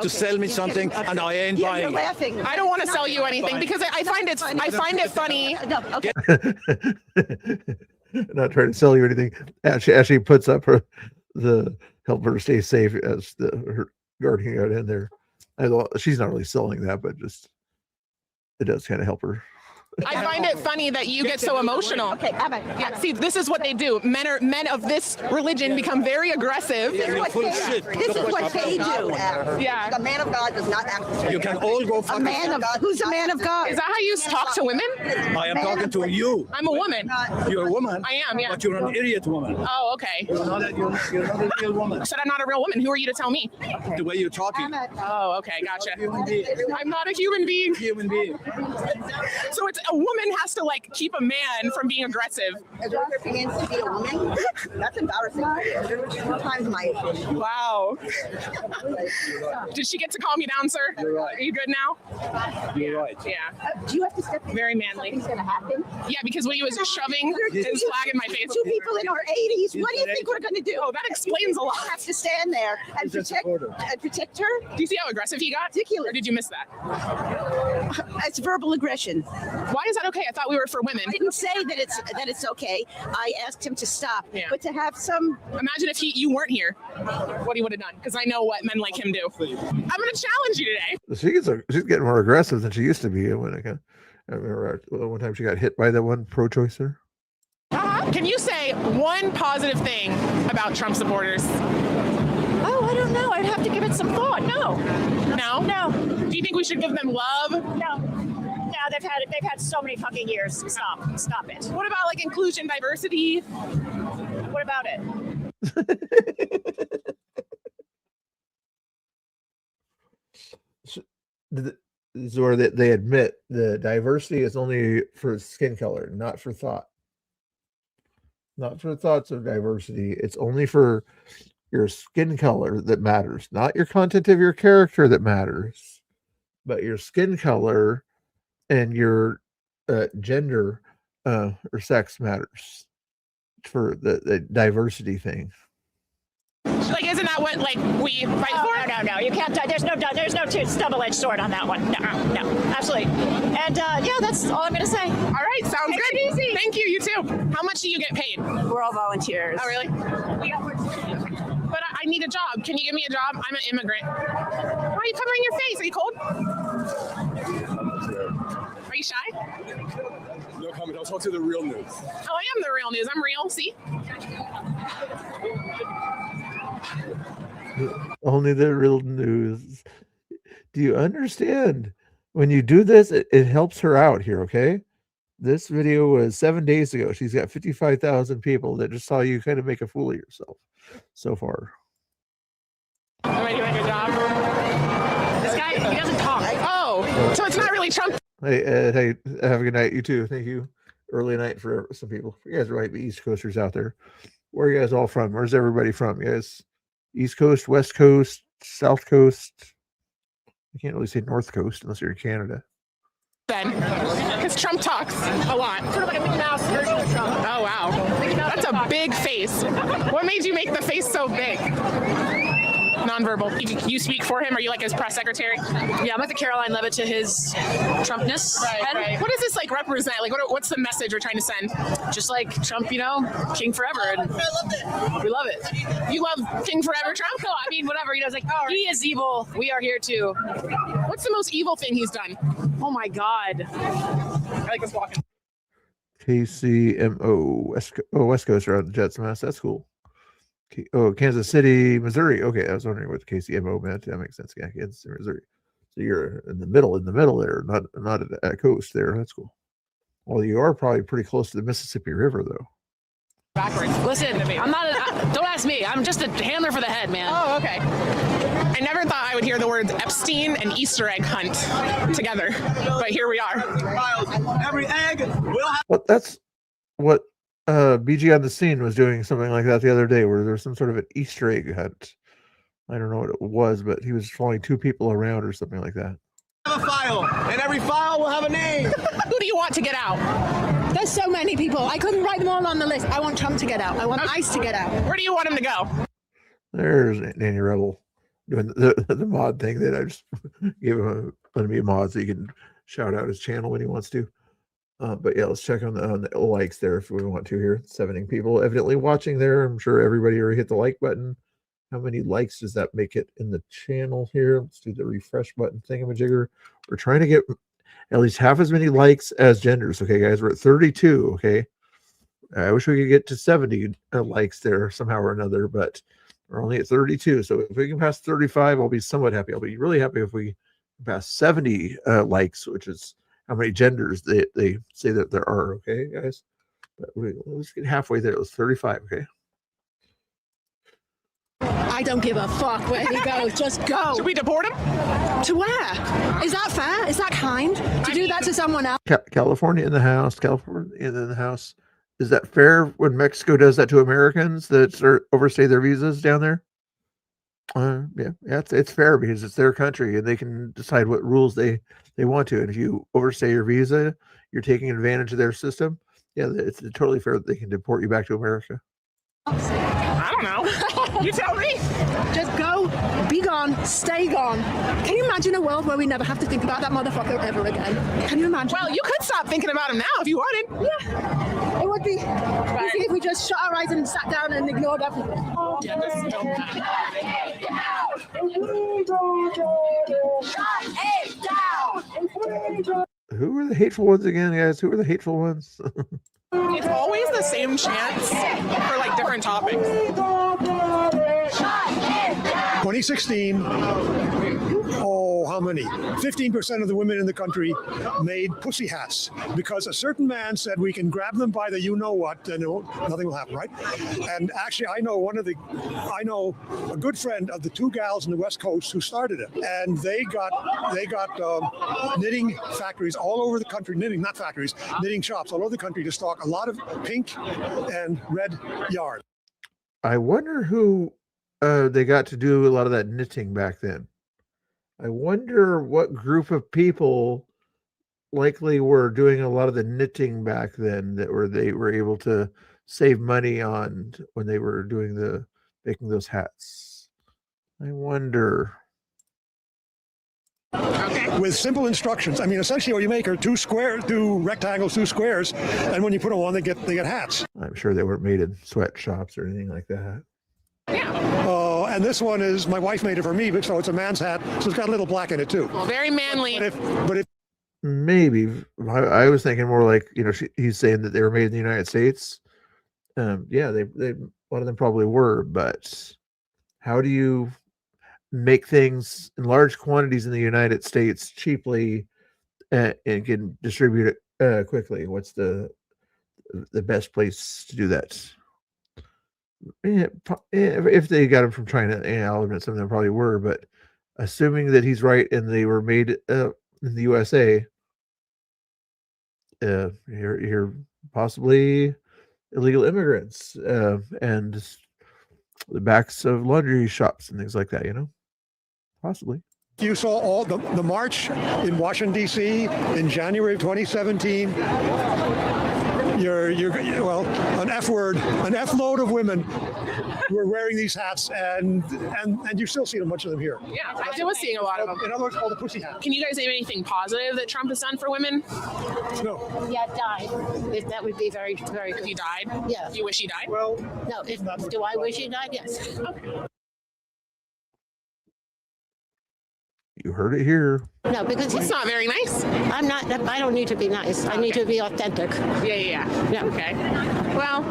To sell me something, and I ain't buying. You're laughing. I don't want to sell you anything because I find it funny. No, okay. Not trying to sell you anything. Ashley puts up the help her stay safe as her guardian got in there. She's not really selling that, but just it does kind of help her. I find it funny that you get so emotional. Okay, Evan. Yeah, see, this is what they do. Men of this religion become very aggressive. This is what they do. Yeah. A man of God does not act. You can all go A man of God. Who's a man of God? Is that how you talk to women? I am talking to you. I'm a woman. You're a woman. I am, yeah. But you're an idiot woman. Oh, okay. You're not a real woman. I said I'm not a real woman. Who are you to tell me? The way you're talking. Oh, okay, gotcha. I'm not a human being. Human being. So it's a woman has to like keep a man from being aggressive. As long as he to be a woman, that's embarrassing. Sometimes my issue. Wow. Did she get to calm you down, sir? You're right. Are you good now? You're right. Yeah. Do you have to step in? Very manly. What's going to happen? Yeah, because when he was shoving his flag in my face. Two people in our 80s. What do you think we're going to do? Oh, that explains a lot. We have to stand there and protect her. Do you see how aggressive he got? Ridiculous. Or did you miss that? It's verbal aggression. Why is that okay? I thought we were for women. I didn't say that it's okay. I asked him to stop. Yeah. But to have some. Imagine if you weren't here, what he would have done. Because I know what men like him do. I'm going to challenge you today. She's getting more aggressive than she used to be. When I remember one time she got hit by that one pro-choicer. Can you say one positive thing about Trump supporters? Oh, I don't know. I'd have to give it some thought. No. No? No. Do you think we should give them love? No. No, they've had so many fucking years. Stop it. What about like inclusion, diversity? What about it? This is where they admit the diversity is only for skin color, not for thought. Not for thoughts of diversity. It's only for your skin color that matters, not your content of your character that matters, but your skin color and your gender or sex matters for the diversity thing. Like, isn't that what like we fight for? No. You can't. There's no double-edged sword on that one. No, absolutely. And yeah, that's all I'm going to say. All right, sounds Take good. it easy. Thank you. You too. How much do you get paid? We're all volunteers. Oh, really? But I need a job. Can you give me a job? I'm an immigrant. Why are you covering your face? Are you cold? Are you shy? No comment. I'll talk to the real news. Oh, I am the real news. I'm real. See? Only the real news. Do you understand? When you do this, it helps her out here, okay? This video was 7 days ago. She's got 55,000 people that just saw you kind of make a fool of yourself so far. Am I doing a good job? This guy, he doesn't talk. Oh, so it's not really Trump. Hey, Ed, hey, have a good night. You too. Thank you. Early night for some people. You guys might be East Coasters out there. Where are you guys all from? Where's everybody from? You guys East Coast, West Coast, South Coast? You can't really say North Coast unless you're in Canada. Then, because Trump talks a lot. Sort of like a Mickey Mouse version of Trump. Oh, wow. That's a big face. What made you make the face so big? Nonverbal. You speak for him? Are you like his press secretary? Yeah, I'm like the Caroline Levitt to his Trumpness. Right. What does this like represent? Like, what's the message we're trying to send? Just like Trump, you know, king forever, and we love it. You love King Forever Trump? No, I mean whatever. You know, it's like he is evil. We are here too. What's the most evil thing he's done? Oh my God. I like this walking. KCMO West Coast are on the Jets mess. That's cool. Oh, Kansas City, Missouri. Okay, I was wondering what the KCMO meant. That makes sense. Yeah, Kansas City, Missouri. So you're in the middle there, not at a coast there. That's cool. Well, you are probably pretty close to the Mississippi River, though. Backwards. Listen, I'm not. Don't ask me. I'm just a handler for the head, man. Oh, okay. I never thought I would hear the words Epstein and Easter egg hunt together, but here we are. Every egg will have. Well, that's what BG on the Scene was doing something like that the other day, where there was some sort of an Easter egg hunt. I don't know what it was, but he was following two people around or something like that. Have a file, and every file will have a name. Who do you want to get out? There's so many people. I couldn't write them all on the list. I want Trump to get out. I want ICE to get out. Where do you want him to go? There's Danny Rebel doing the mod thing that I just gave him let him be a mod so he can shout out his channel when he wants to. But yeah, let's check on the likes there if we want to here. 70 people evidently watching there. I'm sure everybody already hit the like button. How many likes does that make it in the channel here? Let's do the refresh button thingamajigger. We're trying to get at least half as many likes as genders. Okay, guys, we're at 32. Okay, I wish we could get to 70 likes there somehow or another, but we're only at 32. So if we can pass 35, I'll be somewhat happy. I'll be really happy if we pass 70 likes, which is how many genders they say that there are. Okay, guys, but let's get halfway there. It was 35. Okay. I don't give a fuck where he goes. Just go. Should we deport him? To where? Is that fair? Is that kind to do that to someone else? California in the house. California in the house. Is that fair when Mexico does that to Americans that overstay their visas down there? Yeah, it's fair because it's their country and they can decide what rules they want to. And if you overstay your visa, you're taking advantage of their system. Yeah, it's totally fair that they can deport you back to America. I don't know. You tell me. Just go, be gone, stay gone. Can you imagine a world where we never have to think about that motherfucker ever again? Can you imagine? Well, you could stop thinking about him now if you wanted. Yeah, it would be easy if we just shut our eyes and sat down and ignored everything. Yeah, this is dumb. Who are the hateful ones again, guys? Who are the hateful ones? It's always the same chants for like different topics. 2016, how many? 15% of the women in the country made pussy hats because a certain man said we can grab them by the you-know-what and nothing will happen, right? And actually, I know a good friend of the two gals in the West Coast who started it, and they got knitting factories all over the country, knitting shops all over the country to stock a lot of pink and red yarn. I wonder who they got to do a lot of that knitting back then. I wonder what group of people likely were doing a lot of the knitting back then they were able to save money on when they were making those hats. I wonder. Okay. With simple instructions. I mean, essentially what you make are two rectangles, two squares, and when you put them on, they get hats. I'm sure they weren't made in sweatshops or anything like that. And this one is, my wife made it for me, so it's a man's hat, so it's got a little black in it too. Well, very manly. But if maybe I was thinking more like, he's saying that they were made in the United States. Yeah, they a lot of them probably were, but how do you make things in large quantities in the United States cheaply and can distribute it quickly? What's the best place to do that? Yeah, if they got them from China, I'll admit some of them probably were, but assuming that he's right and they were made in the USA, you're possibly illegal immigrants and the backs of laundry shops and things like that, possibly. you saw all the march in Washington, D.C. in January of 2017, an F load of women were wearing these hats, and you're still seeing a bunch of them here. Yeah, I was seeing a lot of them. In other words, called the pussy hat. Can you guys name anything positive that Trump has done for women? No. Yeah, died. That would be very, very good. If he died? Yeah. You wish he died? Well, no. Do I wish he died? Yes. Okay. You heard it here. No, because it's not very nice. I'm not. I don't need to be nice. I need to be authentic. Yeah. Okay. Well,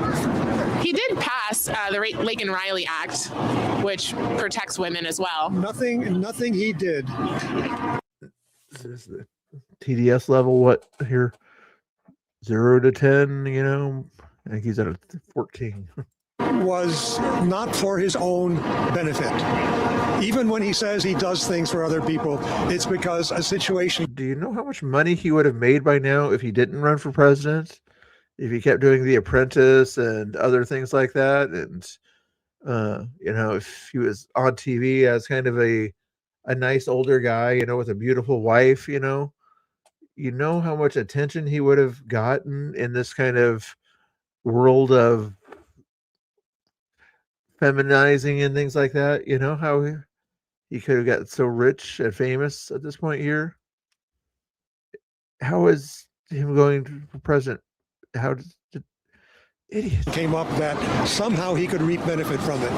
he did pass the Laken Riley Act, which protects women as well. Nothing he did. This is the TDS level. What here? 0 to 10. I think he's at a 14. Was not for his own benefit. Even when he says he does things for other people, it's because a situation. Do you know how much money he would have made by now if he didn't run for president? If he kept doing The Apprentice and other things like that, and if he was on TV as kind of a nice older guy, with a beautiful wife, how much attention he would have gotten in this kind of world of feminizing and things like that. How he could have gotten so rich and famous at this point here. How is him going for president? How did idiot came up that somehow he could reap benefit from it?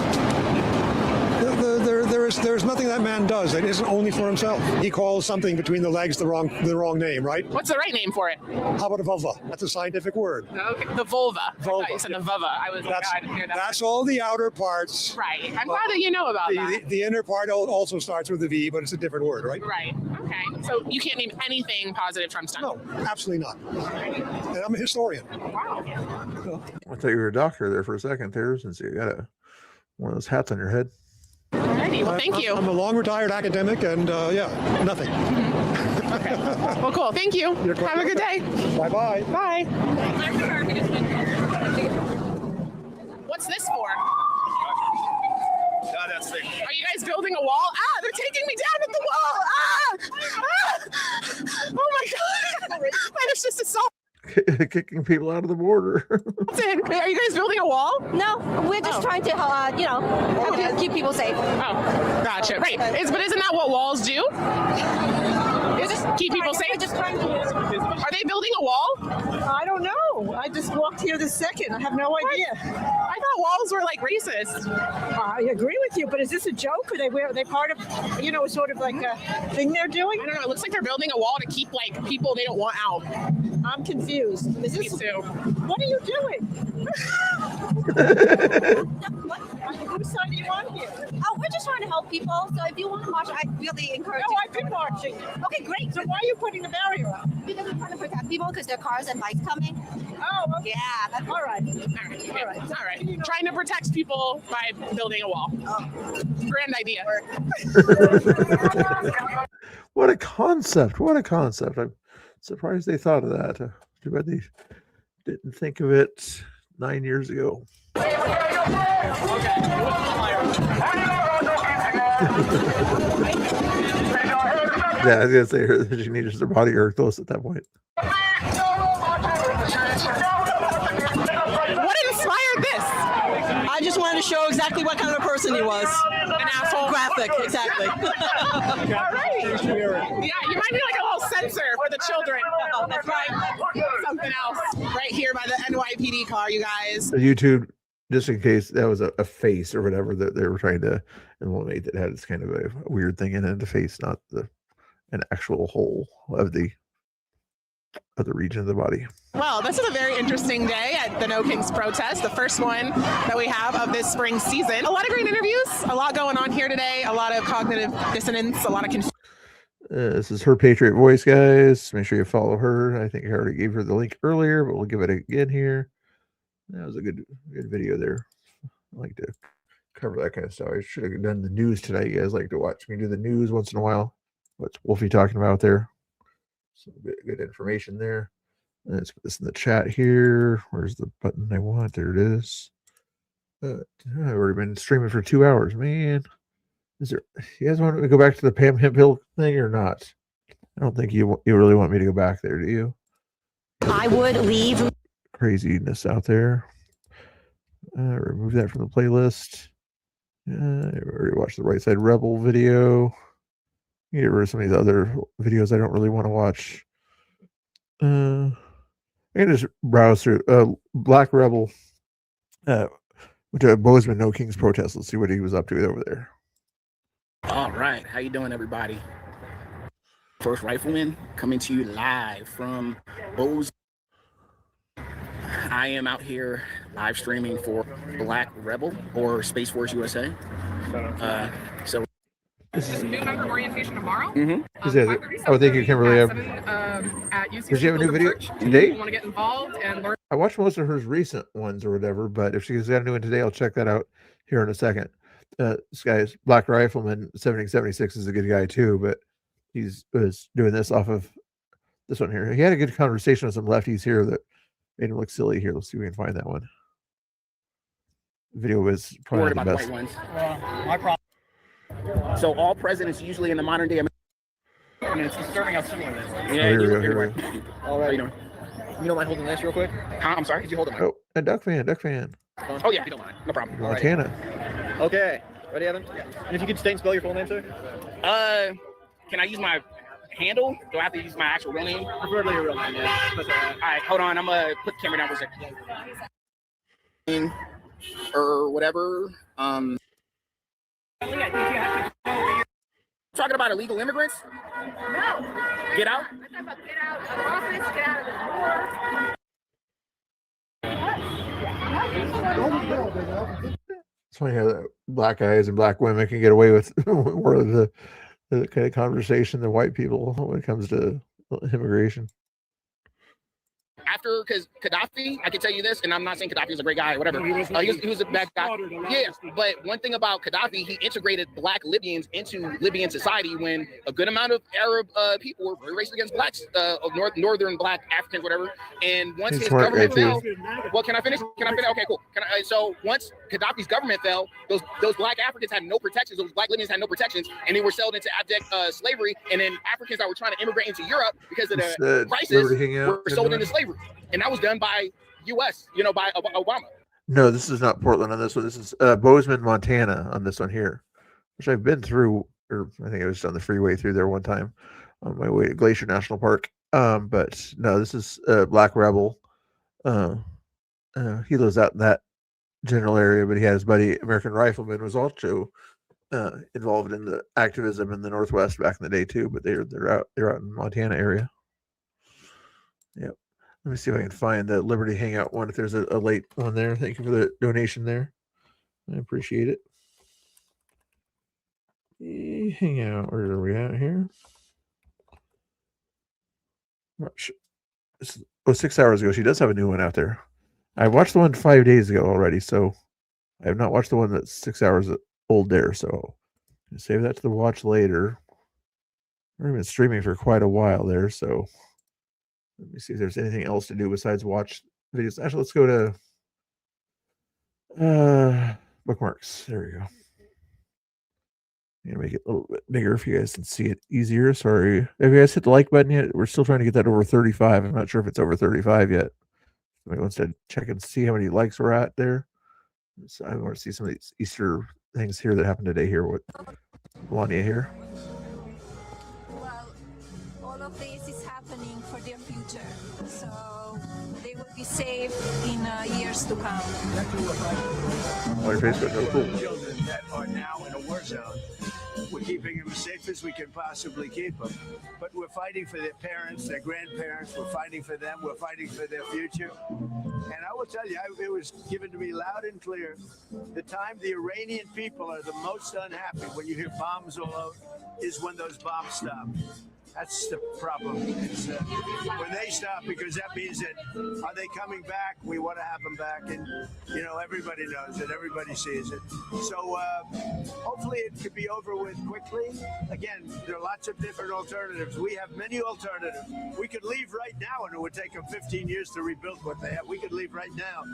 There there's nothing that man does that isn't only for himself. He calls something between the legs the wrong name, right? What's the right name for it? How about a vulva? That's a scientific word. Okay. The vulva. I thought you said the vulva. I was like, I didn't hear that. That's all the outer parts. Right. I'm glad that you know about that. The inner part also starts with a V, but it's a different word, right? Right. Okay. So you can't name anything positive Trump's done? No, absolutely not. And I'm a historian. Wow. I thought you were a doctor there for a second there, since you got one of those hats on your head. Alrighty. Well, thank you. I'm a long retired academic, and nothing. Okay. Well, cool. Thank you. Have a good day. Bye-bye. Bye. What's this for? Are you guys building a wall? Ah, they're taking me down with the wall. Oh my God. That is just assault. Kicking people out of the border. Are you guys building a wall? No, we're just trying to, keep people safe. Oh, gotcha. Right. But isn't that what walls do? Keep people safe? Are they building a wall? I don't know. I just walked here this second. I have no idea. I thought walls were like racist. I agree with you, but is this a joke? Are they part of, sort of like a thing they're doing? I don't know. It looks like they're building a wall to keep like people they don't want out. I'm confused. Me too. What are you doing? Whose side are you on here? Oh, we're just trying to help people. So if you want to march, I really encourage you. No, I've been marching. Okay, great. So why are you putting the barrier up? Because we're trying to protect people because there are cars and bikes coming. Oh, okay. Yeah, that's all right. All right. Trying to protect people by building a wall. Grand idea. What a concept. I'm surprised they thought of that. Too bad they didn't think of it 9 years ago. Yeah, I was gonna say she needed her body or close at that point. What inspired this? I just wanted to show exactly what kind of a person he was. An asshole. Graphic, exactly. All right. Yeah, you might be like a little censor for the children. That's right. Something else. Right here by the NYPD car, you guys. YouTube, just in case that was a face or whatever that they were trying to eliminate, that had this kind of a weird thing in it, the face, not an actual hole of the region of the body. Well, this is a very interesting day at the No Kings protest, the first one that we have of this spring season. A lot of great interviews, a lot going on here today, a lot of cognitive dissonance, a lot of confusion. This is Her Patriot Voice, guys. Make sure you follow her. I think I already gave her the link earlier, but we'll give it again here. That was a good video there. I like to cover that kind of stuff. I should have done the news tonight. You guys like to watch me do the news once in a while. What's Wolfie talking about there? Some good information there. Let's put this in the chat here. Where's the button I want? There it is. I've already been streaming for 2 hours, man. You guys want me to go back to the Pam Hemphill thing or not? I don't think you really want me to go back there, do you? I would leave. Craziness out there. Remove that from the playlist. I already watched the Right Side Rebel video. Get rid of some of these other videos I don't really want to watch. I can just browse through Black Rebel, which Bozeman No Kings protest. Let's see what he was up to over there. All right, how you doing, everybody? First Rifleman coming to you live from Bozeman. I am out here live streaming for Black Rebel or Space Force USA. So. There's a new member orientation tomorrow. Oh, thank you, Kimberly. Does she have a new video today? You want to get involved and learn. I watched most of her recent ones or whatever, but if she's got a new one today, I'll check that out here in a second. This guy's Black Rifleman 1776 is a good guy too, but he was doing this off of this one here. He had a good conversation with some lefties here that made him look silly. Here, let's see if we can find that one. Video was probably not the best. My problem. So all presidents usually in the modern day. And it's disturbing how similar it is. Yeah, here we go. All right. You don't mind holding this real quick? I'm sorry. Could you hold it? Oh, a duck fan. Oh yeah, if you don't mind. No problem. Montana. Okay. Ready, Evan? And if you could state and spell your full name, sir. Can I use my handle? Do I have to use my actual real name? Preferably your real name, yeah. All right, hold on. I'm gonna put the camera down for a second. Or whatever. Talking about illegal immigrants? No. Get out? I'm talking about get out of office, get out of the war. It's funny how that black guys and black women can get away with more of the kind of conversation than white people when it comes to immigration. After, because Gaddafi, I can tell you this, and I'm not saying Gaddafi was a great guy or whatever. He was a bad guy. Yeah, but one thing about Gaddafi, he integrated black Libyans into Libyan society when a good amount of Arab people were very racist against blacks, northern black Africans, whatever. And once his government fell, well, can I finish? Okay, cool. So once Gaddafi's government fell, those black Africans had no protections. Those black Libyans had no protections, and they were sold into abject slavery. And then Africans that were trying to immigrate into Europe because of the crisis were sold into slavery. And that was done by U.S., by Obama. No, this is not Portland on this one. This is Bozeman, Montana on this one here, which I've been through, or I think I was on the freeway through there one time on my way to Glacier National Park. But no, this is Black Rebel. He lives out in that general area, but he had his buddy, American Rifleman, was also involved in the activism in the Northwest back in the day too. But they're out in Montana area. Yep. Let me see if I can find the Liberty Hangout one. If there's a late one there. Thank you for the donation there. I appreciate it. Hangout. Where are we at here? 6 hours ago. She does have a new one out there. I watched the one 5 days ago already, so I have not watched the one that's 6 hours old there. So save that to the watch later. We've been streaming for quite a while there, so let me see if there's anything else to do besides watch videos. Actually, let's go to bookmarks. There we go. I'm gonna make it a little bit bigger if you guys can see it easier. Sorry. Have you guys hit the like button yet? We're still trying to get that over 35. I'm not sure if it's over 35 yet. Somebody wants to check and see how many likes we're at there. So I want to see some of these Easter things here that happened today here with Melania here. Well, all of this is happening for their future, so they will be safe in years to come. On your Facebook, no cool. Children that are now in a war zone. We're keeping them as safe as we can possibly keep them. But we're fighting for their parents, their grandparents. We're fighting for them. We're fighting for their future. And I will tell you, it was given to me loud and clear. The time the Iranian people are the most unhappy when you hear bombs all over is when those bombs stop. That's the problem. It's when they stop, because that means that are they coming back? We want to have them back, and everybody knows it, everybody sees it. So hopefully it could be over with quickly. Again, there are lots of different alternatives. We have many alternatives. We could leave right now, and it would take them 15 years to rebuild what they have. We could leave right now,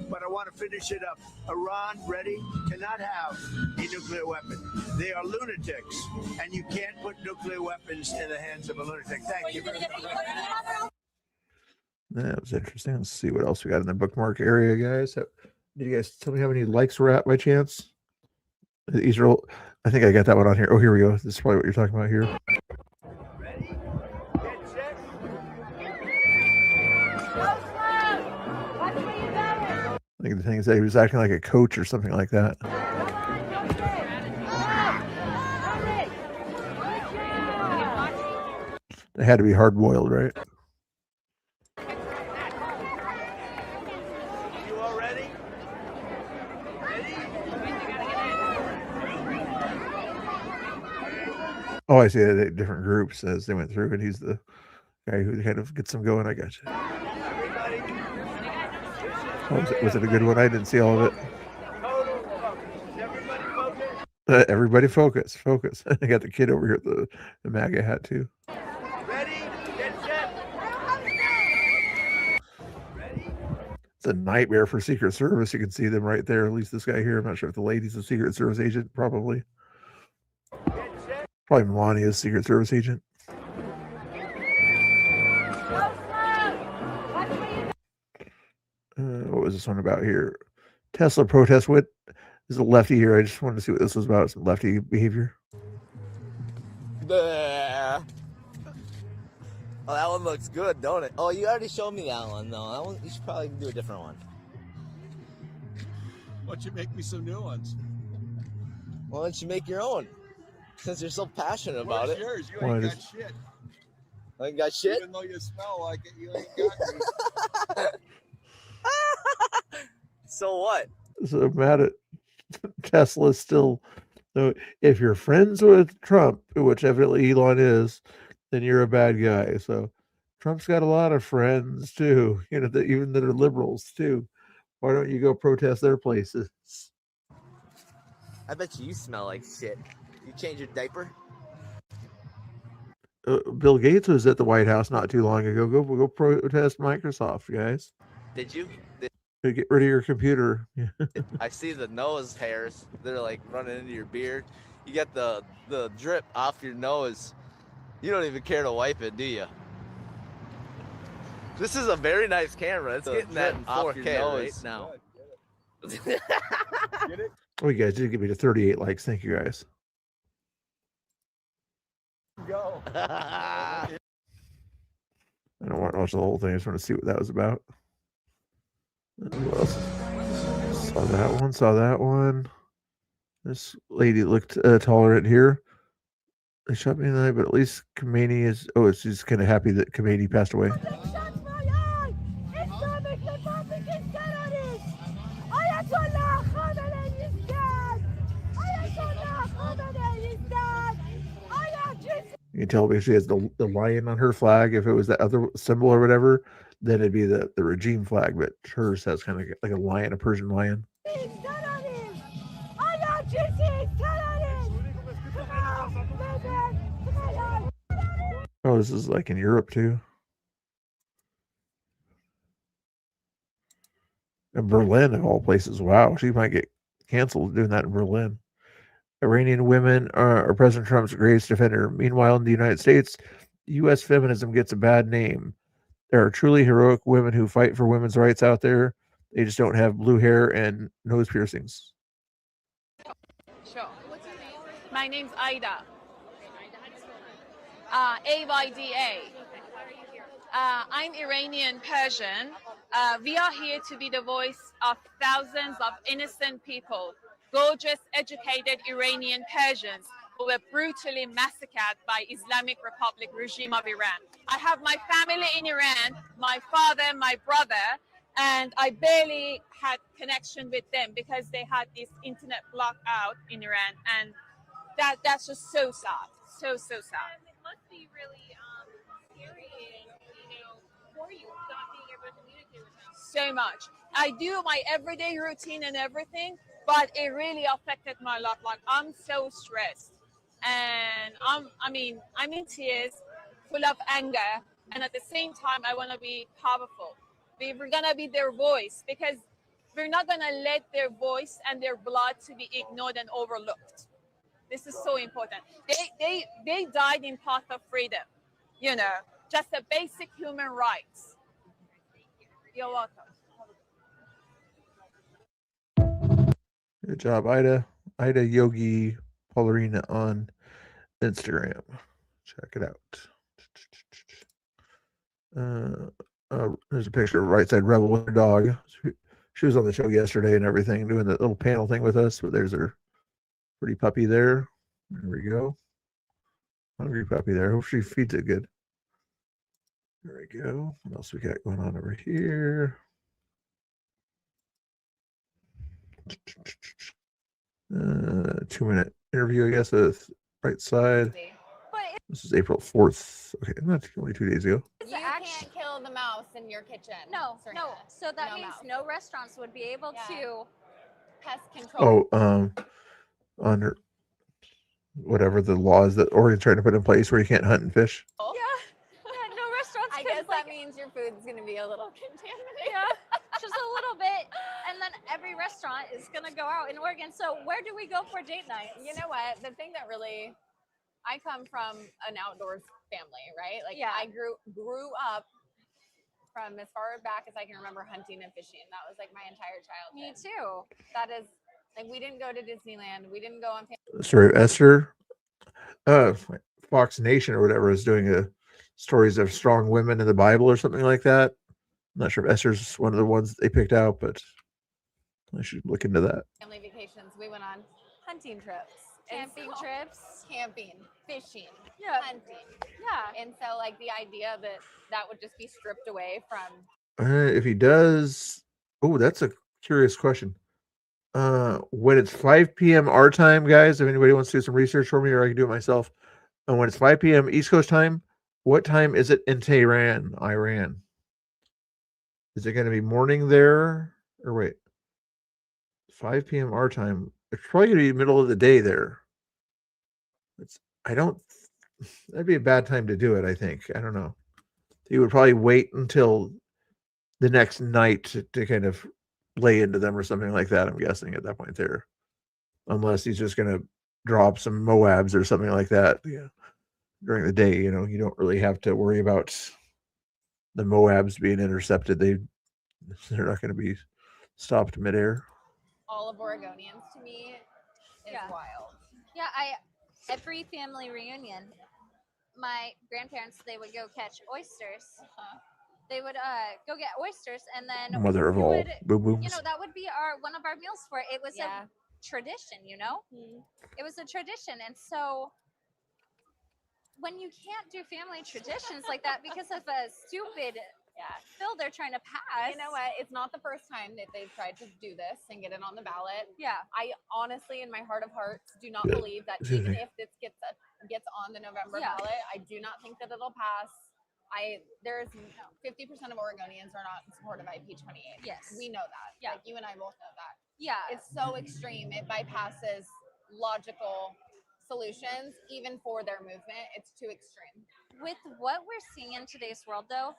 but I want to finish it up. Iran, ready, cannot have a nuclear weapon. They are lunatics, and you can't put nuclear weapons in the hands of a lunatic. Thank you. That was interesting. Let's see what else we got in the bookmark area, guys. Did you guys tell me how many likes we're at by chance? Israel, I think I got that one on here. Oh, here we go. This is probably what you're talking about here. Ready? Get set. I think the thing is that he was acting like a coach or something like that. They had to be hard-boiled, right? You all ready? Oh, I see. They had different groups as they went through, and he's the guy who kind of gets them going. I got you. Oh, was it a good one? I didn't see all of it. Everybody focus. I got the kid over here with the MAGA hat too. It's a nightmare for Secret Service. You can see them right there. At least this guy here. I'm not sure if the lady's a Secret Service agent. Probably Melania's Secret Service agent. What was this one about here? Tesla protest. What is a lefty here? I just wanted to see what this was about. Some lefty behavior. Oh, that one looks good, don't it? Oh, you already showed me that one, though. That one, you should probably do a different one. Why'd you make me some new ones? Why don't you make your own? Since you're so passionate about it. Yours? You Why ain't got does- shit. I ain't got shit. Even though you smell like it, you ain't got me. So what? So mad at Tesla still. So if you're friends with Trump, which evidently Elon is, then you're a bad guy. So Trump's got a lot of friends too, even that are liberals too. Why don't you go protest their places? I bet you smell like shit. You change your diaper? Bill Gates was at the White House not too long ago. Go protest Microsoft, guys. Did you? Get rid of your computer. I see the nose hairs. They're like running into your beard. You get the drip off your nose. You don't even care to wipe it, do you? This is a very nice camera. It's getting that in 4K right now. Get it? Oh, you guys did give me to 38 likes. Thank you, guys. Go. I don't want to watch the whole thing. I just want to see what that was about. What else? Saw that one. This lady looked tolerant here. They shot me in the eye, but at least Khomeini is... Oh, she's kind of happy that Khomeini passed away. You can tell because she has the lion on her flag. If it was that other symbol or whatever, then it'd be the regime flag. But hers has kind of like a lion, a Persian lion. Oh, this is like in Europe too. In Berlin, of all places. Wow, she might get canceled doing that in Berlin. Iranian women are President Trump's greatest defender. Meanwhile, in the United States, U.S. feminism gets a bad name. There are truly heroic women who fight for women's rights out there. They just don't have blue hair and nose piercings. Sure. What's your name? My name's Ida. AYDA. I'm Iranian Persian. We are here to be the voice of thousands of innocent people, gorgeous, educated Iranian Persians who were brutally massacred by Islamic Republic regime of Iran. I have my family in Iran, my father, my brother, and I barely had connection with them because they had this internet block out in Iran, and that's just so sad, so sad. It must be really infuriating, for you not being able to communicate with them. So much. I do my everyday routine and everything, but it really affected my life. Like, I'm so stressed, and I'm in tears, full of anger, and at the same time, I want to be powerful. We're gonna be their voice because we're not gonna let their voice and their blood to be ignored and overlooked. This is so important. They died in path of freedom, just a basic human rights. You're welcome. Good job, Ida. Ida Yogi Paulerina on Instagram. Check it out. There's a picture of Right Side Rebel with her dog. She was on the show yesterday and everything, doing that little panel thing with us. But there's her pretty puppy there. There we go. Hungry puppy there. Hope she feeds it good. There we go. What else we got going on over here? 2-minute interview, I guess, with Right Side. This is April 4th. Okay, not only 2 days ago. You can't kill the mouse in your kitchen. No. So that means mouse. no restaurants would be able to. Pest control. Under whatever the laws that Oregon's trying to put in place where you can't hunt and fish. Yeah, no restaurants. I guess that means your food's going to be a little contaminated. Yeah, just a little bit, and then every restaurant is gonna go out in Oregon. So where do we go for date night? You know what? The thing that really, I come from an outdoors family, right? Like, Yeah. I grew up from as far back as I can remember hunting and fishing. That was like my entire childhood. Me too. That is, like, we didn't go to Disneyland. We didn't go on. Story of Esther. Fox Nation or whatever is doing stories of strong women in the Bible or something like that. I'm not sure if Esther's one of the ones that they picked out, but I should look into that. Family vacations. We went on hunting trips. camping trips, camping, fishing, Yeah. hunting. Yeah. And so, like, the idea that that would just be stripped away from. If he does, oh, that's a curious question. When it's 5 p.m. our time, guys, if anybody wants to do some research for me, or I can do it myself. And when it's 5 p.m. East Coast time, what time is it in Tehran, Iran? Is it going to be morning there? Or wait, 5 p.m. our time. It's probably going to be middle of the day there. That'd be a bad time to do it, I think. I don't know. He would probably wait until the next night to kind of lay into them or something like that, I'm guessing, at that point there. Unless he's just going to drop some Moabs or something like that. Yeah. During the day, you don't really have to worry about the Moabs being intercepted. They're not going to be stopped midair. All of Oregonians to me is wild. Yeah, every family reunion, my grandparents, they would go catch oysters. They would go get oysters, and then Mother of all boom booms. that would be one of our meals for it. It was a tradition, It was a tradition, and so when you can't do family traditions like that because of a stupid bill they're trying to pass. You know what? It's not the first time that they've tried to do this and get it on the ballot. Yeah. I honestly, in my heart of hearts, do not Yeah. believe that Excuse even me. if this gets on the November ballot, I do not think that it'll pass. There's 50% of Oregonians are not in support of IP28. Yes. We know that. Yeah. Like, you and I both know that. Yeah. It's so extreme. It bypasses logical solutions, even for their movement. It's too extreme. With what we're seeing in today's world, though,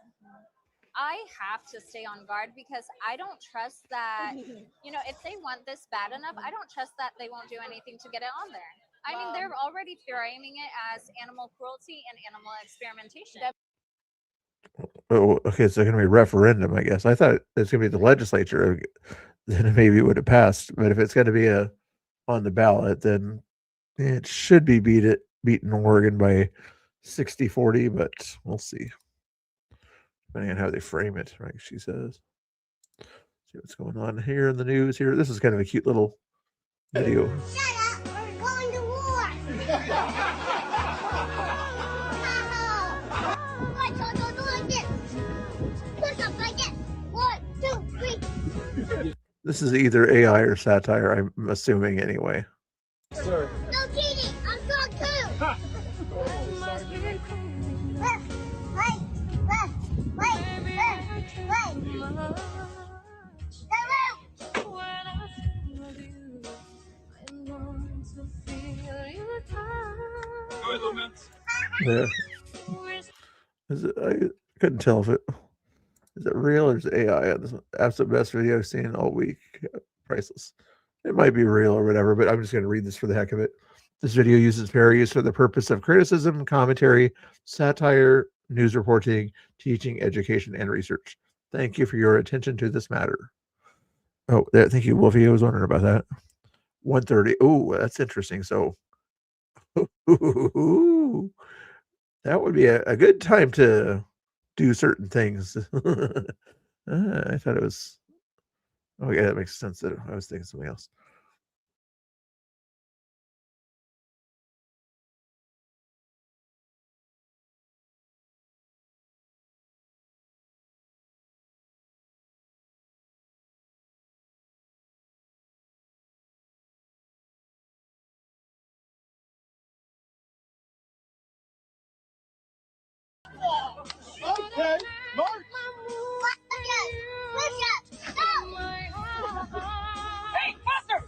I have to stay on guard because I don't trust that, if they want this bad enough, I don't trust that they won't do anything to get it on there. I mean, they're already framing it as animal cruelty and animal experimentation. Oh, okay. So it's going to be a referendum, I guess. I thought it's going to be the legislature. Then maybe it would have passed. But if it's going to be on the ballot, then it should be beaten Oregon by 60-40, but we'll see. Depending on how they frame it, like she says. See what's going on here in the news here. This is kind of a cute little video. Shut up! We're going to war! Don't do like this! Push up like this! 1, 2, 3! This is either AI or satire, I'm assuming anyway. Sir. No cheating! I'm drunk too! Yeah. I couldn't tell if is it real or is it AI on this one? Absolute best video I've seen all week. Priceless. It might be real or whatever, but I'm just going to read this for the heck of it. This video uses fair use for the purpose of criticism, commentary, satire, news reporting, teaching, education, and research. Thank you for your attention to this matter. Oh, thank you, Wolfie. I was wondering about that. 1:30. Oh, that's interesting. So, that would be a good time to do certain things. I thought it was. Oh, yeah, that makes sense. That I was thinking something else. Okay, Mark. Push up. Go. Hey, faster.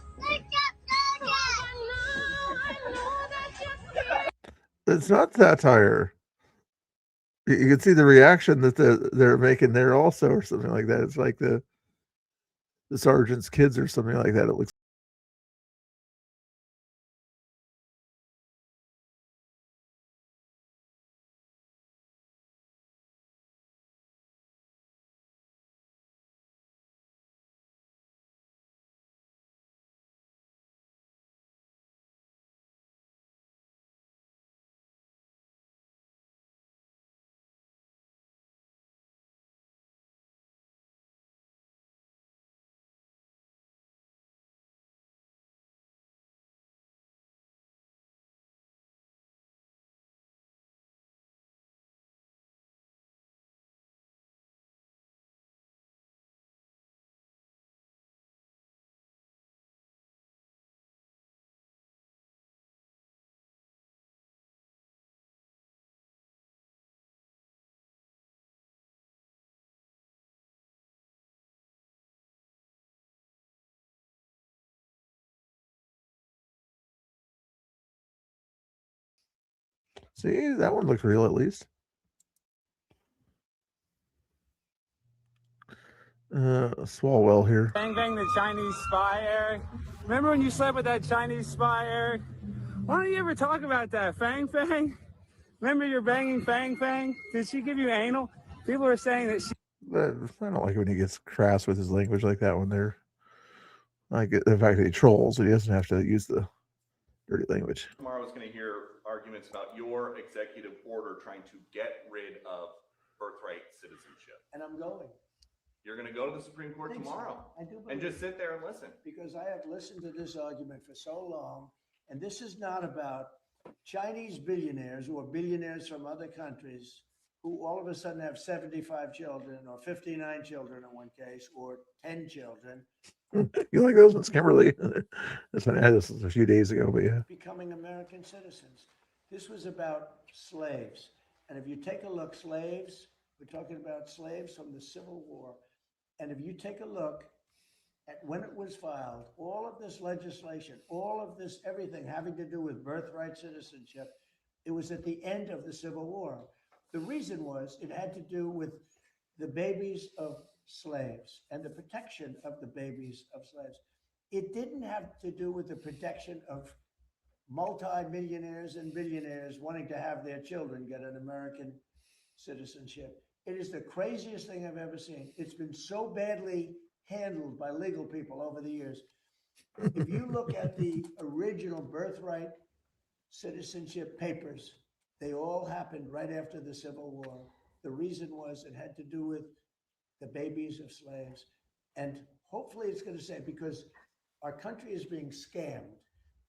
It's not satire. You can see the reaction that they're making there also, or something like that. It's like the sergeant's kids or something like that. It looks. See, that one looks real at least. Swalwell here. Bang bang the Chinese spy, Eric. Remember when you slept with that Chinese spy, Eric? Why don't you ever talk about that? Fang Fang? Remember you're banging Fang Fang? Did she give you anal? People are saying that she... But I don't like when he gets crass with his language like that when they're like the fact that he trolls, so he doesn't have to use the dirty language. Tomorrow is going to hear arguments about your executive order trying to get rid of birthright citizenship. And I'm going. You're going to go to the Supreme Court tomorrow I do and believe just sit there and listen. because I have listened to this argument for so long, and this is not about Chinese billionaires or billionaires from other countries who all of a sudden have 75 children or 59 children in one case or 10 children. You like those ones, Kimberly? This one I had this a few days ago, but yeah. Becoming American citizens. This was about slaves. And if you take a look, slaves, we're talking about slaves from the Civil War. And if you take a look at when it was filed, all of this legislation, all of this, everything having to do with birthright citizenship, it was at the end of the Civil War. The reason was it had to do with the babies of slaves and the protection of the babies of slaves. It didn't have to do with the protection of multi-millionaires and billionaires wanting to have their children get an American citizenship. It is the craziest thing I've ever seen. It's been so badly handled by legal people over the years. If you look at the original birthright citizenship papers, they all happened right after the Civil War. The reason was it had to do with the babies of slaves. And hopefully it's going to say, because our country is being scammed.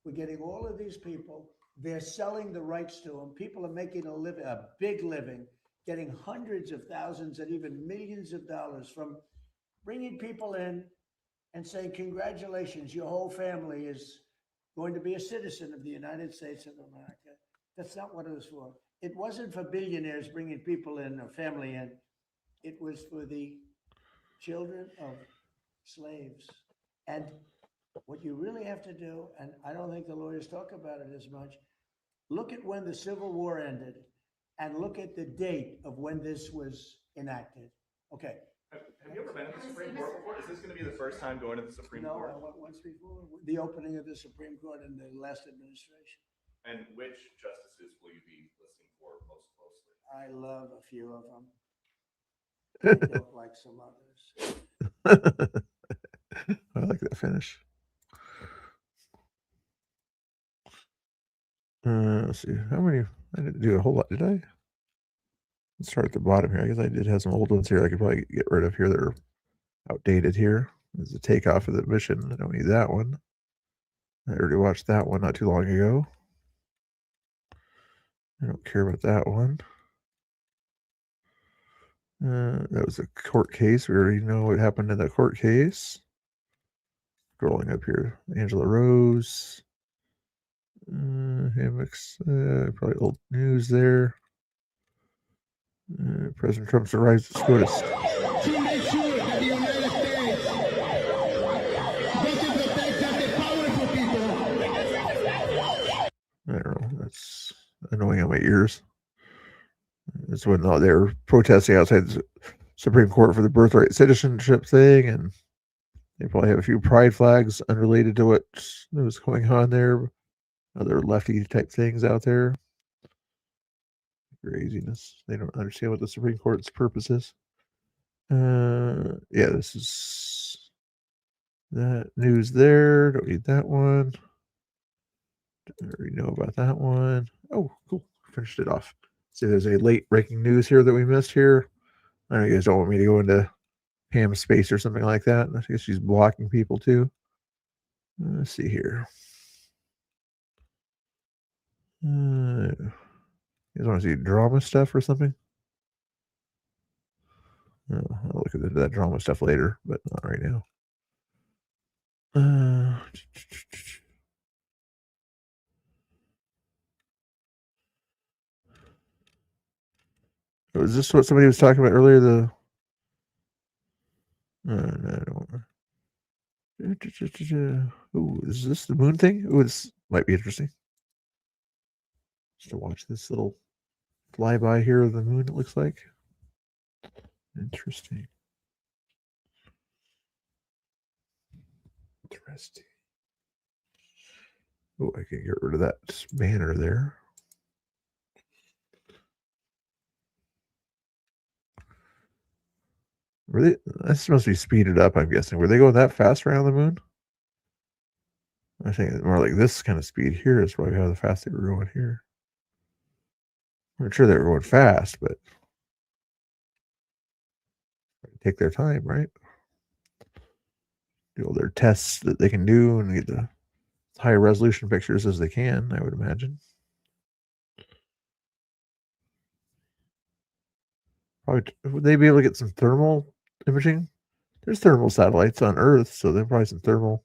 We're getting all of these people, they're selling the rights to them. People are making a living, a big living, getting hundreds of thousands and even millions of dollars from bringing people in and saying, congratulations, your whole family is going to be a citizen of the United States of America. That's not what it was for. It wasn't for billionaires bringing people in or family in. It was for the children of slaves. And what you really have to do, and I don't think the lawyers talk about it as much, look at when the Civil War ended and look at the date of when this was enacted. Okay. Have you ever been to the Supreme Court before? Is this going to be the first time going to the Supreme No, Court? I went once before, the opening of the Supreme Court in the last administration. And which justices will you be listening for most closely? I love a few of them. I don't like some others. I like that finish. Let's see. How many? I didn't do a whole lot, did I? Let's start at the bottom here. I guess I did have some old ones here I could probably get rid of here that are outdated here. There's the takeoff of the mission. I don't need that one. I already watched that one not too long ago. I don't care about that one. That was a court case. We already know what happened in that court case. Scrolling up here. Angela Rose. Hammocks. Probably old news there. President Trump's arrives at SCOTUS. To make sure that the United States doesn't protect just the powerful people. I don't know. That's annoying on my ears. That's when they were protesting outside the Supreme Court for the birthright citizenship thing, and they probably have a few pride flags unrelated to what was going on there. Other lefty type things out there. Craziness. They don't understand what the Supreme Court's purpose is. Yeah, this is that news there. Don't need that one. I already know about that one. Oh, cool. Finished it off. See if there's any late breaking news here that we missed here. I know you guys don't want me to go into Pam's space or something like that. I guess she's blocking people too. Let's see here. You guys want to see drama stuff or something? No, I'll look at that drama stuff later, but not right now. Was this what somebody was talking about earlier? No, I don't want. Ooh, is this the moon thing? Ooh, this might be interesting. Just to watch this little flyby here of the moon, it looks like. Interesting. Interesting. Oh, I can get rid of that banner there. Were they? This must be speeded up, I'm guessing. Were they going that fast around the moon? I think more like this kind of speed here is probably how the fast they were going here. I'm sure they were going fast, but take their time, right? Do all their tests that they can do and get the high resolution pictures as they can, I would imagine. Probably would they be able to get some thermal imaging? There's thermal satellites on Earth, so there's probably some thermal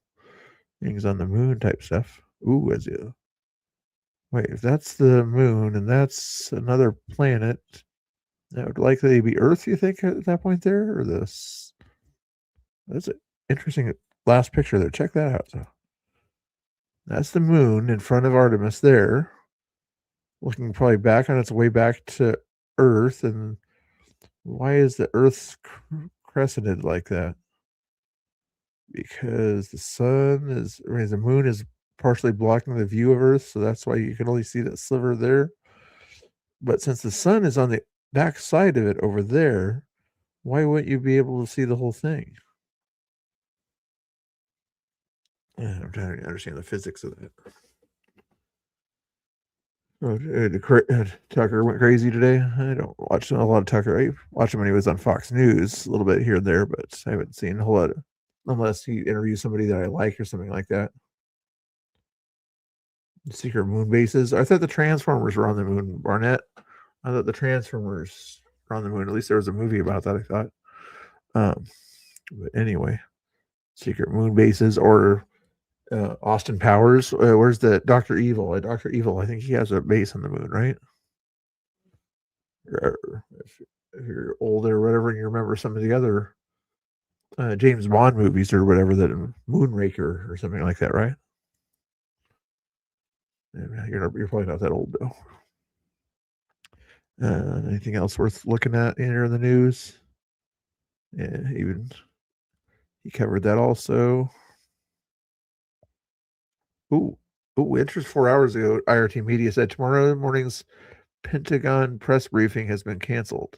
things on the moon type stuff. Ooh, as you wait, if that's the moon and that's another planet, that would likely be Earth, you think, at that point there? Or this? That's an interesting last picture there. Check that out. So that's the moon in front of Artemis there, looking probably back on its way back to Earth. And why is the Earth crescented like that? Because the sun is, I mean, the moon is partially blocking the view of Earth, so that's why you can only see that sliver there. But since the sun is on the back side of it over there, why wouldn't you be able to see the whole thing? I'm trying to understand the physics of that. Oh, Tucker went crazy today. I don't watch a lot of Tucker. I watched him when he was on Fox News a little bit here and there, but I haven't seen a whole lot of, unless he interviews somebody that I like or something like that. Secret moon bases. I thought the Transformers were on the moon, Barnett. I thought the Transformers were on the moon. At least there was a movie about that, I thought. But anyway, secret moon bases or Austin Powers. Where's the Dr. Evil? Dr. Evil, I think he has a base on the moon, right? Or if you're older or whatever and you remember some of the other James Bond movies or whatever, that Moonraker or something like that, right? You're probably not that old though. Anything else worth looking at here in the news? Yeah, even he covered that also. Ooh, interest 4 hours ago, IRT Media said tomorrow morning's Pentagon press briefing has been canceled.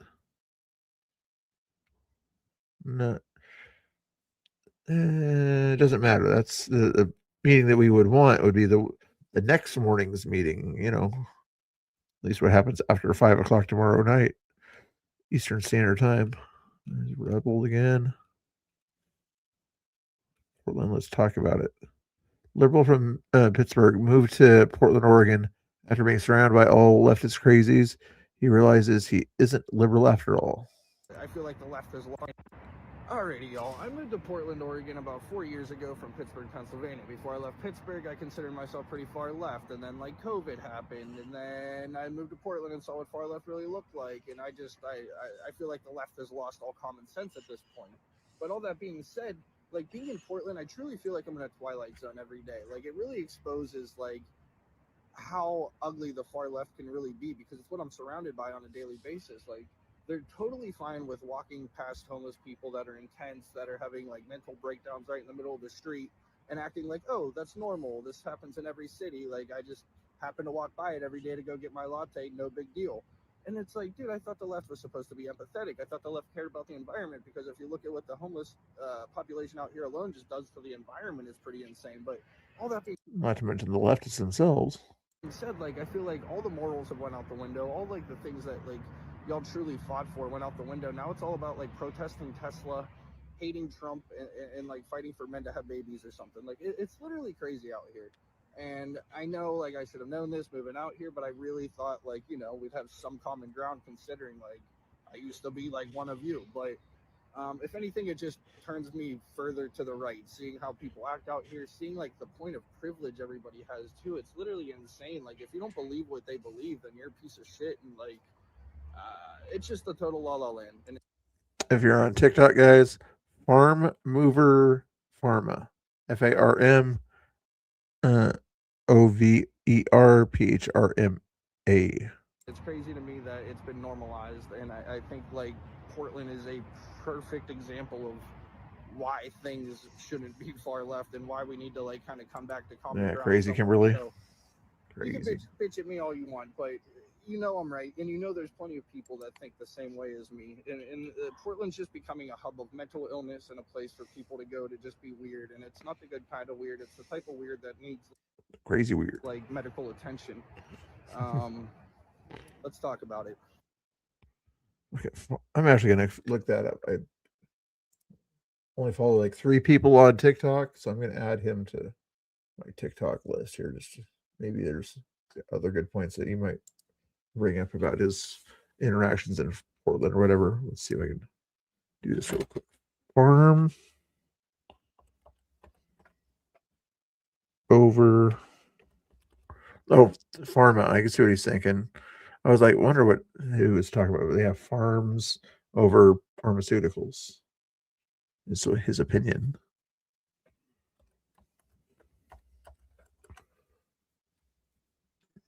No, it doesn't matter. That's the meeting that we would want would be the next morning's meeting. You know, at least what happens after 5 o'clock tomorrow night, Eastern Standard Time. Rebel again. Portland, let's talk about it. Liberal from Pittsburgh moved to Portland, Oregon after being surrounded by all leftist crazies. He realizes he isn't liberal after all. I feel like the left is long. Alrighty, y'all. I moved to Portland, Oregon about 4 years ago from Pittsburgh, Pennsylvania. Before I left Pittsburgh, I considered myself pretty far left, and then like COVID happened, and then I moved to Portland and saw what far left really looked like, and I feel like the left has lost all common sense at this point. But all that being said, like being in Portland, I truly feel like I'm in a twilight zone every day. Like it really exposes like how ugly the far left can really be, because it's what I'm surrounded by on a daily basis. Like they're totally fine with walking past homeless people that are intense, that are having like mental breakdowns right in the middle of the street and acting like, oh, that's normal. This happens in every city. Like I just happen to walk by it every day to go get my latte. No big deal. And it's like, dude, I thought the left was supposed to be empathetic. I thought the left cared about the environment, because if you look at what the homeless population out here alone just does for the environment, is pretty insane. But all that being Not to mention the leftists themselves. said, like I feel like all the morals have went out the window. All like the things that like y'all truly fought for went out the window. Now it's all about like protesting Tesla, hating Trump, and like fighting for men to have babies or something. Like it's literally crazy out here. And I know like I should have known this moving out here, but I really thought like, you know, we'd have some common ground, considering like I used to be like one of you. But if anything, it just turns me further to the right, seeing how people act out here, seeing like the point of privilege everybody has too. It's literally insane. Like if you don't believe what they believe, then you're a piece of shit. And like it's just a total la la land. And If you're on TikTok, guys, Farm Mover Pharma, FARM OVERPHRMA. A. It's crazy to me that it's been normalized, and I think like Portland is a perfect example of why things shouldn't be far left and why we need to like kind of come back to common Yeah, ground. crazy, somewhere. Kimberly. So you can Crazy. bitch at me all you want, but you know I'm right, and you know there's plenty of people that think the same way as me. And Portland's just becoming a hub of mental illness and a place for people to go to just be weird, and it's not the good kind of weird. It's the type of weird that needs Crazy weird. like medical attention. Let's talk about it. Okay, I'm actually gonna look that up. I only follow like 3 people on TikTok, so I'm gonna add him to my TikTok list here. Just maybe there's other good points that he might bring up about his interactions in Portland or whatever. Let's see if I can do this real quick. Farm over. Oh, pharma. I can see what he's thinking. I was like, wonder what he was talking about. They have farms over pharmaceuticals. And so his opinion.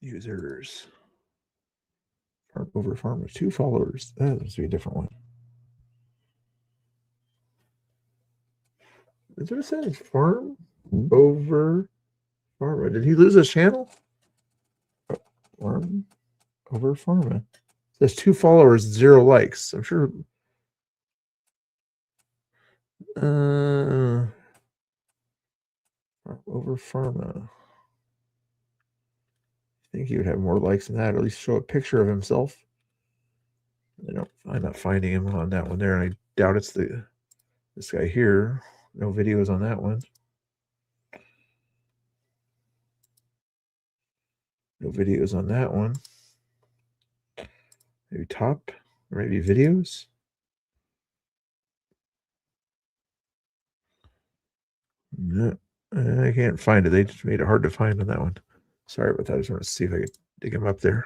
Users. Farm over farm with 2 followers. That must be a different one. Is what it says? Farm over pharma. Did he lose his channel? Farm over pharma. It says 2 followers, 0 likes. I'm sure. Over pharma. I think he would have more likes than that, or at least show a picture of himself. I'm not finding him on that one there, and I doubt it's this guy here. No videos on that one. No videos on that one. Maybe top, or maybe videos. No, I can't find it. They just made it hard to find on that one. Sorry about that. I just want to see if I could dig him up there.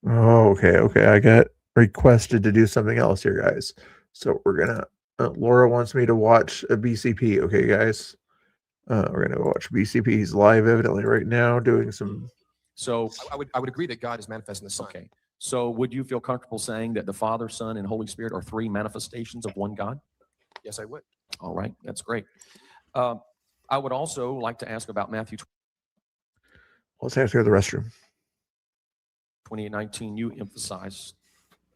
Oh, okay. I got requested to do something else here, guys. So we're gonna. Laura wants me to watch a BCP. Okay, guys. We're gonna watch BCP. He's live, evidently, right now, doing some. So I would agree that God is manifest in the Son. Okay. So would you feel comfortable saying that the Father, Son, and Holy Spirit are 3 manifestations of one God? Yes, I would. All right, that's great. I would also like to ask about Matthew Let's have to go to the restroom. 28:19. You emphasize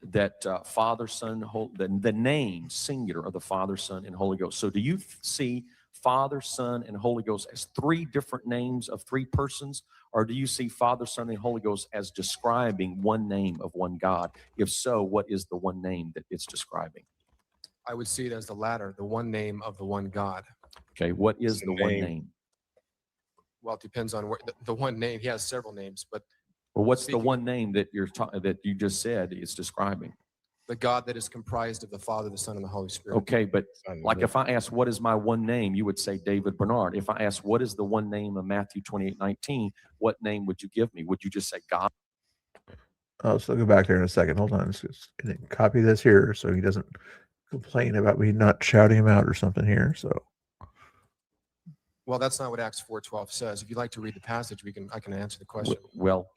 that Father, Son, the name singular of the Father, Son, and Holy Ghost. So do you see Father, Son, and Holy Ghost as 3 different names of 3 persons, or do you see Father, Son, and Holy Ghost as describing one name of one God? If so, what is the one name that it's describing? I would see it as the latter, the one name of the one God. Okay, what is the one name? Well, it depends on where the one name. He has several names, but Well, what's the one name that that you just said it's describing? the God that is comprised of the Father, the Son, and the Holy Spirit. Okay, but like if I ask what is my one name, you would say David Bernard. If I ask what is the one name of Matthew 28:19, what name would you give me? Would you just say God? I'll go back there in a second. Hold on. Just gonna copy this here so he doesn't complain about me not shouting him out or something here. So. Well, that's not what Acts 4:12 says. If you'd like to read the passage, I can answer the question. Well,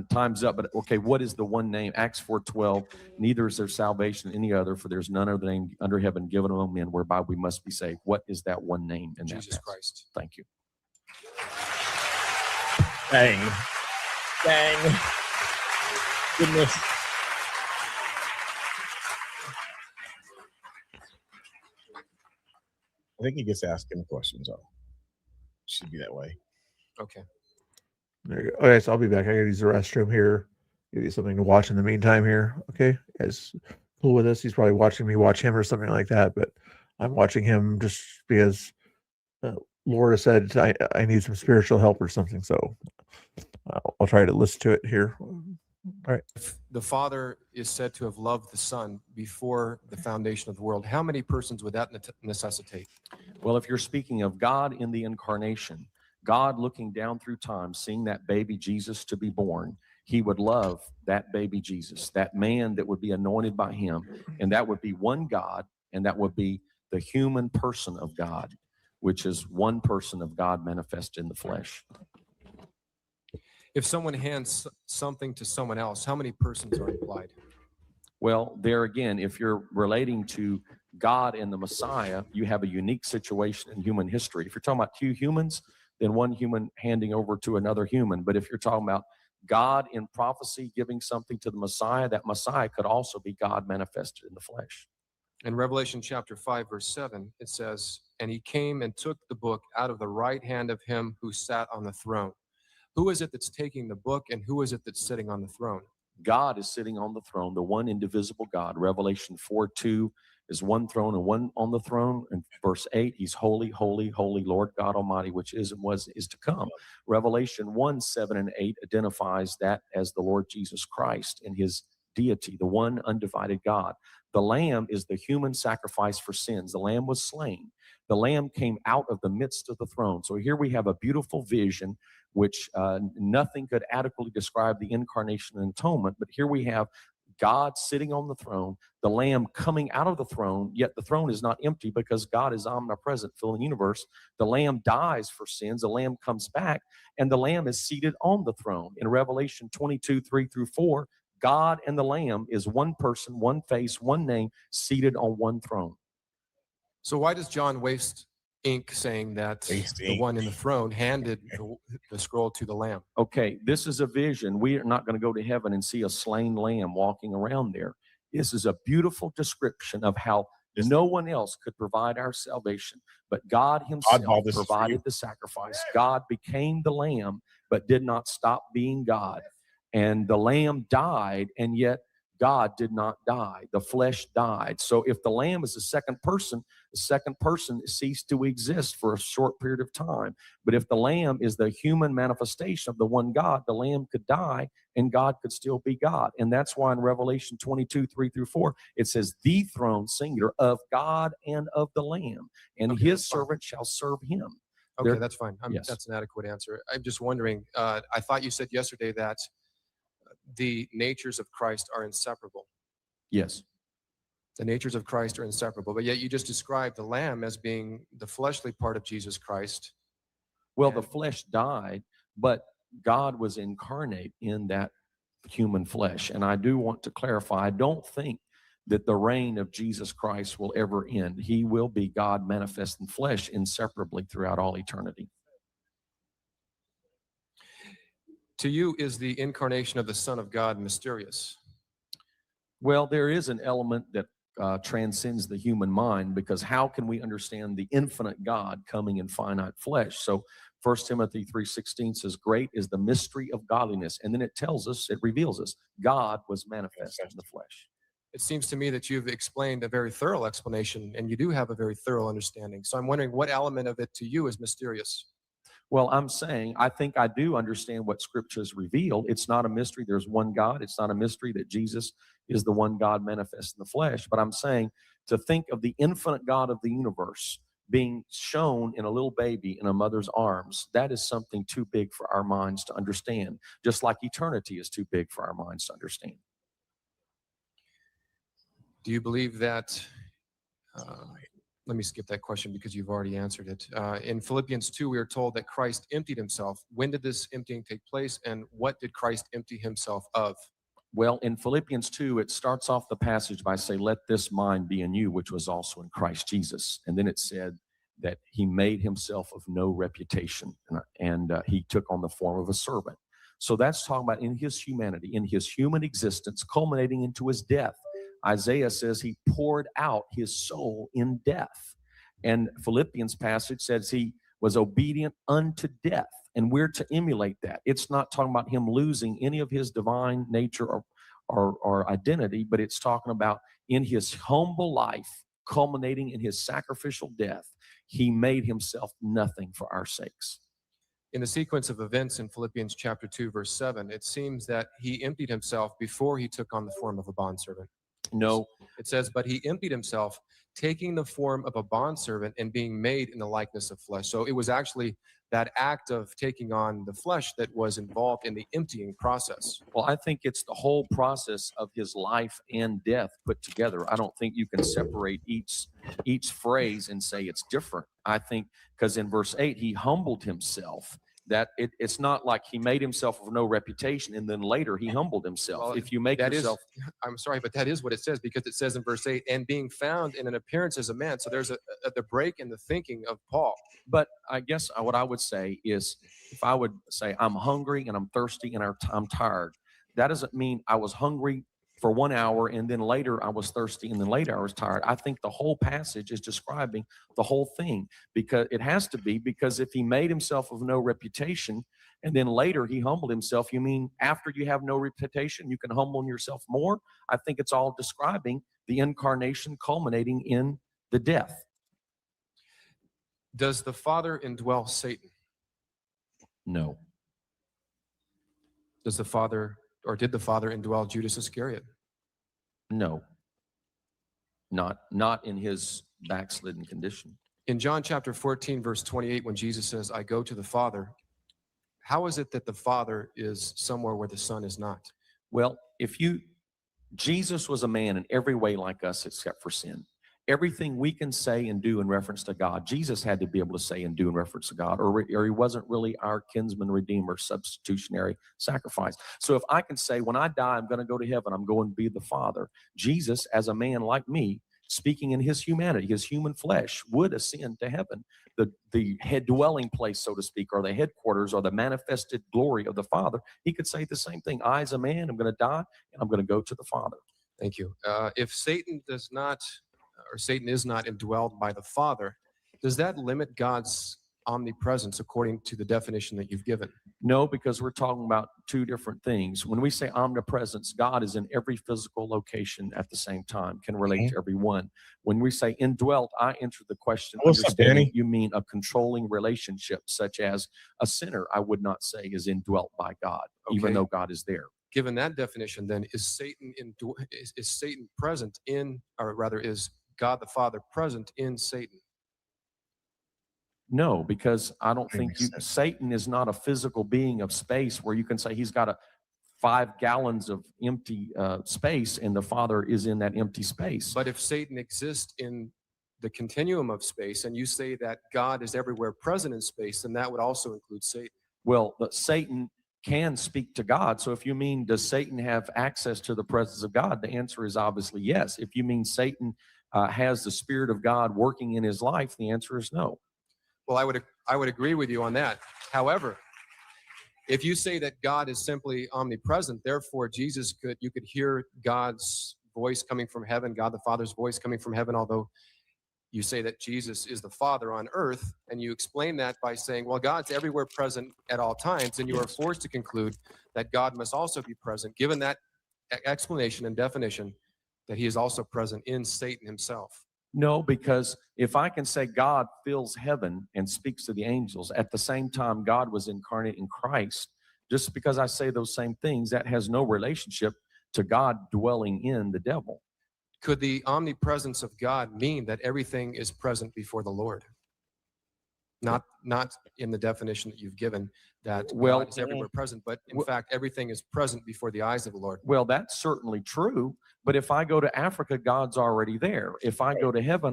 time's up, but okay, what is the one name? Acts 4:12, neither is there salvation in any other, for there's none other name under heaven given among men whereby we must be saved. What is that one name in Jesus that Christ. Thank you. Dang. Goodness. I think he gets to ask him questions, though. Should be that way. Okay. There you go. Okay, so I'll be back. I gotta use the restroom here. Give you something to watch in the meantime here. Okay, you guys cool with this? He's probably watching me watch him or something like that, but I'm watching him just because Laura said I need some spiritual help or something. So I'll try to listen to it here. All right. If the Father is said to have loved the Son before the foundation of the world, how many persons would that necessitate? Well, if you're speaking of God in the incarnation, God looking down through time, seeing that baby Jesus to be born, he would love that baby Jesus, that man that would be anointed by him, and that would be one God, and that would be the human person of God. which is one person of God manifested in the flesh. If someone hands something to someone else, how many persons are implied? Well, there again, if you're relating to God and the Messiah, you have a unique situation in human history. If you're talking about two humans, then one human handing over to another human. But if you're talking about God in prophecy giving something to the Messiah, that Messiah could also be God manifested in the flesh. In Revelation chapter 5, verse 7, it says, "And he came and took the book out of the right hand of him who sat on the throne." Who is it that's taking the book, and who is it that's sitting on the throne? God is sitting on the throne, the one indivisible God. Revelation 4:2 is one throne and one on the throne. And verse 8, he's holy, holy, holy, Lord God Almighty, which is and was, is to come. Revelation 1:7 and 8 identifies that as the Lord Jesus Christ and his deity, the one undivided God. The Lamb is the human sacrifice for sins. The Lamb was slain. The Lamb came out of the midst of the throne. So here we have a beautiful vision which nothing could adequately describe the incarnation and atonement. But here we have God sitting on the throne, the Lamb coming out of the throne, yet the throne is not empty because God is omnipresent, filling the universe. The Lamb dies for sins, the Lamb comes back, and the Lamb is seated on the throne. In Revelation 22:3-4, God and the Lamb is one person, one face, one name, seated on one throne. So why does John waste ink saying that the one in the throne handed the scroll to the Lamb? Okay, this is a vision. We are not going to go to heaven and see a slain lamb walking around there. This is a beautiful description of how no one else could provide our salvation, but God himself provided the sacrifice. God became the lamb, but did not stop being God. And the lamb died, and yet God did not die. The flesh died. So if the Lamb is the second person ceased to exist for a short period of time. But if the Lamb is the human manifestation of the one God, the Lamb could die and God could still be God. And that's why in Revelation 22:3-4, it says, the throne, singular, of God and of the Lamb, and his servant shall serve him. Okay, that's fine. Yes. That's an adequate answer. I'm just wondering, I thought you said yesterday that the natures of Christ are inseparable. Yes. The natures of Christ are inseparable, but yet you just described the Lamb as being the fleshly part of Jesus Christ. Well, the flesh died, but God was incarnate in that human flesh. And I do want to clarify, I don't think that the reign of Jesus Christ will ever end. He will be God manifest in flesh inseparably throughout all eternity. To you, is the incarnation of the Son of God mysterious? Well, there is an element that transcends the human mind, because how can we understand the infinite God coming in finite flesh? So 1 Timothy 3:16 says, great is the mystery of godliness. And then it tells us, it reveals us, God was manifest in the flesh. It seems to me that you've explained a very thorough explanation, and you do have a very thorough understanding. So I'm wondering what element of it to you is mysterious? Well, I'm saying I think I do understand what Scripture has revealed. It's not a mystery. There's one God. It's not a mystery that Jesus is the one God manifest in the flesh. But I'm saying to think of the infinite God of the universe being shown in a little baby in a mother's arms, that is something too big for our minds to understand, just like eternity is too big for our minds to understand. Do you believe that, let me skip that question because you've already answered it. In Philippians 2, we are told that Christ emptied himself. When did this emptying take place, and what did Christ empty himself of? Well, in Philippians 2, it starts off the passage by saying, let this mind be in you, which was also in Christ Jesus. And then it said that he made himself of no reputation, and he took on the form of a servant. So that's talking about in his humanity, in his human existence, culminating into his death. Isaiah says he poured out his soul in death. And Philippians passage says he was obedient unto death. And we're to emulate that. It's not talking about him losing any of his divine nature or identity, but it's talking about in his humble life, culminating in his sacrificial death, he made himself nothing for our sakes. In the sequence of events in Philippians chapter 2, verse 7, it seems that he emptied himself before he took on the form of a bondservant. No. It says, but he emptied himself, taking the form of a bondservant and being made in the likeness of flesh. So it was actually that act of taking on the flesh that was involved in the emptying process. Well, I think it's the whole process of his life and death put together. I don't think you can separate each phrase and say it's different. I think because in verse 8, he humbled himself. That it's not like he made himself of no reputation and then later he humbled himself. Well, if you make that yourself, I'm sorry, but that is what it says, because it says in verse 8, and being found in an appearance as a man. So there's the break in the thinking of Paul. but I guess what I would say is, if I would say I'm hungry and I'm thirsty and I'm tired, that doesn't mean I was hungry for 1 hour and then later I was thirsty and then later I was tired. I think the whole passage is describing the whole thing, because it has to be, because if he made himself of no reputation and then later he humbled himself, you mean after you have no reputation, you can humble yourself more? I think it's all describing the incarnation culminating in the death. Does the Father indwell Satan? No. Does the Father, or did the Father indwell Judas Iscariot? No. Not in his backslidden condition. In John chapter 14, verse 28, when Jesus says, I go to the Father, how is it that the Father is somewhere where the Son is not? Well, Jesus was a man in every way like us except for sin. Everything we can say and do in reference to God, Jesus had to be able to say and do in reference to God, or he wasn't really our kinsman redeemer, substitutionary sacrifice. So if I can say, when I die, I'm going to go to heaven, I'm going to be the Father, Jesus, as a man like me, speaking in his humanity, his human flesh, would ascend to heaven, the head dwelling place, so to speak, or the headquarters, or the manifested glory of the Father. He could say the same thing. I, as a man, I'm going to die, and I'm going to go to the Father. Thank you. If Satan does not, or Satan is not indwelled by the Father, does that limit God's omnipresence according to the definition that you've given? No, because we're talking about two different things. When we say omnipresence, God is in every physical location at the same time, can relate to every one. When we say indwelt, I answer the question understanding you mean a controlling relationship, such as a sinner, I would not say is indwelt by God, even though God is there. Given that definition, then, is Satan present in, or rather, is God the Father present in Satan? No, because I don't think Satan is not a physical being of space where you can say he's got 5 gallons of empty space and the Father is in that empty space. But if Satan exists in the continuum of space and you say that God is everywhere present in space, then that would also include Satan. Well, but Satan can speak to God. So if you mean, does Satan have access to the presence of God? The answer is obviously yes. If you mean Satan has the Spirit of God working in his life, the answer is no. Well, I would agree with you on that. However, if you say that God is simply omnipresent, therefore you could hear God's voice coming from heaven, God the Father's voice coming from heaven, although you say that Jesus is the Father on earth, and you explain that by saying, well, God's everywhere present at all times, and you are forced to conclude that God must also be present, given that explanation and definition, that he is also present in Satan himself. No, because if I can say God fills heaven and speaks to the angels, at the same time God was incarnate in Christ, just because I say those same things, that has no relationship to God dwelling in the devil. Could the omnipresence of God mean that everything is present before the Lord? Not in the definition that you've given, that God is everywhere present, but in fact, everything is present before the eyes of the Lord. Well, that's certainly true. But if I go to Africa, God's already there. If I go to heaven,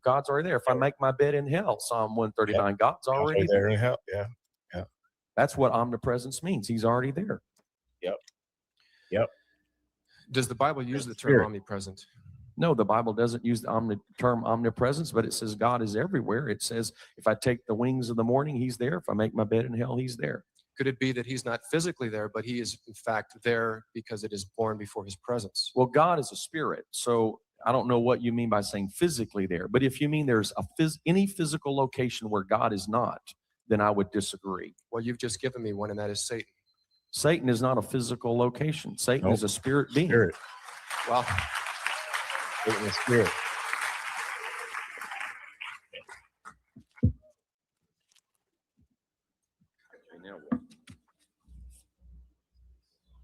God's already there. If I make my bed in hell, Psalm 139, God's already there. In hell. Yeah. That's what omnipresence means. He's already there. Yep. Does the Bible use the term omnipresent? No, the Bible doesn't use the term omnipresence, but it says God is everywhere. It says if I take the wings of the morning, he's there. If I make my bed in hell, he's there. Could it be that he's not physically there, but he is in fact there because it is born before his presence? Well, God is a spirit, so I don't know what you mean by saying physically there. But if you mean there's any physical location where God is not, then I would disagree. Well, you've just given me one, and that is Satan. Satan is not a physical location. Satan is a spirit being. Well, Satan is spirit.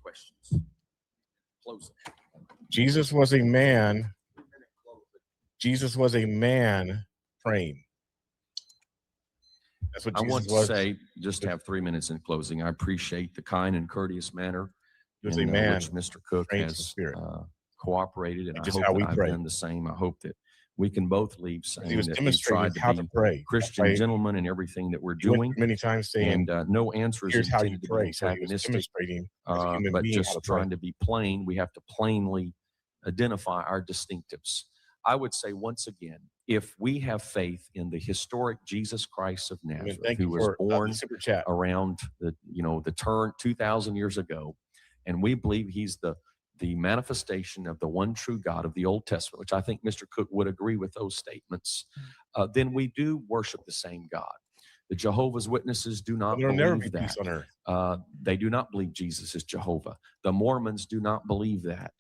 Questions? Close it. Jesus was a man. Jesus was a man praying. That's what I Jesus want to was. say, just to have 3 minutes in closing, I appreciate the kind and courteous manner He was a in man which Mr. Cook trained in has spirit. cooperated, and Which I is hope how that we I've pray. done the same. I hope that we can both leave He saying was that we've demonstrating tried to how be to pray. Christian By- gentlemen in everything that we're He went doing. many times saying, And no answer is here's how you intended to be pray. So he was antagonistic, demonstrating as a human but being how just to pray. trying to be plain. We have to plainly identify our distinctives. I would say once again, if we have faith in the historic Jesus Christ of Nazareth, thank who you was for, the born super chat. around the turn 2,000 years ago, and we believe he's the manifestation of the one true God of the Old Testament, which I think Mr. Cook would agree with those statements, then we do worship the same God. The Jehovah's Witnesses do not There will never believe be that. peace on earth. They do not believe Jesus is Jehovah. The Mormons do not believe that.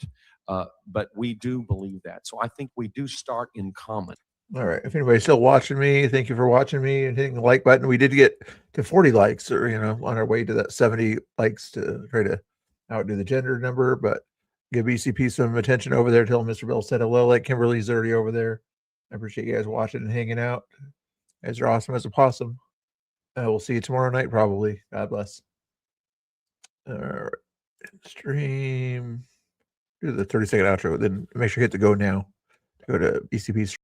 But we do believe that. So I think we do start in common. All right. If anybody's still watching me, thank you for watching me and hitting the like button. We did get to 40 likes, or on our way to that 70 likes to try to outdo the gender number. But give BCP some attention over there. Tell them Mr. Bill said hello. Like Kimberly's already over there. I appreciate you guys watching and hanging out. You guys are awesome as a possum. We'll see you tomorrow night, probably. God bless. All right. Stream. Do the 30-second outro. Then make sure you hit the go now. Go to BCP.